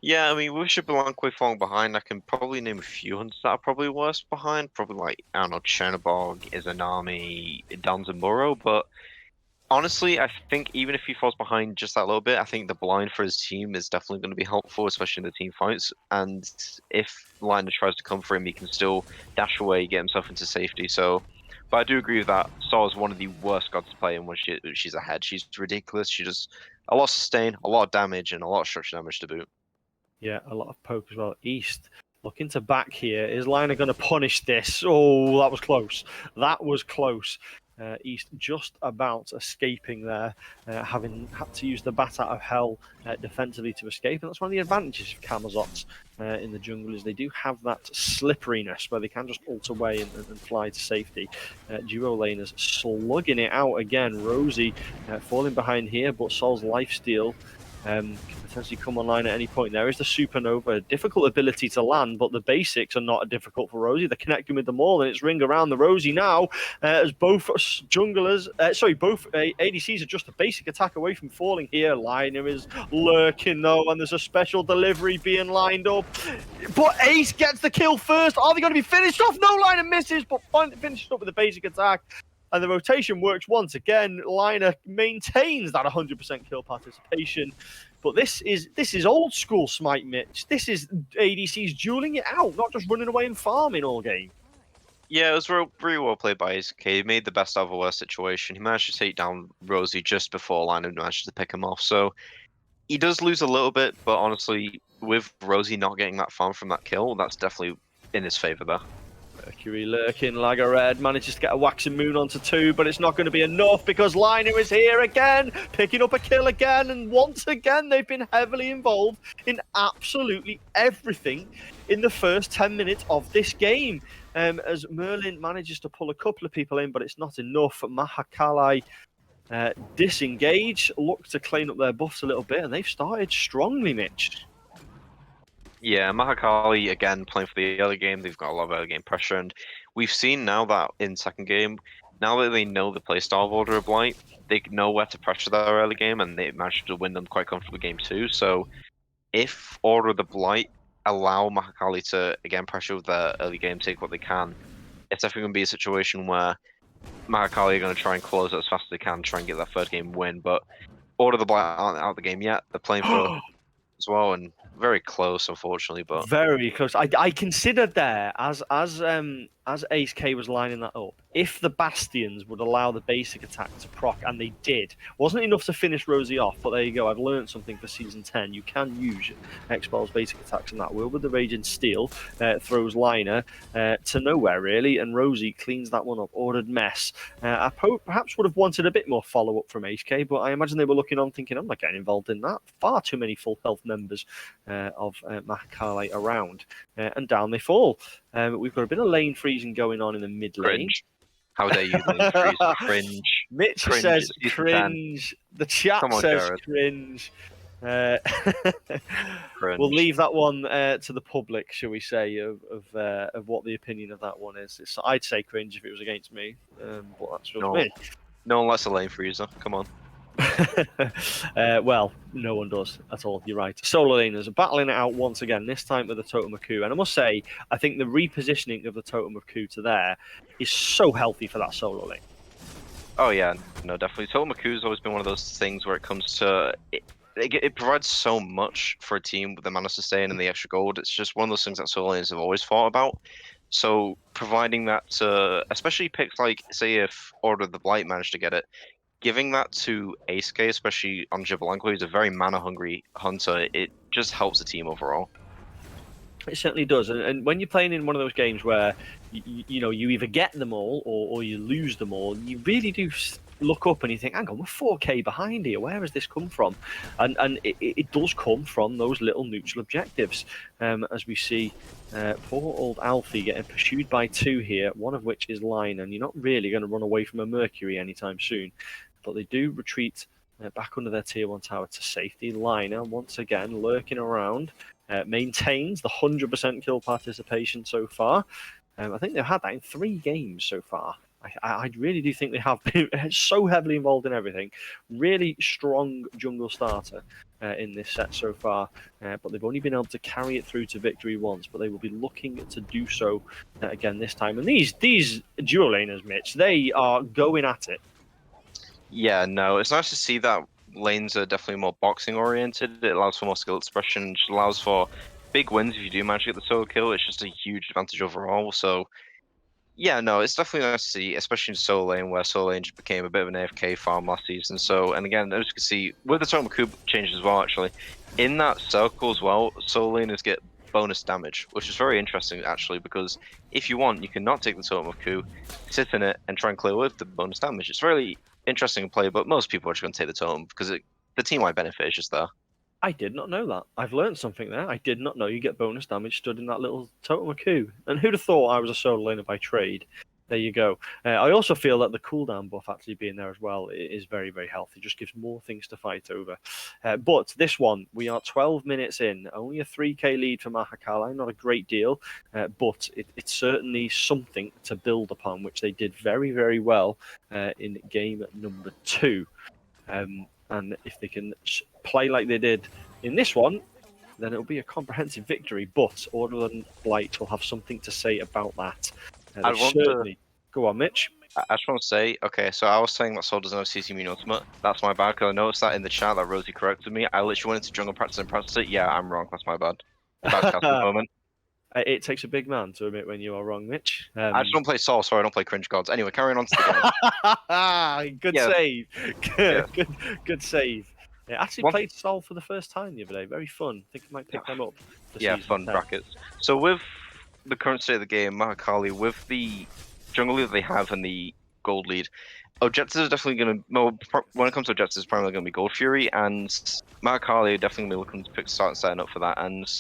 Yeah, I mean, we should belong quite far behind. I can probably name a few hunters that are probably worse behind. Probably like, I don't know, Chernobog, Izanami, Danzamuro, but honestly, I think even if he falls behind just that little bit, I think the blind for his team is definitely going to be helpful, especially in the team fights. And if Liner tries to come for him, he can still dash away, get himself into safety. So, but I do agree with that. Saw is one of the worst gods to play in when she's ahead. She's ridiculous. She does a lot of sustain, a lot of damage, and a lot of structure damage to boot. Yeah, a lot of poke as well. East looking to back here. Is Liner going to punish this? Oh, that was close. That was close. East just about escaping there, having had to use the Bat out of Hell defensively to escape. And that's one of the advantages of Camazots in the jungle, is they do have that slipperiness where they can just ult away and fly to safety. Duo laners slugging it out again. Rosie falling behind here, but Sol's lifesteal can potentially come online at any point. There is the Supernova, difficult ability to land, but the basics are not difficult for Rosie. They're connecting with them all, and it's ring around the Rosie now, as both junglers, both ADCs are just a basic attack away from falling here. Liner is lurking though, and there's a special delivery being lined up. But Ace gets the kill first. Are they going to be finished off? No, Liner misses, but finished up with a basic attack. And the rotation works once again. Liner maintains that 100% kill participation. But this is old school Smite, Mitch. This is ADCs dueling it out, not just running away and farming all game. Yeah, it was very well played by AZK. He made the best out of a worse situation. He managed to take down Rosie just before Liner managed to pick him off. So he does lose a little bit, but honestly, with Rosie not getting that farm from that kill, that's definitely in his favor there. Mercury lurking, Lagared manages to get a Waxing Moon onto 2, but it's not going to be enough because Liner is here again, picking up a kill again, and once again they've been heavily involved in absolutely everything in the first 10 minutes of this game. As Merlin manages to pull a couple of people in, but it's not enough. Mahakali disengage, look to clean up their buffs a little bit, and they've started strongly, Mitch. Yeah, Mahakali, again, playing for the early game. They've got a lot of early game pressure, and we've seen now that in second game, now that they know the playstyle of Order of Blight, they know where to pressure their early game, and they managed to win them quite comfortably game 2. So if Order of the Blight allow Mahakali to, again, pressure with their early game, take what they can, it's definitely going to be a situation where Mahakali are going to try and close it as fast as they can, try and get that third game win. But Order of the Blight aren't out of the game yet. They're playing for as well, and very close, unfortunately. But very close. I considered there as Ace K was lining that up, if the Bastions would allow the basic attack to proc, and they did, wasn't enough to finish Rosie off, but there you go. I've learned something for Season 10. You can use Expel's basic attacks, and that will with the Raging Steel throws Liner to nowhere, really, and Rosie cleans that one up. Ordered Mess. I perhaps would have wanted a bit more follow-up from HK, but I imagine they were looking on thinking, I'm not getting involved in that. Far too many full health members of Mahakali around, and down they fall. We've got a bit of lane freezing going on in the mid lane. Cringe. How dare you lane freeze? Cringe. Mitch Cringe says is cringe. The chat Come on, says Jared. cringe. Cringe. We'll leave that one to the public, shall we say, of what the opinion of that one is. I'd say cringe if it was against me, but that's just me. No one likes a lane freezer. Come on. Well, no one does at all. You're right. Solo laners are battling it out once again, this time with the Totem of Ku. And I must say, I think the repositioning of the Totem of Ku to there is so healthy for that solo lane. Oh, yeah. No, definitely. Totem of Ku has always been one of those things where it comes to... It provides so much for a team with the mana sustain and the extra gold. It's just one of those things that solo laners have always thought about. So providing that to, especially picks like, say if Order of the Blight managed to get it, giving that to Ace K, especially on Jibbalanqua, who's a very mana-hungry hunter, it just helps the team overall. It certainly does, and when you're playing in one of those games where you either get them all or you lose them all, you really do look up and you think, hang on, we're 4k behind here. Where has this come from? And it does come from those little neutral objectives, as we see poor old Alfie getting pursued by 2 here, one of which is Line, and you're not really going to run away from a Mercury anytime soon, but they do retreat back under their tier 1 tower to safety. Liner once again lurking around. Maintains the 100% kill participation so far. I think they've had that in 3 games so far. I really do think they have been so heavily involved in everything. Really strong jungle starter in this set so far, but they've only been able to carry it through to victory once, but they will be looking to do so again this time. And these dual laners, Mitch, they are going at it. Yeah, no, it's nice to see that lanes are definitely more boxing oriented. It allows for more skill expression, just allows for big wins if you do manage to get the solo kill. It's just a huge advantage overall. So yeah, no, it's definitely nice to see, especially in solo lane, where solo lane just became a bit of an AFK farm last season. So, and again, as you can see, with the Totem Coup changes as well, actually, in that circle as well, solo laners get bonus damage, which is very interesting, actually, because if you want, you can not take the Totem of Coup, sit in it, and try and clear with the bonus damage. It's really interesting to play, but most people are just going to take the Totem because the team-wide benefit is just there. I did not know that. I've learned something there. I did not know you get bonus damage stood in that little Totem Coup. And who'd have thought I was a solo laner by trade? There you go. I also feel that the cooldown buff actually being there as well is very, very healthy. Just gives more things to fight over. But this one, we are 12 minutes in. Only a 3k lead for Mahakali. Not a great deal, but it's certainly something to build upon, which they did very, very well in game number 2. And if they can play like they did in this one, then it'll be a comprehensive victory. But Order of the Blight will have something to say about that. Go on, Mitch. I just want to say, okay, so I was saying that Soul doesn't have CC Immune Ultimate. That's my bad, because I noticed that in the chat that Rosie corrected me. I literally went into jungle practice and practiced it. Yeah, I'm wrong. That's my bad. Bad casting moment. It takes a big man to admit when you are wrong, Mitch. I just don't play Soul, so I don't play Cringe Gods. Anyway, carrying on to the game. Good save. Good save. I actually played Soul for the first time the other day. Very fun. I think I might pick them up. Yeah, fun 10. Brackets. So with the current state of the game, Mahakali, with the jungle lead that they have and the gold lead, objectives are definitely going to, when it comes to objectives, it's primarily going to be Gold Fury, and Mahakali are definitely going to be looking to start setting up for that. And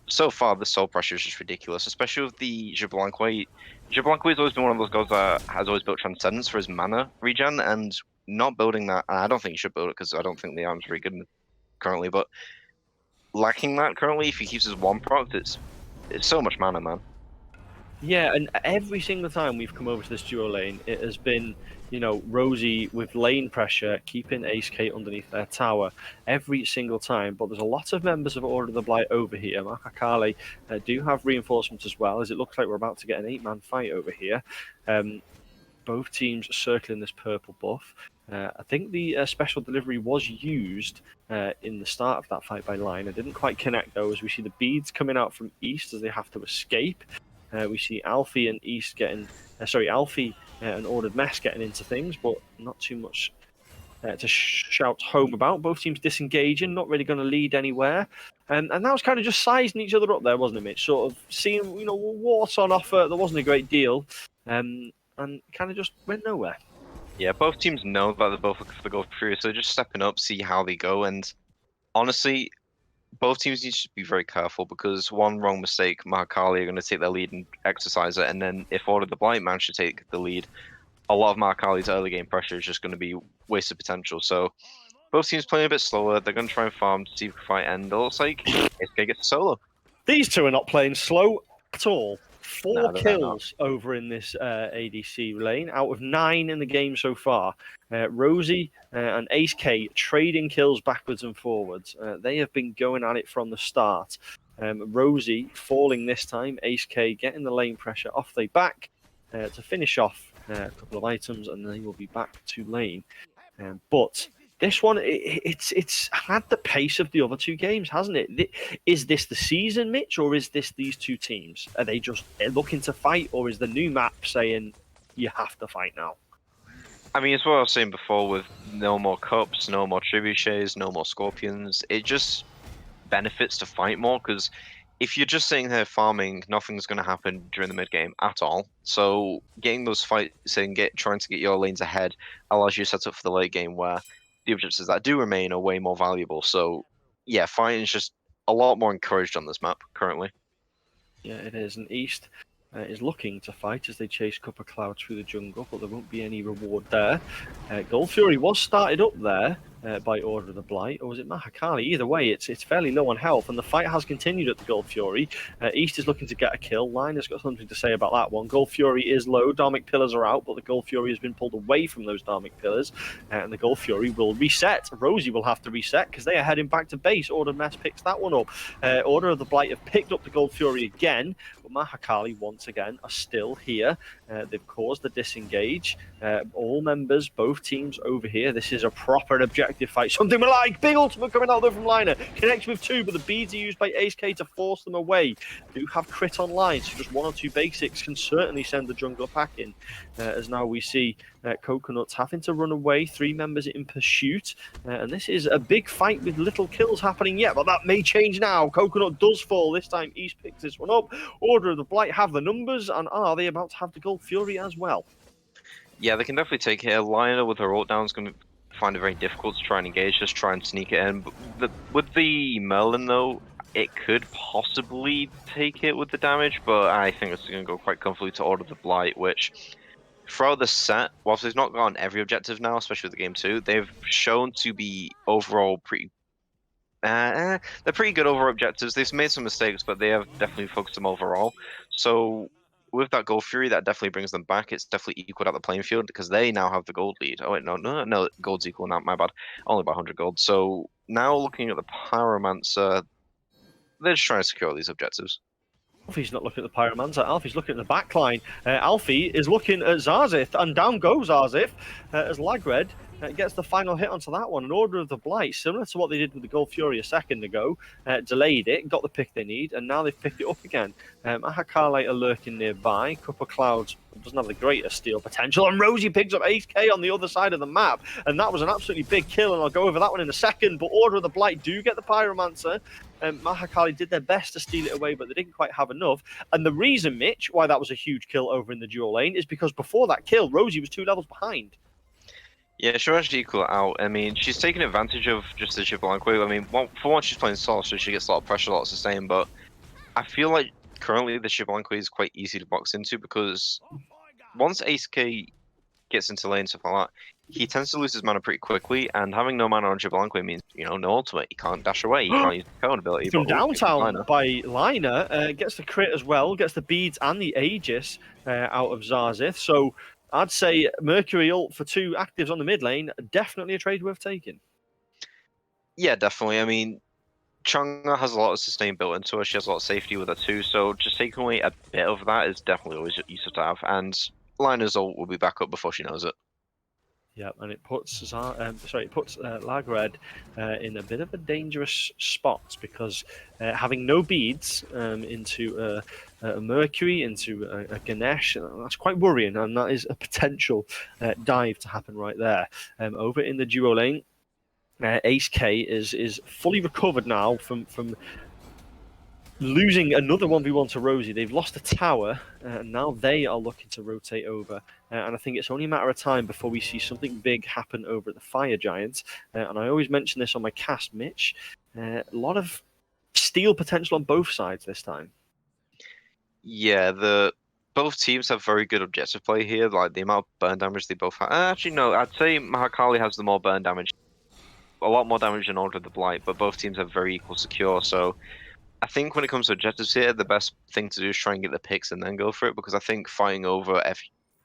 so far, the soul pressure is just ridiculous, especially with the Jibbalanqua. Jibbalanqua has always been one of those gods that has always built Transcendence for his mana regen, and not building that, and I don't think he should build it because I don't think the arm's very good currently, but lacking that currently, if he keeps his 1 proc, it's so much mana, man. Yeah, and every single time we've come over to this duo lane, it has been, Rosie with lane pressure, keeping Ace K underneath their tower every single time. But there's a lot of members of Order of the Blight over here. Mahakali do have reinforcements as well, as it looks like we're about to get an 8-man fight over here. Both teams circling this purple buff. I think the special delivery was used in the start of that fight by Line. It didn't quite connect, though, as we see the beads coming out from East as they have to escape. We see Alfie and East getting, Alfie and Ordered Mess getting into things, but not too much to shout home about. Both teams disengaging, not really going to lead anywhere. And that was kind of just sizing each other up there, wasn't it, Mitch? Sort of seeing, what's on offer. There wasn't a great deal, and kind of just went nowhere. Yeah, both teams know that they're both looking for the Gold Fury, so just stepping up, see how they go. And honestly, both teams need to be very careful, because one wrong mistake, Mahakali are going to take their lead and exercise it, and then if Order of the Blight manage to take the lead, a lot of Mahakali's early game pressure is just going to be wasted potential. So both teams playing a bit slower. They're going to try and farm to see if the fight end. It looks like it's going to get to solo. These two are not playing slow at all. 4 kills over in this ADC lane out of 9 in the game so far. Rosie and Ace K trading kills backwards and forwards. They have been going at it from the start. Rosie falling this time. Ace K getting the lane pressure off they back to finish off a couple of items, and they will be back to lane. But This one, it's had the pace of the other two games, hasn't it? Is this the season, Mitch, or is this these two teams? Are they just looking to fight, or is the new map saying you have to fight now? I mean, it's what I was saying before with no more cups, no more trebuchets, no more scorpions. It just benefits to fight more because if you're just sitting there farming, nothing's going to happen during the mid game at all. So getting those fights and trying to get your lanes ahead allows you to set up for the late game where the objectives that do remain are way more valuable. So yeah, fighting is just a lot more encouraged on this map currently. Yeah, it is. And East is looking to fight as they chase Copper Cloud through the jungle, but there won't be any reward there. Gold Fury was started up there by order of the Blight, or was it Mahakali? Either way, it's fairly low on health, and the fight has continued at the Gold Fury. East is looking to get a kill. Liner's got something to say about that one. Gold Fury is low. Dharmic Pillars are out, but the Gold Fury has been pulled away from those Dharmic Pillars, and the Gold Fury will reset. Rosie will have to reset because they are heading back to base. Order of Mess picks that one up. Order of the Blight have picked up the Gold Fury again, but Mahakali once again are still here. They've caused the disengage. All members, both teams over here. This is a proper objective fight. Something we like. Big ultimate coming out there from Liner. Connects with two, but the beads are used by Ace K to force them away. Do have crit online, so just one or two basics can certainly send the jungler packing. As now we see Coconuts having to run away. 3 members in pursuit. And this is a big fight with little kills happening yet, but that may change now. Coconut does fall. This time East picks this one up. Order of the Blight have the numbers, and are they about to have the Gold Fury as well? Yeah, they can definitely take it. Liner with her ult down is going to find it very difficult to try and engage, just try and sneak it in. But with the Merlin, though, it could possibly take it with the damage, but I think it's going to go quite comfortably to Order of the Blight, which throughout the set, whilst they've not gotten every objective now, especially with the game 2, they've shown to be overall pretty... they're pretty good over objectives. They've made some mistakes, but they have definitely focused them overall. So with that Gold Fury, that definitely brings them back. It's definitely equaled out the playing field because they now have the gold lead. Oh wait, no, gold's equal now. My bad, only by 100 gold. So now looking at the Pyromancer, they're just trying to secure these objectives. Alfie's not looking at the Pyromancer. Alfie's looking at the backline. Alfie is looking at Zarzith, and down goes Zarzith as Lagred gets the final hit onto that one. An Order of the Blight, similar to what they did with the Gold Fury a second ago, delayed it, got the pick they need, and now they've picked it up again. Mahakali are lurking nearby. Copper Clouds doesn't have the greatest steal potential, and Rosie picks up Ace K on the other side of the map, and that was an absolutely big kill, and I'll go over that one in a second, but Order of the Blight do get the Pyromancer. Mahakali did their best to steal it away, but they didn't quite have enough. And the reason, Mitch, why that was a huge kill over in the dual lane is because before that kill, Rosie was 2 levels behind. Yeah, she'll actually equal it out. I mean, she's taking advantage of just the Xbalanque. I mean, for once she's playing solo, so she gets a lot of pressure, a lot of sustain, but I feel like currently the Xbalanque is quite easy to box into because once Ace K gets into lane, stuff like that, he tends to lose his mana pretty quickly, and having no mana on Xbalanque means, no ultimate. He can't dash away, he can't use the cone ability. From downtown by Liner, gets the crit as well, gets the beads and the Aegis out of Zarzith. So I'd say Mercury ult for 2 actives on the mid lane, definitely a trade worth taking. Yeah, definitely. I mean, Chang'e has a lot of sustain built into her. She has a lot of safety with her too, so just taking away a bit of that is definitely always useful to have. And Liner's ult will be back up before she knows it. Yeah, and it puts Lagred in a bit of a dangerous spot because having no beads into a Mercury, into a Ganesh, that's quite worrying, and that is a potential dive to happen right there. Over in the duo lane, Ace K is fully recovered now from losing another 1v1 to Rosie. They've lost a tower, and now they are looking to rotate over. And I think it's only a matter of time before we see something big happen over at the Fire Giants. And I always mention this on my cast, Mitch. A lot of steal potential on both sides this time. Yeah, both teams have very good objective play here. Like the amount of burn damage they both have. Actually, no, I'd say Mahakali has the more burn damage. A lot more damage than Order of the Blight, but both teams have very equal secure, so I think when it comes to objectives here, the best thing to do is try and get the picks and then go for it, because I think fighting over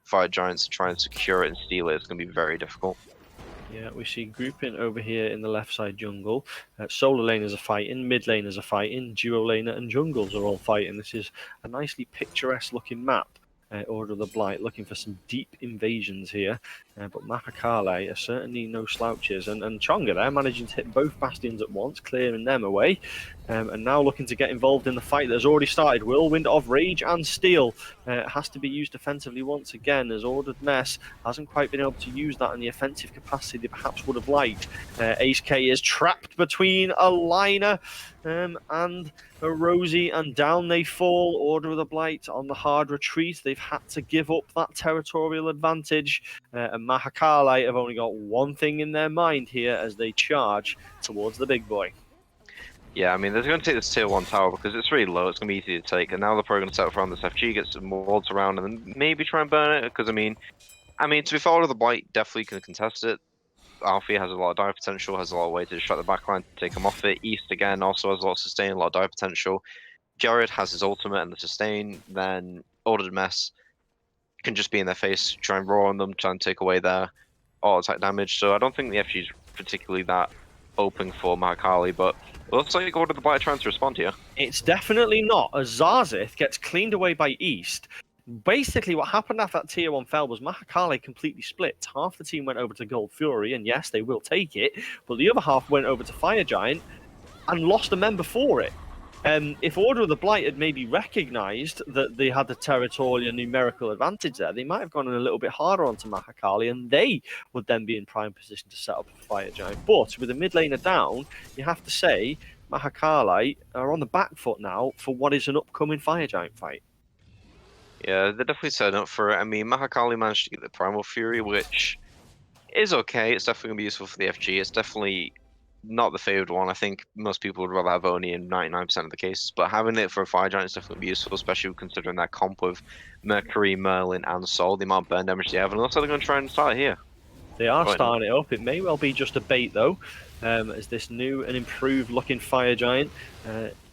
Fire Giants to try and secure it and steal it is going to be very difficult. Yeah, we see grouping over here in the left side jungle. Solar laners are fighting, mid laners are fighting, duo laner and jungles are all fighting. This is a nicely picturesque looking map. Order of the Blight looking for some deep invasions here. But Mahakali are certainly no slouches. And Chonga there managing to hit both bastions at once, clearing them away. And now looking to get involved in the fight that has already started. Whirlwind of Rage and Steel has to be used defensively once again, as Ordered Mess hasn't quite been able to use that in the offensive capacity they perhaps would have liked. Ace K is trapped between a Liner and a Rosie, and down they fall. Order of the Blight on the hard retreat. They've had to give up that territorial advantage, and Mahakali have only got one thing in their mind here as they charge towards the big boy. Yeah, I mean, they're going to take this tier 1 tower because it's really low, it's going to be easy to take, and now they're probably going to set up around this FG, get some wards around, and then maybe try and burn it, because, I mean, to be fair, Order of the Blight definitely can contest it. Alfie has a lot of dive potential, has a lot of way to distract the backline, take him off it. East, again, also has a lot of sustain, a lot of dive potential. Jared has his ultimate and the sustain, then Ordered Mess can just be in their face, try and roar on them, try and take away their auto attack damage, so I don't think the FG is particularly that open for Mahakali, but it looks like Order of the Blight trying to respond here. It's definitely not, as Zarzith gets cleaned away by East. Basically, what happened after that tier 1 fell was Mahakali completely split. Half the team went over to Gold Fury, and yes, they will take it, but the other half went over to Fire Giant and lost a member for it. If Order of the Blight had maybe recognised that they had the territorial and numerical advantage there, they might have gone in a little bit harder onto Mahakali, and they would then be in prime position to set up a Fire Giant. But with the mid laner down, you have to say Mahakali are on the back foot now for what is an upcoming Fire Giant fight. Yeah, they're definitely setting up for it. I mean, Mahakali managed to get the Primal Fury, which is okay. It's definitely going to be useful for the FG. It's definitely not the favoured one. I think most people would rather have Oni in 99% of the cases, but having it for a Fire Giant is definitely useful, especially considering that comp with Mercury, Merlin, and Sol, the amount of burn damage they have, and it looks like they're going to try and start it here. They are starting it up. It may well be just a bait, though, as this new and improved looking Fire Giant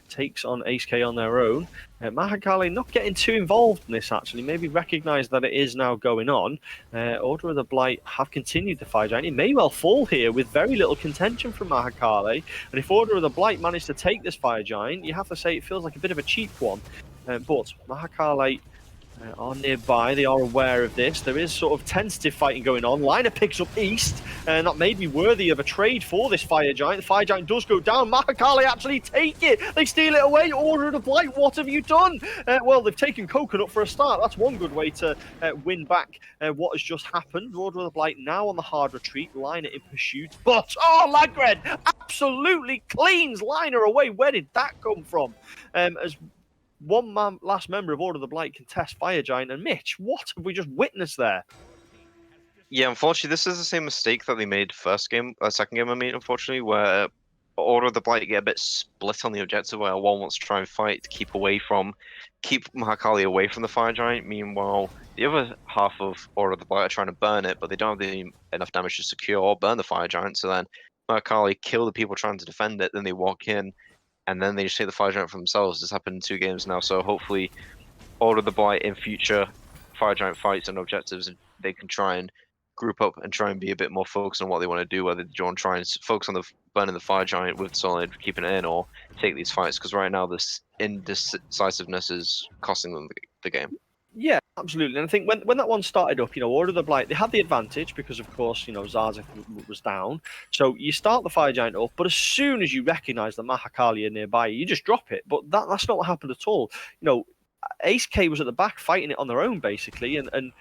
takes on Ace K on their own. Mahakali not getting too involved in this, actually. Maybe recognise that it is now going on. Order of the Blight have continued the Fire Giant. It may well fall here with very little contention from Mahakali. And if Order of the Blight managed to take this Fire Giant, you have to say it feels like a bit of a cheap one. But Mahakali are nearby. They are aware of this. There is sort of tentative fighting going on. Liner picks up East, and that may be worthy of a trade for this Fire Giant. The Fire Giant does go down. Mahakali actually take it. They steal it away. Order of the Blight, what have you done? Well, they've taken Coconut for a start. That's one good way to win back what has just happened. Order of the Blight now on the hard retreat. Liner in pursuit. But, Lagred absolutely cleans Liner away. Where did that come from? As one last member of Order of the Blight contest Fire Giant, and Mitch, what have we just witnessed there? Yeah, unfortunately, this is the same mistake that they made second game, I mean, unfortunately, where Order of the Blight get a bit split on the objective, where one wants to try and fight to keep Mahakali away from the Fire Giant. Meanwhile, the other half of Order of the Blight are trying to burn it, but they don't have enough damage to secure or burn the Fire Giant, so then Mahakali kill the people trying to defend it, then they walk in, and then they just take the Fire Giant for themselves. This happened in 2 games now, so hopefully Order of the Blight in future Fire Giant fights and objectives, they can try and group up and try and be a bit more focused on what they want to do, whether they want to try and focus on the burning the Fire Giant with Solid, keeping it in, or take these fights, because right now this indecisiveness is costing them the game. Yeah, absolutely. And I think when that one started up, Order of the Blight, they had the advantage because, of course, Zarzith was down. So you start the Fire Giant up, but as soon as you recognise the Mahakali are nearby, you just drop it. But that's not what happened at all. Ace K was at the back fighting it on their own, basically, and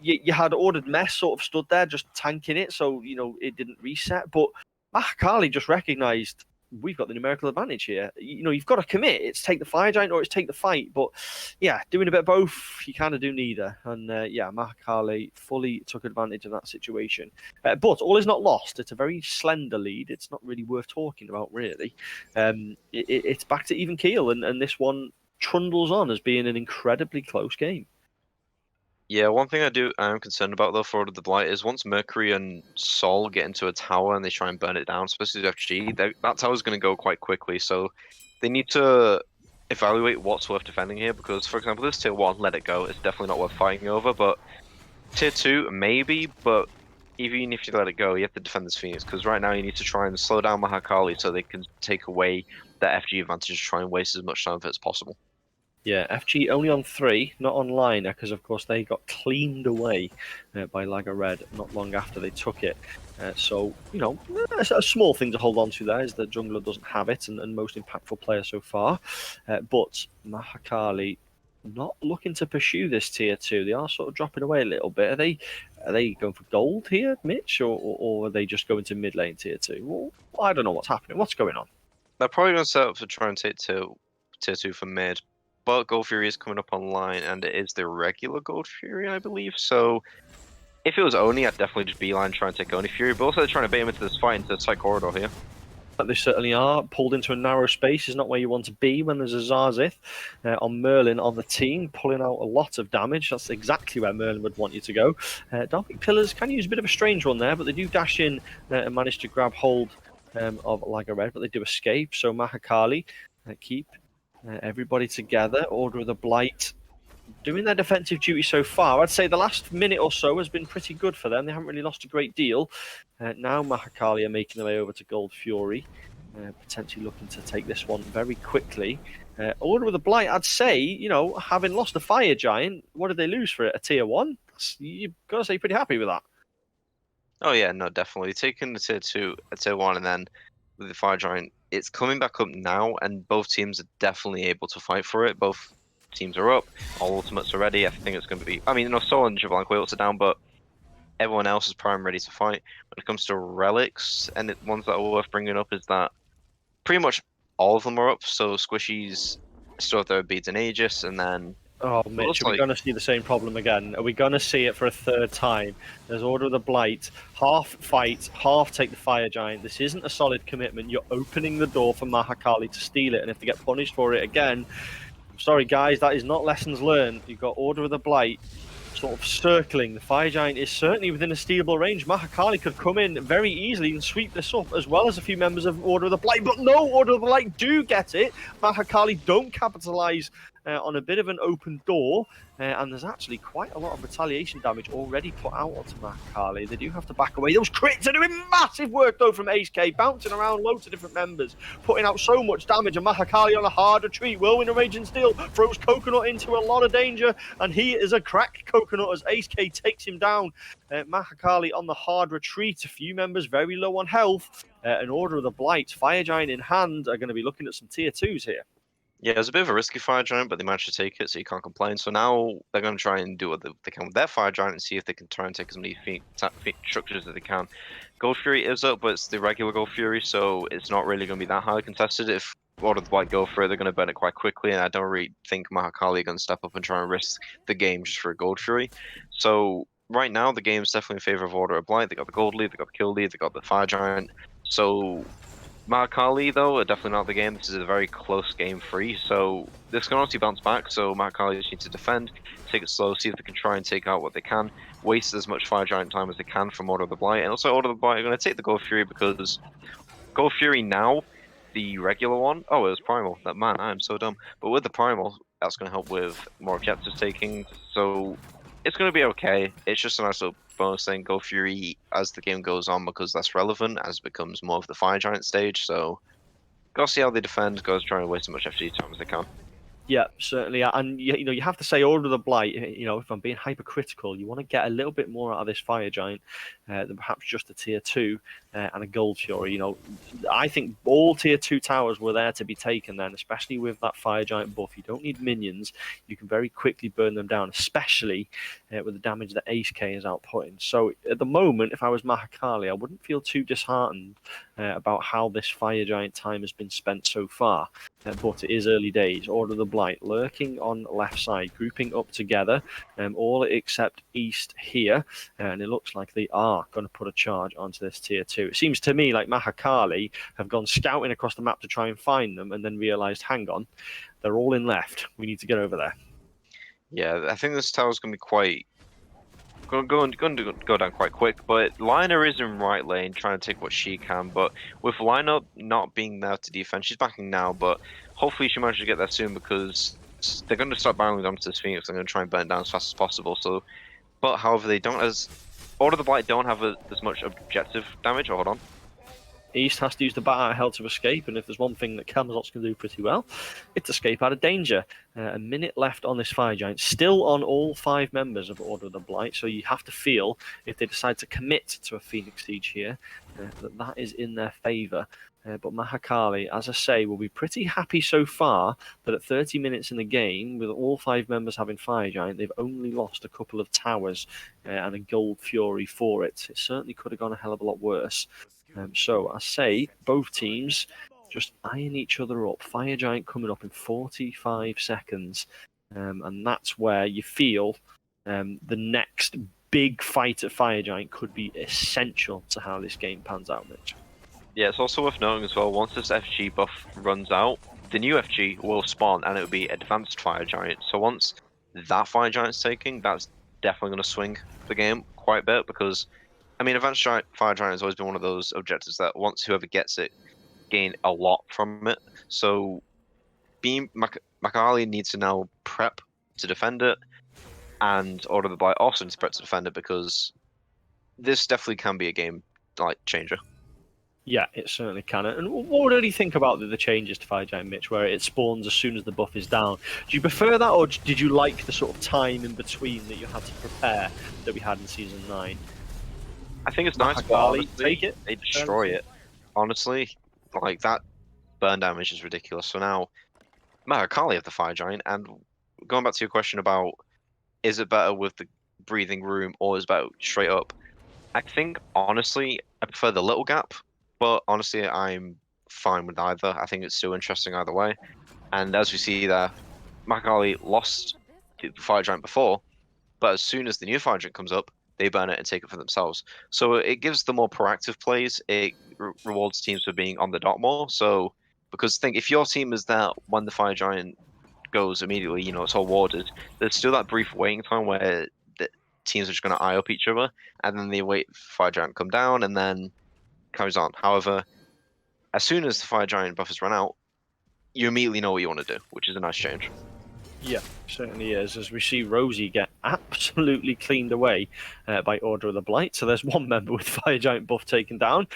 you had Ordered Mess sort of stood there just tanking it, so, it didn't reset. But Mahakali just recognised, we've got the numerical advantage here. You've got to commit. It's take the Fire Giant or it's take the fight. But yeah, doing a bit of both, you kind of do neither. And Mahakali fully took advantage of that situation. But all is not lost. It's a very slender lead. It's not really worth talking about, really. It's back to even keel, and this one trundles on as being an incredibly close game. Yeah, one thing I am concerned about, though, for Order of the Blight is once Mercury and Sol get into a tower and they try and burn it down, especially the FG, that tower's going to go quite quickly, so they need to evaluate what's worth defending here, because, for example, this tier 1, let it go, it's definitely not worth fighting over, but tier 2, maybe, but even if you let it go, you have to defend this Phoenix, because right now you need to try and slow down Mahakali so they can take away that FG advantage to try and waste as much time of it as possible. Yeah, FG only on 3, not on Liner, because of course they got cleaned away by Lager Red not long after they took it. So, a small thing to hold on to there is that Jungler doesn't have it, and most impactful player so far. But Mahakali not looking to pursue this tier 2. They are sort of dropping away a little bit. Are they going for gold here, Mitch, or are they just going to mid lane tier 2? Well, I don't know what's happening. What's going on? They're probably going to set up to try and take tier 2 for mid. But Gold Fury is coming up online, and it is the regular Gold Fury, I believe. So if it was Oni, I'd definitely just beeline try and take Oni Fury. But also they're trying to bait him into this fight, into the side corridor here. They certainly are. Pulled into a narrow space is not where you want to be when there's a Zarzith on Merlin on the team, pulling out a lot of damage. That's exactly where Merlin would want you to go. Dark Pillars can use a bit of a strange one there, but they do dash in and manage to grab hold of Lager Red, but they do escape. So Mahakali keep everybody together. Order of the Blight doing their defensive duty so far. I'd say the last minute or so has been pretty good for them. They haven't really lost a great deal. Now Mahakali are making their way over to Gold Fury, potentially looking to take this one very quickly. Order of the Blight, I'd say, having lost a Fire Giant, what did they lose for it? A tier 1? You've got to say pretty happy with that. Oh yeah, no, definitely. Taking the tier 2, a tier 1, and then with the Fire Giant, it's coming back up now, and both teams are definitely able to fight for it. Both teams are up, all ultimates are ready. I think it's going to be... I mean, Sol and Javon ults are down, but everyone else is prime ready to fight. When it comes to relics, and ones that are worth bringing up is that pretty much all of them are up. So Squishy's still have their beads and Aegis, and then... Oh, Mitch, are we going to see the same problem again? Are we going to see it for a third time? There's Order of the Blight. Half fight, half take the Fire Giant. This isn't a solid commitment. You're opening the door for Mahakali to steal it, and if they get punished for it again... I'm sorry, guys, that is not lessons learned. You've got Order of the Blight sort of circling. The Fire Giant is certainly within a stealable range. Mahakali could come in very easily and sweep this up, as well as a few members of Order of the Blight. But no, Order of the Blight do get it. Mahakali don't capitalize on a bit of an open door, and there's actually quite a lot of retaliation damage already put out onto Mahakali. They do have to back away. Those crits are doing massive work though from Ace K, bouncing around loads of different members, putting out so much damage, and Mahakali on a hard retreat. Whirlwind of Rage and Steel throws Coconut into a lot of danger, and he is a cracked Coconut as Ace K takes him down. Mahakali on the hard retreat, a few members very low on health, and Order of the Blight, Fire Giant in hand, are going to be looking at some tier 2s here. Yeah, it was a bit of a risky Fire Giant, but they managed to take it, so you can't complain. So now they're going to try and do what they can with their Fire Giant and see if they can try and take as many structures as they can. Gold Fury is up, but it's the regular Gold Fury, so it's not really going to be that highly contested. If Order of the Blight go for it, they're going to burn it quite quickly, and I don't really think Mahakali are going to step up and try and risk the game just for a Gold Fury. So right now, the game's definitely in favor of Order of Blight. They got the Gold lead, they got the kill lead, they got the Fire Giant. So Mahakali, though, are definitely not the game. This is a very close game 3, so this can honestly bounce back. So Mahakali just need to defend, take it slow, see if they can try and take out what they can, waste as much Fire Giant time as they can from Order of the Blight. And also, Order of the Blight are going to take the Gold Fury because Gold Fury now, the regular one, oh, it was Primal. That man, I am so dumb. But with the Primal, that's going to help with more objective taking, so it's going to be okay. It's just a nice little bonus thing. Gold Fury as the game goes on because that's relevant as it becomes more of the Fire Giant stage. So gotta see how they defend. Gotta try and waste as much FG time as they can. Yeah, certainly. And you have to say Order of the Blight, if I'm being hypercritical, you want to get a little bit more out of this Fire Giant than perhaps just a tier 2 and a Gold Fury. I think all tier 2 towers were there to be taken then, especially with that Fire Giant buff. You don't need minions. You can very quickly burn them down, especially with the damage that Ace K is outputting. So at the moment, if I was Mahakali, I wouldn't feel too disheartened about how this Fire Giant time has been spent so far. But it is early days. Order of the Blight lurking on left side, grouping up together, all except east here, and it looks like they are going to put a charge onto this tier 2. It seems to me like Mahakali have gone scouting across the map to try and find them, and then realised, hang on, they're all in left. We need to get over there. Yeah, I think this tower's going to be quite... Going to go down quite quick, but Liner is in right lane trying to take what she can, but with Liner not being there to defend, she's backing now, but hopefully she manages to get there soon because they're going to start barreling onto this Phoenix. They're going to try and burn it down as fast as possible. So, but however, they don't Order of the Blight don't have as much objective damage. Oh, hold on. East has to use the bat out of hell to escape, and if there's one thing that Camelot's can do pretty well, it's escape out of danger. A minute left on this Fire Giant, still on all 5 members of Order of the Blight, so you have to feel, if they decide to commit to a Phoenix Siege here, that is in their favour. But Mahakali, as I say, will be pretty happy so far that at 30 minutes in the game, with all 5 members having Fire Giant, they've only lost a couple of towers and a Gold Fury for it. It certainly could have gone a hell of a lot worse. So I say both teams just eyeing each other up. Fire Giant coming up in 45 seconds. And that's where you feel the next big fight at Fire Giant could be essential to how this game pans out, Mitch. Yeah, it's also worth noting as well, once this FG buff runs out, the new FG will spawn and it will be Advanced Fire Giant. So once that Fire Giant's taken, that's definitely going to swing the game quite a bit, because, I mean, Advanced Fire Giant has always been one of those objectives that once whoever gets it, gain a lot from it. So Mahakali needs to now prep to defend it, and Order of the Blight also needs to prep to defend it, because this definitely can be a game changer. Yeah, it certainly can. And what do you think about the changes to Fire Giant, Mitch, where it spawns as soon as the buff is down? Do you prefer that, or did you like the sort of time in between that you had to prepare that we had in Season 9? I think it's nice, but honestly, they destroy it. Honestly, that burn damage is ridiculous. So now, Mahakali have the Fire Giant, and going back to your question about is it better with the breathing room or is it better straight up, I think, honestly, I prefer the little gap. But honestly, I'm fine with either. I think it's still interesting either way. And as we see there, Mahakali lost the Fire Giant before, but as soon as the new Fire Giant comes up, they burn it and take it for themselves. So it gives the more proactive plays. It rewards teams for being on the dot more. So, because think, if your team is there when the Fire Giant goes immediately, it's all warded, there's still that brief waiting time where the teams are just going to eye up each other, and then they wait for Fire Giant to come down, and then carries on. However, as soon as the Fire Giant buffers run out, you immediately know what you want to do, which is a nice change. Yeah, certainly is. As we see Rosie get absolutely cleaned away by Order of the Blight. So there's one member with Fire Giant buff taken down.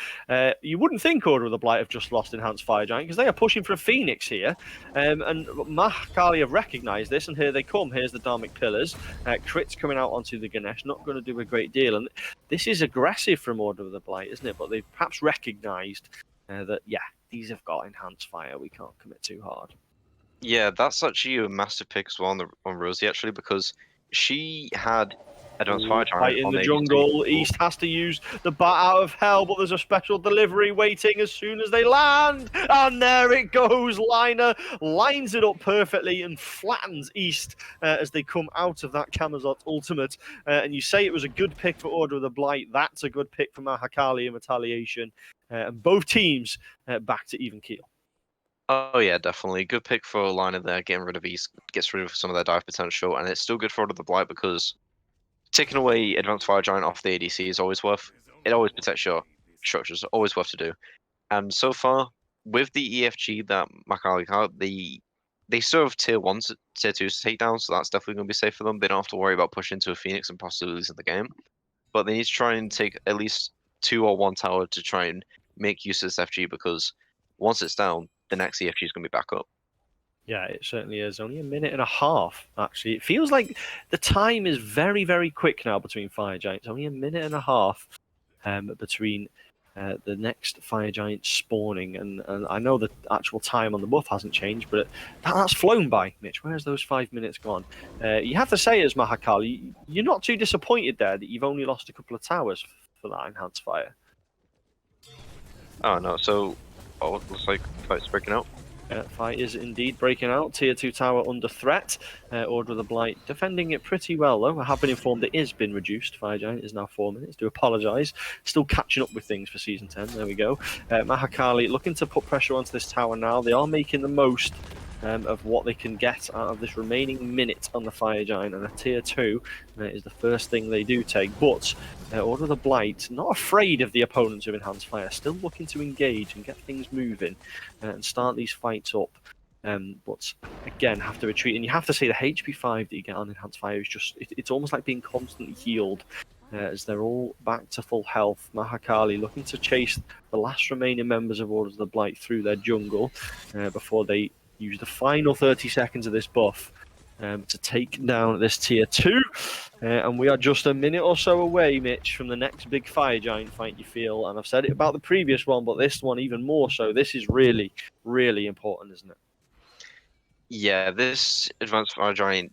You wouldn't think Order of the Blight have just lost Enhanced Fire Giant, because they are pushing for a Phoenix here. And Mahakali have recognised this, and here they come. Here's the Dharmic Pillars. Crits coming out onto the Ganesh, not going to do a great deal. And this is aggressive from Order of the Blight, isn't it? But they've perhaps recognised that, yeah, these have got Enhanced Fire. We can't commit too hard. Yeah, that's actually a massive pick as well on Rosie, actually, because she had Advanced Fire Giant fight in the jungle. East has to use the bat out of hell, but there's a special delivery waiting as soon as they land. And there it goes. Liner lines it up perfectly and flattens East as they come out of that Camazot ultimate. And you say it was a good pick for Order of the Blight. That's a good pick for Mahakali in retaliation. And both teams back to even keel. Oh yeah, definitely. Good pick for Liner there, getting rid of East, gets rid of some of their dive potential, and it's still good for Order of the Blight because taking away Advanced Fire Giant off the ADC is always worth. It always protects your structures, always worth to do. And so far, with the EFG that Mahakali had, they still have tier 1s, tier 2s to take down, so that's definitely going to be safe for them. They don't have to worry about pushing into a Phoenix and possibly losing the game. But they need to try and take at least 2 or 1 tower to try and make use of this FG, because once it's down, the next EFG is going to be back up. Yeah, it certainly is. Only a minute and a half, actually. It feels like the time is very, very quick now between Fire Giants. Only a minute and a half between the next Fire Giant spawning. And I know the actual time on the buff hasn't changed, but that's flown by, Mitch. Where's those 5 minutes gone? You have to say, as Mahakali, you're not too disappointed there that you've only lost a couple of towers for that Enhanced Fire. Oh, no. So, it looks like the fight's breaking out. Fight is indeed breaking out. Tier 2 tower under threat. Order of the Blight defending it pretty well, though. I have been informed it has been reduced. Fire Giant is now 4 minutes. Do apologise. Still catching up with things for Season 10. There we go. Mahakali looking to put pressure onto this tower now. They are making the most of what they can get out of this remaining minute on the Fire Giant, and a tier 2 is the first thing they do take. But Order of the Blight, not afraid of the opponents of Enhanced Fire, still looking to engage and get things moving and start these fights up. But again, have to retreat, and you have to say the HP 5 that you get on Enhanced Fire is just, it's almost like being constantly healed as they're all back to full health. Mahakali looking to chase the last remaining members of Orders of the Blight through their jungle before they use the final 30 seconds of this buff to take down this tier 2. And we are just a minute or so away, Mitch, from the next big fire giant fight, you feel. And I've said it about the previous one, but this one even more so. This is really, really important, isn't it? Yeah, this advanced fire giant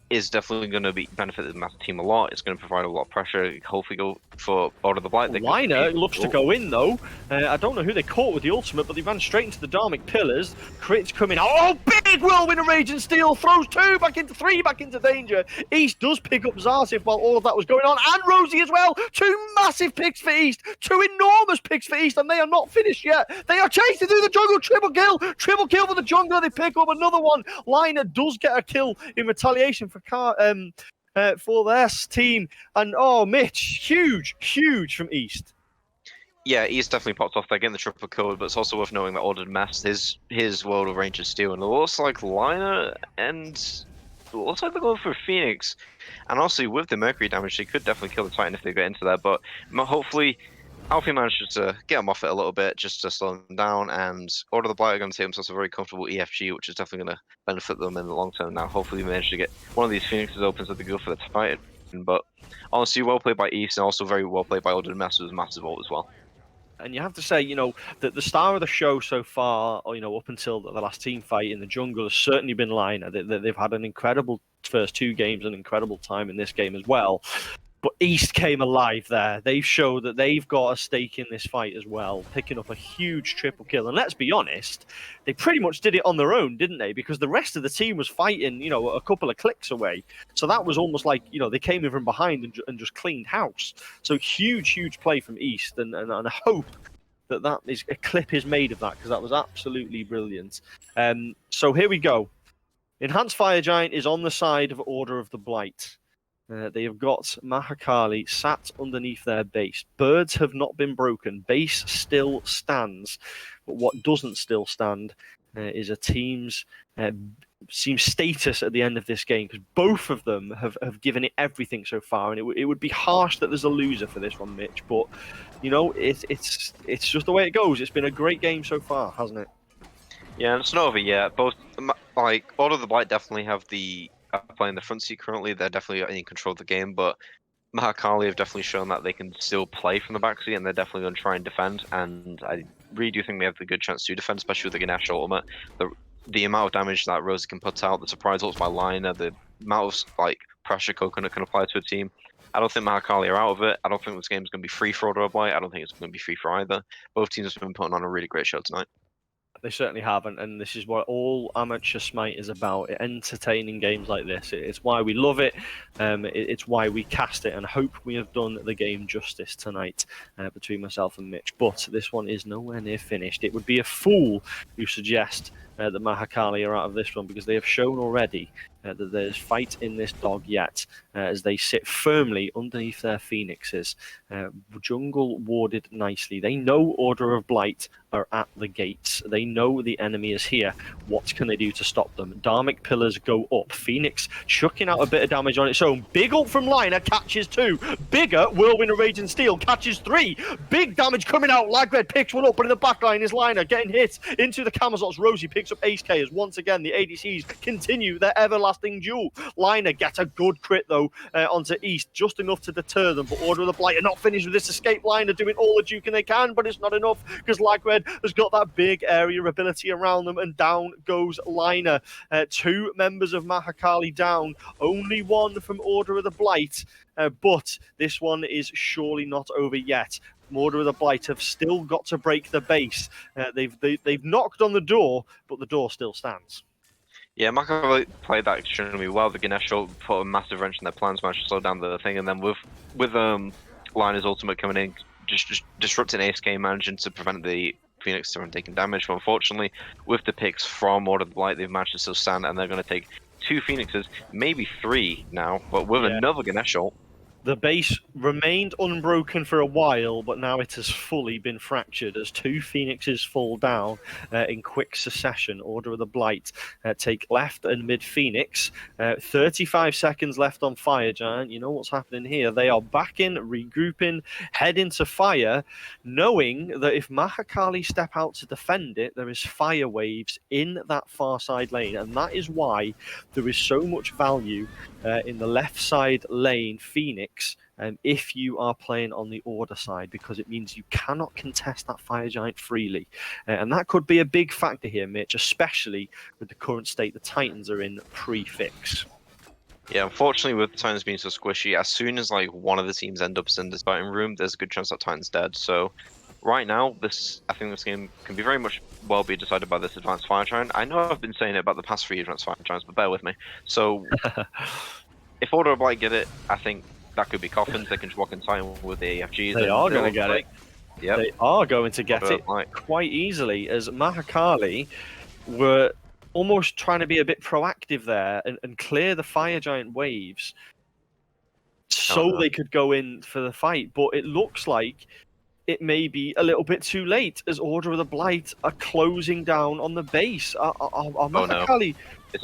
is definitely going to benefit the Master team a lot. It's going to provide a lot of pressure. Hopefully go for Order of the Blight. Liner looks to go in, though. I don't know who they caught with the ultimate, but they ran straight into the Dharmic Pillars. Crit's coming out. Oh, big whirlwind of Rage and Steel. Throws 2 back into 3, back into danger. East does pick up Zartif while all of that was going on. And Rosie as well. 2 massive picks for East. 2 enormous picks for East, and they are not finished yet. They are chasing through the jungle. Triple kill. Triple kill for the jungler. They pick up another one. Liner does get a kill in retaliation for their team. And oh, Mitch, huge from East. Yeah, East definitely popped off there getting the triple kill, but it's also worth knowing that Ordered Mass, his world of Range and Steel, and it looks like Liner and it looks like they're going for Phoenix. And also with the Mercury damage, they could definitely kill the Titan if they get into that, but hopefully Alfie manages to get him off it a little bit just to slow him down, and Order of the Blight are going to take themselves a very comfortable EFG, which is definitely going to benefit them in the long term now. Hopefully we manage to get one of these Phoenixes open so they go for the Titan. But honestly, well played by East, and also very well played by Ordered Mass with massive ult as well. And you have to say, that the star of the show so far, up until the last team fight in the jungle, has certainly been Liner. They've had an incredible first 2 games, an incredible time in this game as well. But East came alive there. They've showed that they've got a stake in this fight as well, picking up a huge triple kill. And let's be honest, they pretty much did it on their own, didn't they? Because the rest of the team was fighting, a couple of clicks away. So that was almost like, they came in from behind and just cleaned house. So huge play from East. And I hope that a clip is made of that, because that was absolutely brilliant. So here we go. Enhanced Fire Giant is on the side of Order of the Blight. They have got Mahakali sat underneath their base. Birds have not been broken. Base still stands. But what doesn't still stand is a team's status at the end of this game, because both of them have given it everything so far, and it would be harsh that there's a loser for this one, Mitch. But it's just the way it goes. It's been a great game so far, hasn't it? Yeah, and it's not over yet. Both Order of the Blight definitely have playing the front seat currently. They're definitely in control of the game, but Mahakali have definitely shown that they can still play from the back seat, and they're definitely going to try and defend. And I really do think they have the good chance to defend, especially with the Ganesh ultimate. The amount of damage that Rosie can put out, the surprise ults by Liner, the amount of pressure Coconut can apply to a team. I don't think Mahakali are out of it. I don't think this game is going to be free for Order of Blight. I don't think it's going to be free for either. Both teams have been putting on a really great show tonight. They certainly have, and this is what all amateur Smite is about, entertaining games like this. It's why we love it, it's why we cast it, and I hope we have done the game justice tonight between myself and Mitch. But this one is nowhere near finished. It would be a fool who suggest that Mahakali are out of this one, because they have shown already that there's fight in this dog yet, as they sit firmly underneath their phoenixes. Jungle warded nicely. They know Order of Blight are at the gates. They know the enemy is here. What can they do to stop them? Dharmic Pillars go up. Phoenix chucking out a bit of damage on its own. Big ult from Liner, catches 2. Bigger Whirlwind of Rage and Steel, catches 3. Big damage coming out. Lagred picks one up, but in the back line is Liner getting hit into the Camazots. Rosie picks up Ace K as once again the ADCs continue their everlasting duel. Liner gets a good crit though onto East, just enough to deter them, but Order of the Blight are not finished with this escape. Liner doing all the juking they can, but it's not enough, because Lagred has got that big area ability around them, and down goes Liner. 2 members of Mahakali down, only 1 from Order of the Blight, but this one is surely not over yet. Order of the Blight have still got to break the base. They've knocked on the door, but the door still stands. Yeah, Mahakali played that extremely well. The Ganesh ult put a massive wrench in their plans, managed to slow down the thing, and then with Liner's ultimate coming in, just disrupting Ace K, managing to prevent the Phoenix from taking damage. But unfortunately, with the picks from Order of the Blight, they've managed to still stand, and they're going to take 2 Phoenixes, maybe 3 now, but with another Ganesh ult. The base remained unbroken for a while, but now it has fully been fractured as two Phoenixes fall down in quick succession. Order of the Blight take left and mid Phoenix. 35 seconds left on Fire Giant. You know what's happening here. They are backing, regrouping, heading to Fire, knowing that if Mahakali step out to defend it, there is fire waves in that far side lane. And that is why there is so much value in the left side lane, Phoenix, if you are playing on the Order side, because it means you cannot contest that Fire Giant freely. And that could be a big factor here, Mitch, especially with the current state the Titans are in pre-fix. Yeah, unfortunately, with the Titans being so squishy, as soon as like one of the teams end up in the starting room, there's a good chance that Titan's dead. So right now, I think this game can be very much well be decided by this advanced Fire Giant. I know I've been saying it about the past 3 advanced Fire Giants, but bear with me. So if Order of Blight get it, I think that could be coffins. They can just walk in Titan with the AFGs. They are going to get it. Yep. They are going to get it quite easily, as Mahakali were almost trying to be a bit proactive there and clear the Fire Giant waves so they could go in for the fight. But it looks like it may be a little bit too late, as Order of the Blight are closing down on the base. Are Mahakali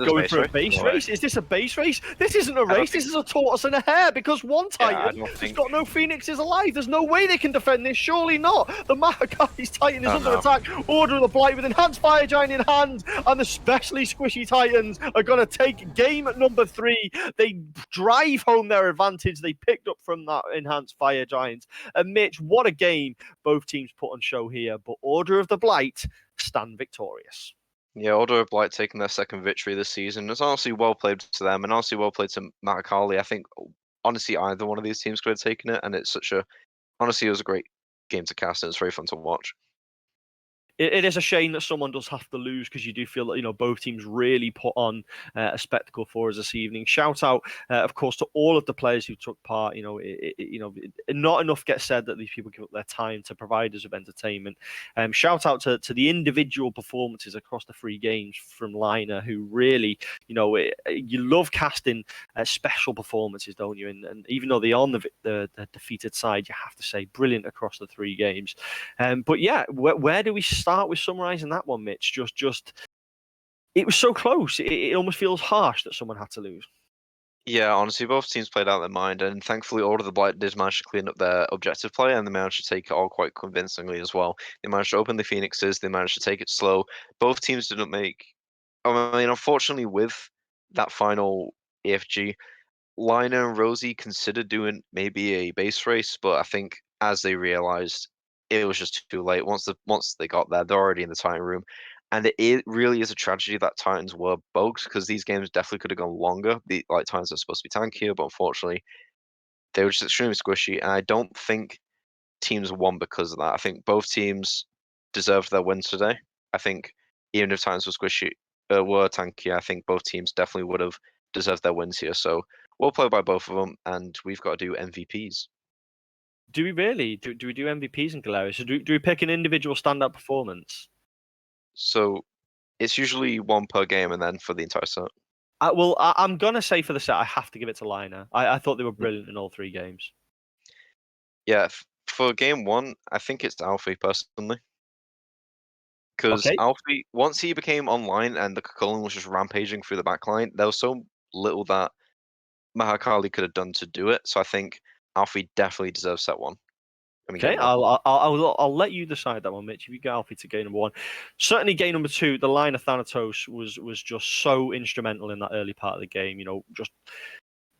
going for a base race? Is this a base race? This isn't a race, this is a tortoise and a hare, because one Titan has got no Phoenixes alive. There's no way they can defend this, surely not. The Mahakali's Titan is under attack. Order of the Blight with Enhanced Fire Giant in hand, and the specially squishy Titans are going to take game number 3. They drive home their advantage they picked up from that Enhanced Fire Giant. And Mitch, what a game both teams put on show here, but Order of the Blight stand victorious. Yeah, Order of Blight taking their second victory this season. It's honestly well played to them, and honestly well played to Mahakali. I think, honestly, either one of these teams could have taken it, and honestly, it was a great game to cast, and it's very fun to watch. It is a shame that someone does have to lose, because you do feel that both teams really put on a spectacle for us this evening. Shout out, of course, to all of the players who took part. Not enough gets said that these people give up their time to provide us with entertainment. Shout out to the individual performances across the 3 games from Liner, who really, you love casting special performances, don't you? And even though they're on the defeated side, you have to say brilliant across the 3 games. But yeah, where do we start with summarizing that one, Mitch? Just it was so close. It almost feels harsh that someone had to lose. Yeah, honestly, both teams played out their mind, and thankfully, Order of the Blight did manage to clean up their objective play, and they managed to take it all quite convincingly as well. They managed to open the Phoenixes, they managed to take it slow. Both teams didn't make. I mean, unfortunately, with that final AFG, Liner and Rosie considered doing maybe a base race, but I think as they realized, it was just too late. Once they got there, they're already in the Titan room, and it really is a tragedy that Titans were bugged, because these games definitely could have gone longer. Titans are supposed to be tankier, but unfortunately, they were just extremely squishy, and I don't think teams won because of that. I think both teams deserved their wins today. I think even if Titans were squishy, were tanky, I think both teams definitely would have deserved their wins here. So well played by both of them, and we've got to do MVPs. Do we really? Do we do MVPs in Galarius? So do we pick an individual standout performance? So it's usually 1 per game, and then for the entire set. I'm going to say for the set, I have to give it to Liner. I thought they were brilliant in all 3 games. Yeah, for game 1, I think it's Alfie, personally. Because Alfie, once he became online and the Cullen was just rampaging through the backline, there was so little that Mahakali could have done to do it. So I think Alfie definitely deserves set 1. Okay, I'll let you decide that one, Mitch. If you go Alfie to game number 1, certainly game number 2, the line of Thanatos was just so instrumental in that early part of the game. Just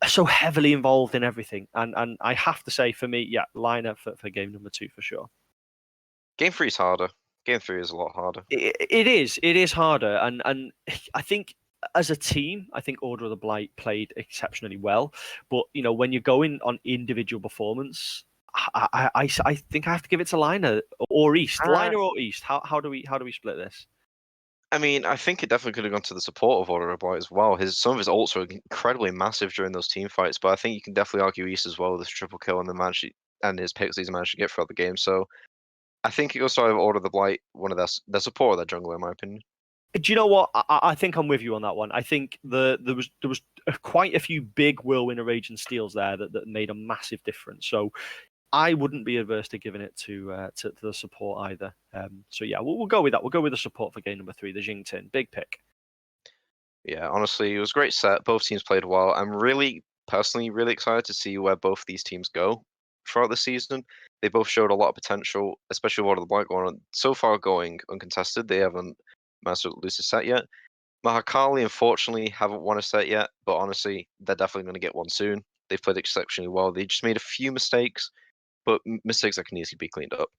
so heavily involved in everything, and I have to say, for me, yeah, Liner for game number 2 for sure. Game 3 is harder. Game 3 is a lot harder. It is harder, and I think as a team, I think Order of the Blight played exceptionally well. But when you're going on individual performance, I think I have to give it to Liner or East. Liner or East. How do we split this? I mean, I think it definitely could have gone to the support of Order of Blight as well. Some of his ults were incredibly massive during those team fights, but I think you can definitely argue East as well with his triple kill and his picks he's managed to get throughout the game. So I think it goes to Order of the Blight, one of their support of their jungle, in my opinion. Do you know what? I think I'm with you on that one. I think there was quite a few big whirlwind of Rage and Steels there that made a massive difference. So I wouldn't be averse to giving it to the support either. So yeah, we'll go with that. We'll go with the support for game number 3, the Jingtin. Big pick. Yeah, honestly, it was a great set. Both teams played well. I'm personally really excited to see where both these teams go throughout the season. They both showed a lot of potential, especially Water the Blight going on. So far going uncontested. They haven't managed to lose a set yet. Mahakali, unfortunately, haven't won a set yet, but honestly, they're definitely going to get one soon. They've played exceptionally well. They just made a few mistakes, but mistakes that can easily be cleaned up.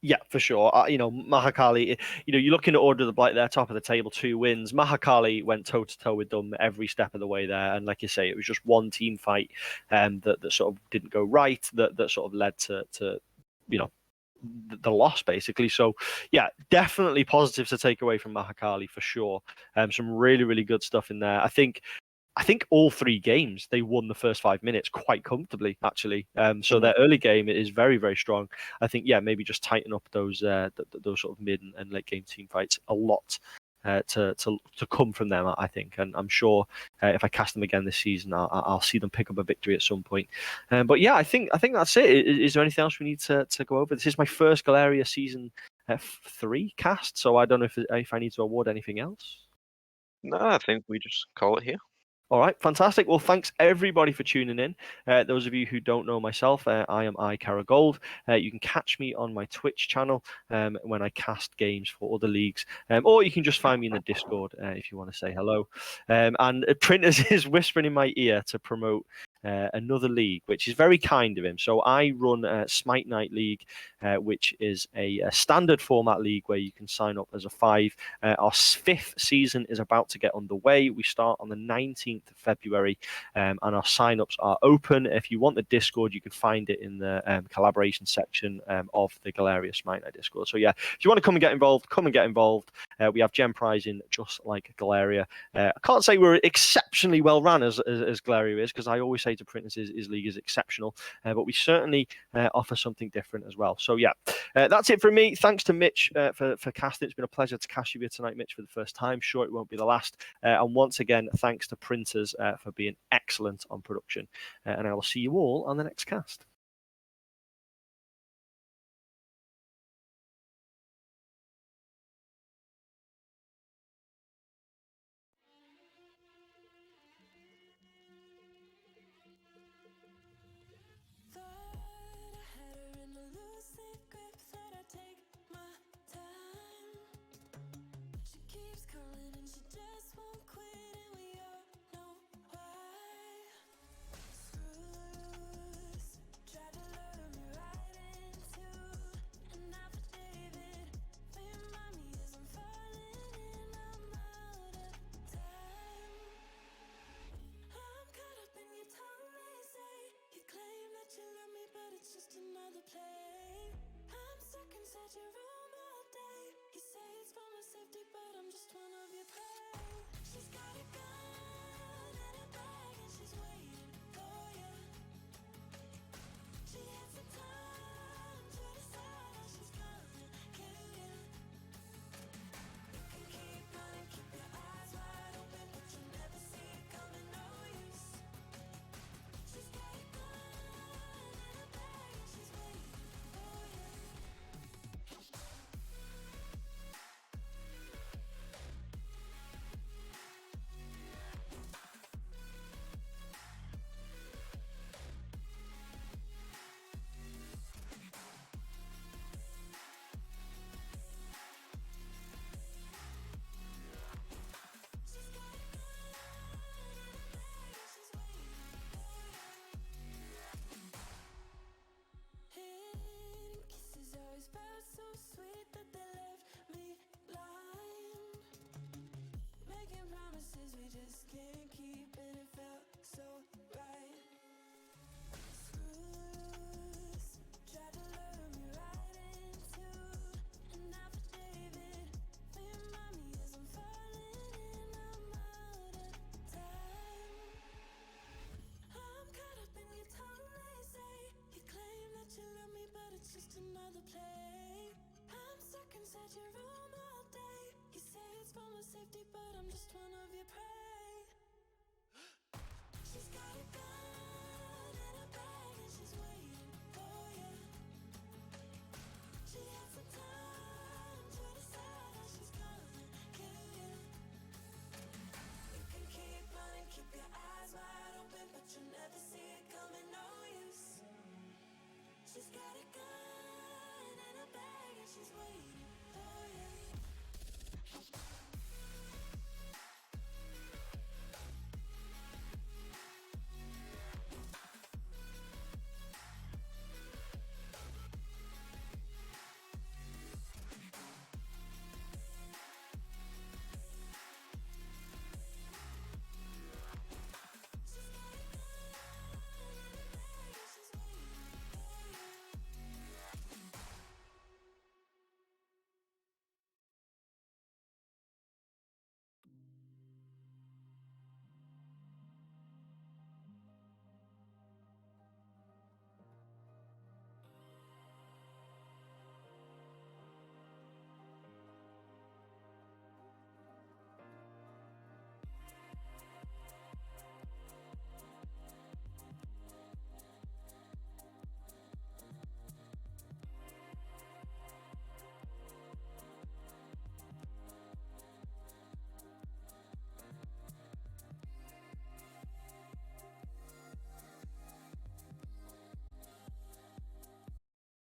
Yeah, for sure. Mahakali, you're looking at Order of the Blight there, top of the table, 2 wins. Mahakali went toe-to-toe with them every step of the way there. And like you say, it was just one team fight that sort of didn't go right, that sort of led to the loss, basically. So, yeah, definitely positives to take away from Mahakali, for sure. Some really, really good stuff in there. I think all 3 games they won the first 5 minutes quite comfortably, actually. So their early game is very, very strong. I think, yeah, maybe just tighten up those those sort of mid and late game team fights a lot to come from them, I think. And I'm sure if I cast them again this season, I'll see them pick up a victory at some point. But yeah, I think that's it. Is there anything else we need to go over? This is my first Galeria season 3 cast, so I don't know if I need to award anything else. No, I think we just call it here. All right, fantastic. Well, thanks everybody for tuning in. Those of you who don't know myself, I am iCaraGold. You can catch me on my Twitch channel when I cast games for other leagues, or you can just find me in the Discord if you want to say hello. And Printers is whispering in my ear to promote another league, which is very kind of him. So I run Smite Night League, which is a standard format league where you can sign up as a 5. Our 5th season is about to get underway. We start on the 19th of February, and our sign-ups are open. If you want the Discord, you can find it in the collaboration section of the Galeria Smite Night Discord. So yeah, if you want to come and get involved, come and get involved. We have gem prizing just like Galeria. I can't say we're exceptionally well run as Galeria is, because I always say to Printers his league is exceptional, but we certainly offer something different as well. So yeah, that's it from me. Thanks to Mitch for casting. It's been a pleasure to cast you here tonight, Mitch, for the first time. Sure, it won't be the last. And once again, thanks to Printers for being excellent on production. And I will see you all on the next cast. Keeps calling and she just